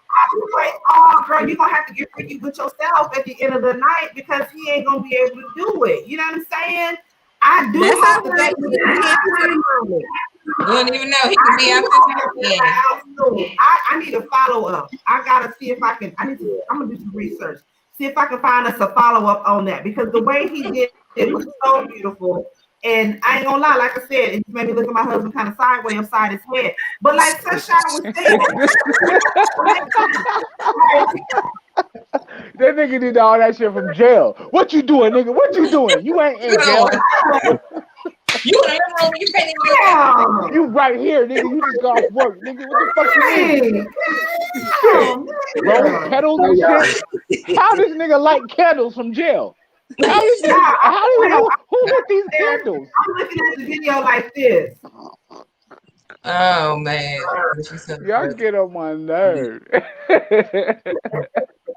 Like, oh, girl, you're gonna have to get freaky with yourself at the end of the night because he ain't gonna be able to do it. You know what I'm saying? I do have to think you don't even know he could be out this weekend. I need a follow-up. I gotta see if I can. I'm gonna do some research. See if I can find us a follow-up on that because the way he did it was so beautiful. And I ain't gonna lie, like I said, it made me look at my husband kind of sideways upside his head. But like Sunshine was saying, that nigga did all that shit from jail. What you doing, nigga? What you doing? You ain't in jail. You in the living room, you can't even do You right here, nigga. You just got off work, nigga. What the fuck you mean? Shit. Rolling kettles and shit. How does nigga light candles from jail? How do you know who lit these candles? I'm looking at the video like this. Oh man, y'all get on my nerve.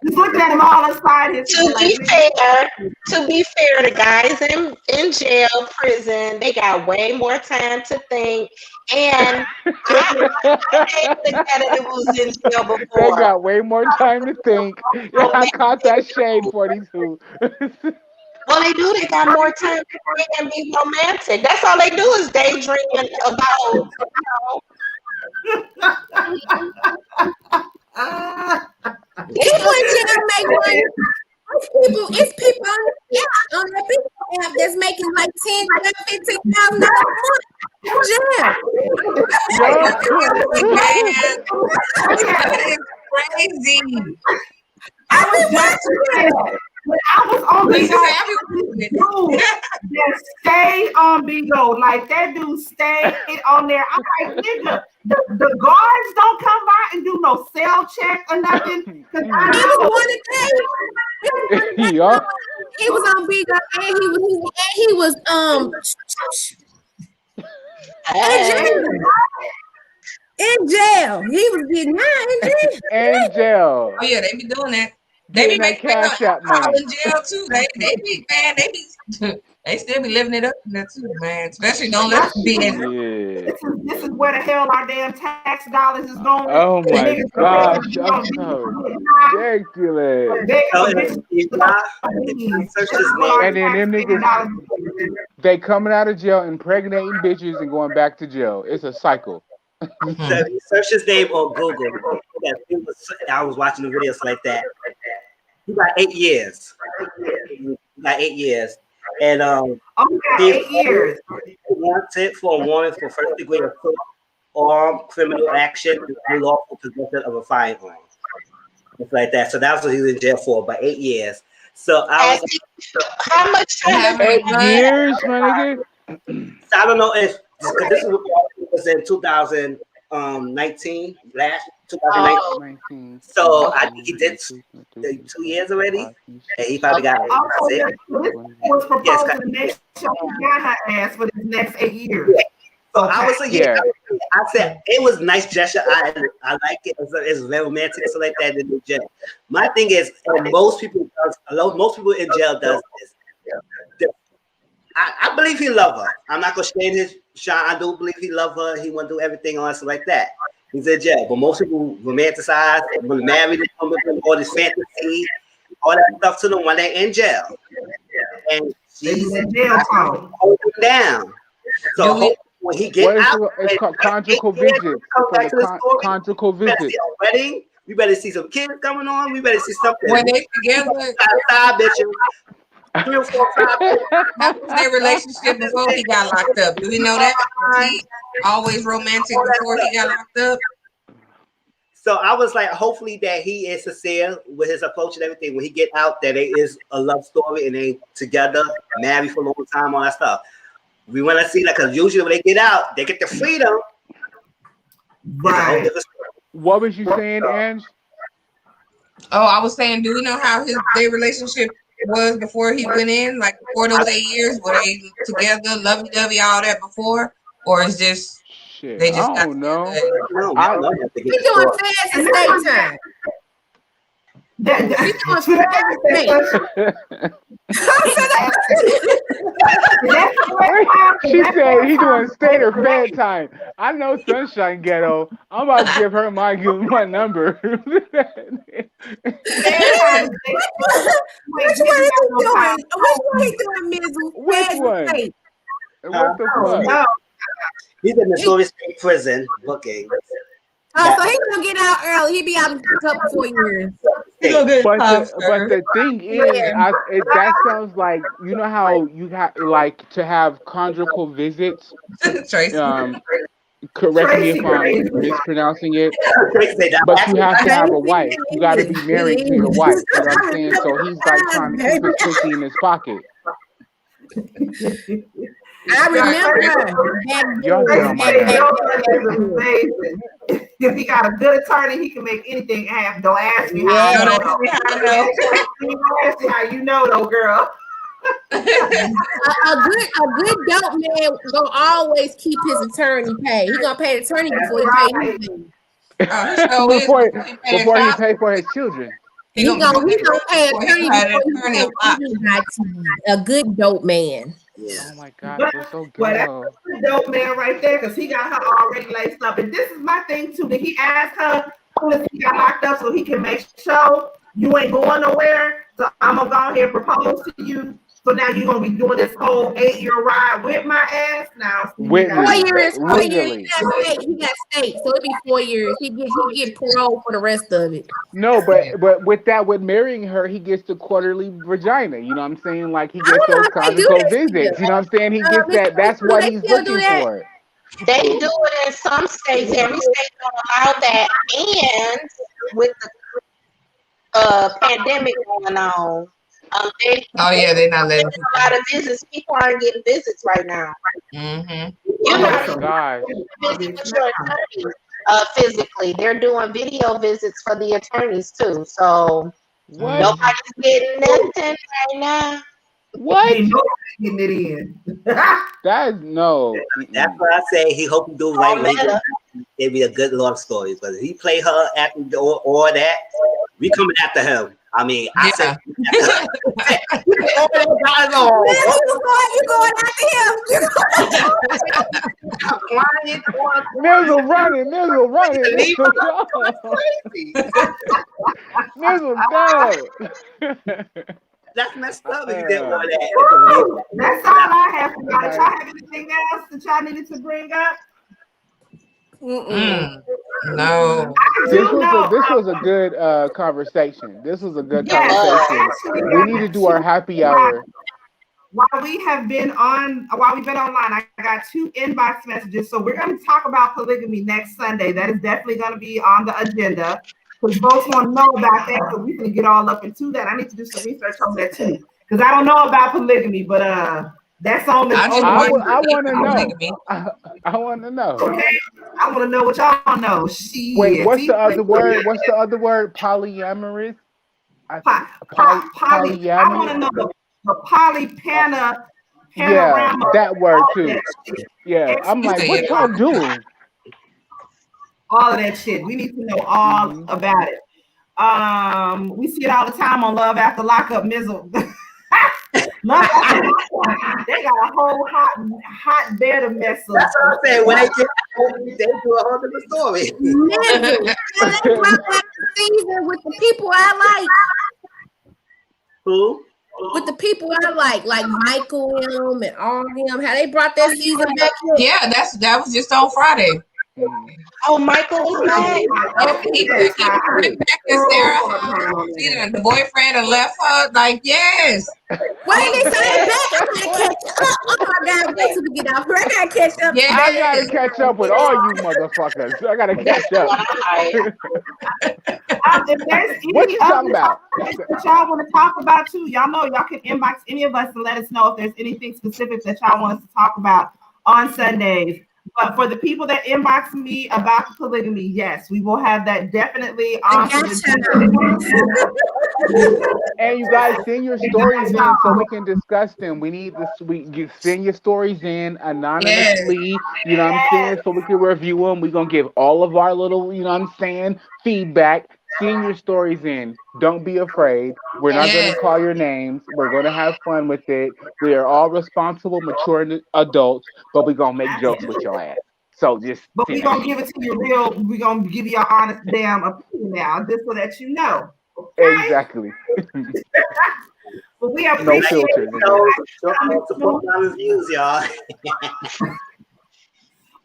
Just looking at him all inside his. To be fair, the guys in jail, prison, they got way more time to think. And it was in jail before. They got way more time to think. Yeah, I caught that shade 42. Well, they do. They got more time to think and be romantic. That's all they do is daydream about. People in jail make money. It's people on that people app that's making like $10,000, $15,000 a month. Crazy. I was on Bigo. That stay on Bigo. Like that dude stayed on there. I'm like, nigga, the guards don't come by and do no cell check or nothing. He was on Bigo and he was in jail. He was getting high in jail. In jail. Oh yeah, they be doing that. They be Getting that making CashApp alcohol money. in jail too. They be man, they still be living it up in there too, man. Especially don't let them be in. Yeah. This is where the hell our damn tax dollars is going. Oh The my niggas gosh, I'm so ridiculous. So if I search his name, And then them niggas, they coming out of jail, impregnating bitches and going back to jail. It's a cycle. so if you search his name on Google, I was watching the videos like that. He got 8 years. He got 8 years. And he's 8 years. Wanted for a warrant for first degree assault or criminal action with unlawful possession of a firearm. It's like that. So that's what he was in jail for, about 8 years. So I was how much time? 8 years, my nigga. So I don't know if because this was in 2019, last 2019. So I think he did 2 years already, and he probably got Also, 6. this was proposing to make sure he got her ass for the next 8 years. Yeah. So I was like, I said it was nice gesture. I like it. It's very romantic, so like that in the jail. My thing is, and most people in jail does this. I believe he love her. I'm not gonna shade his shine. I do believe he love her. He want to do everything on stuff like that. He's in jail, but most people romanticize when married, they come with all this fantasy, all that stuff to them when they're in jail, and she's holding down. So when he get out, it's called conjugal visit. Conjugal visit. Wedding. We better see some kids coming on. We better see something. When they together, bitches. 3 or 4 times. That was their relationship before he got locked up. Do we know that? Was he always romantic before he got locked up? So I was like, hopefully that he is sincere with his approach and everything. When he get out, that it is a love story and they together, married for a long time, all that stuff. We want to see that because usually when they get out, they get the freedom. Right. What was you saying, Ange? Oh, I was saying, do we know how their relationship was before he went in? Like before those 8 years, were they together, lovey-dovey, all that before? Or is just shit? They just I don't know. He's doing fast and state time. He's doing fast and She said he doing state or fed time. I know Sunshine Ghetto. I'm about to give her my number. Which one is he doing? Which one he doing, Mizzle? Which one? What the fuck? He's in the Missouri State Prison booking. Oh, so he's gonna get out early. He be out in a couple 4 years. But the thing is, that sounds like, you know how you have like to have conjugal visits. Correct me if I'm mispronouncing it, but you have to have a wife. You got to be married to your wife. You know what I'm saying? So he's like trying to keep his pussy in his pocket. I remember if he got a good attorney, he can make anything happen. Don't ask me how you know though, girl. a good dope man gonna always keep his attorney paid. He gonna pay the attorney before he pay anything. Before he pay for his children. He gonna pay attorney before he pay a good dope man. Yeah. Oh my God, we're so good. That's a dope man right there because he got her already laced up. And this is my thing too. Did he ask her when he got locked up so he can make sure you ain't going nowhere? So I'm gonna go ahead and propose to you. So now you're gonna be doing this whole 8-year ride with my ass now. 4 years. 4 years. He got state, so it'd be 4 years. He get parole for the rest of it. No, but with marrying her, he gets the quarterly vagina. You know what I'm saying? Like he gets those conjugal visits. You know what I'm saying? He gets that. That's what he's looking for. They do it in some states. Every state don't allow that, and with the pandemic going on. They're not letting a lot of visits. People aren't getting visits right now. Mm-hmm. You're not visit with your attorney physically. They're doing video visits for the attorneys too. So nobody's getting nothing right now. What? Getting it in. That's no. That's why I say he hope he do right. It'd be a good love story. But if he play her acting all that, We coming after him. I mean, I said, You going after him? Mizzle running. Mizzle go. That's messed up. If you didn't want that. That's all I have. Y'all have anything else that y'all needed to bring up? No. This was a good conversation. This was a good conversation. We need to do our happy hour. While we've been online, I got 2 inbox messages. So we're going to talk about polygamy next Sunday. That is definitely going to be on the agenda because folks want to know about that. So we're going to get all up into that. I need to do some research on that too because I don't know about polygamy, but that's on the. I want to know. I want to know. Okay, I want to know what y'all know. Wait, what's the other word? What's the other word? Polyamorous. Polyamorous. I want to know the panorama. Yeah, that word too. Yeah, I'm like, what y'all doing? All of that shit. We need to know all about it. We see it all the time on Love After Lockup, Mizzle. They got a whole hot bed of mess up. That's what I'm saying. When they get they do a whole different story. Season with the people I like. Who? With the people I like Michael and all them. How they brought that season back? Yeah, that was just on Friday. Oh, Michael is back. He back in Sarah. The boyfriend had left her. Like, yes. Wait, they say back. I gotta catch up. Oh my God, wait till we get out here. I gotta catch up. Yeah, I gotta catch up with all you motherfuckers. I gotta catch up. What you talking about? What y'all want to talk about too? Y'all know y'all can inbox any of us and let us know if there's anything specific that y'all want us to talk about on Sundays. But for the people that inbox me about polygamy, yes, we will have that definitely on. And you guys send your stories in so we can discuss them. We need this. Send your stories in anonymously. You know what I'm saying? So we can review them. We're gonna give all of our little, you know what I'm saying, feedback. Send your stories in. Don't be afraid. We're not going to call your names. We're going to have fun with it. We are all responsible, mature adults, but we're going to make jokes with your ass. So just. But we're going to give it to you real. We're going to give you an honest damn opinion now, just so that you know. Okay? Exactly. But we appreciate support my reviews, y'all.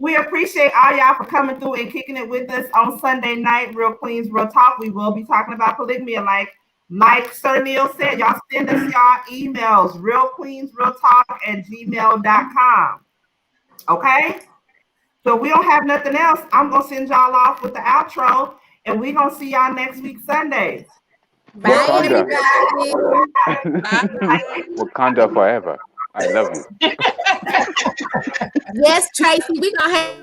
We appreciate all y'all for coming through and kicking it with us on Sunday night, Real Queens Real Talk. We will be talking about polygamy. And like Sir Neale said, y'all send us y'all emails, realqueensrealtalk@gmail.com. Okay? So we don't have nothing else. I'm going to send y'all off with the outro, and we're going to see y'all next week, Sunday. Bye, everybody. Wakanda forever. I love you. Yes, Tracy, we gonna have.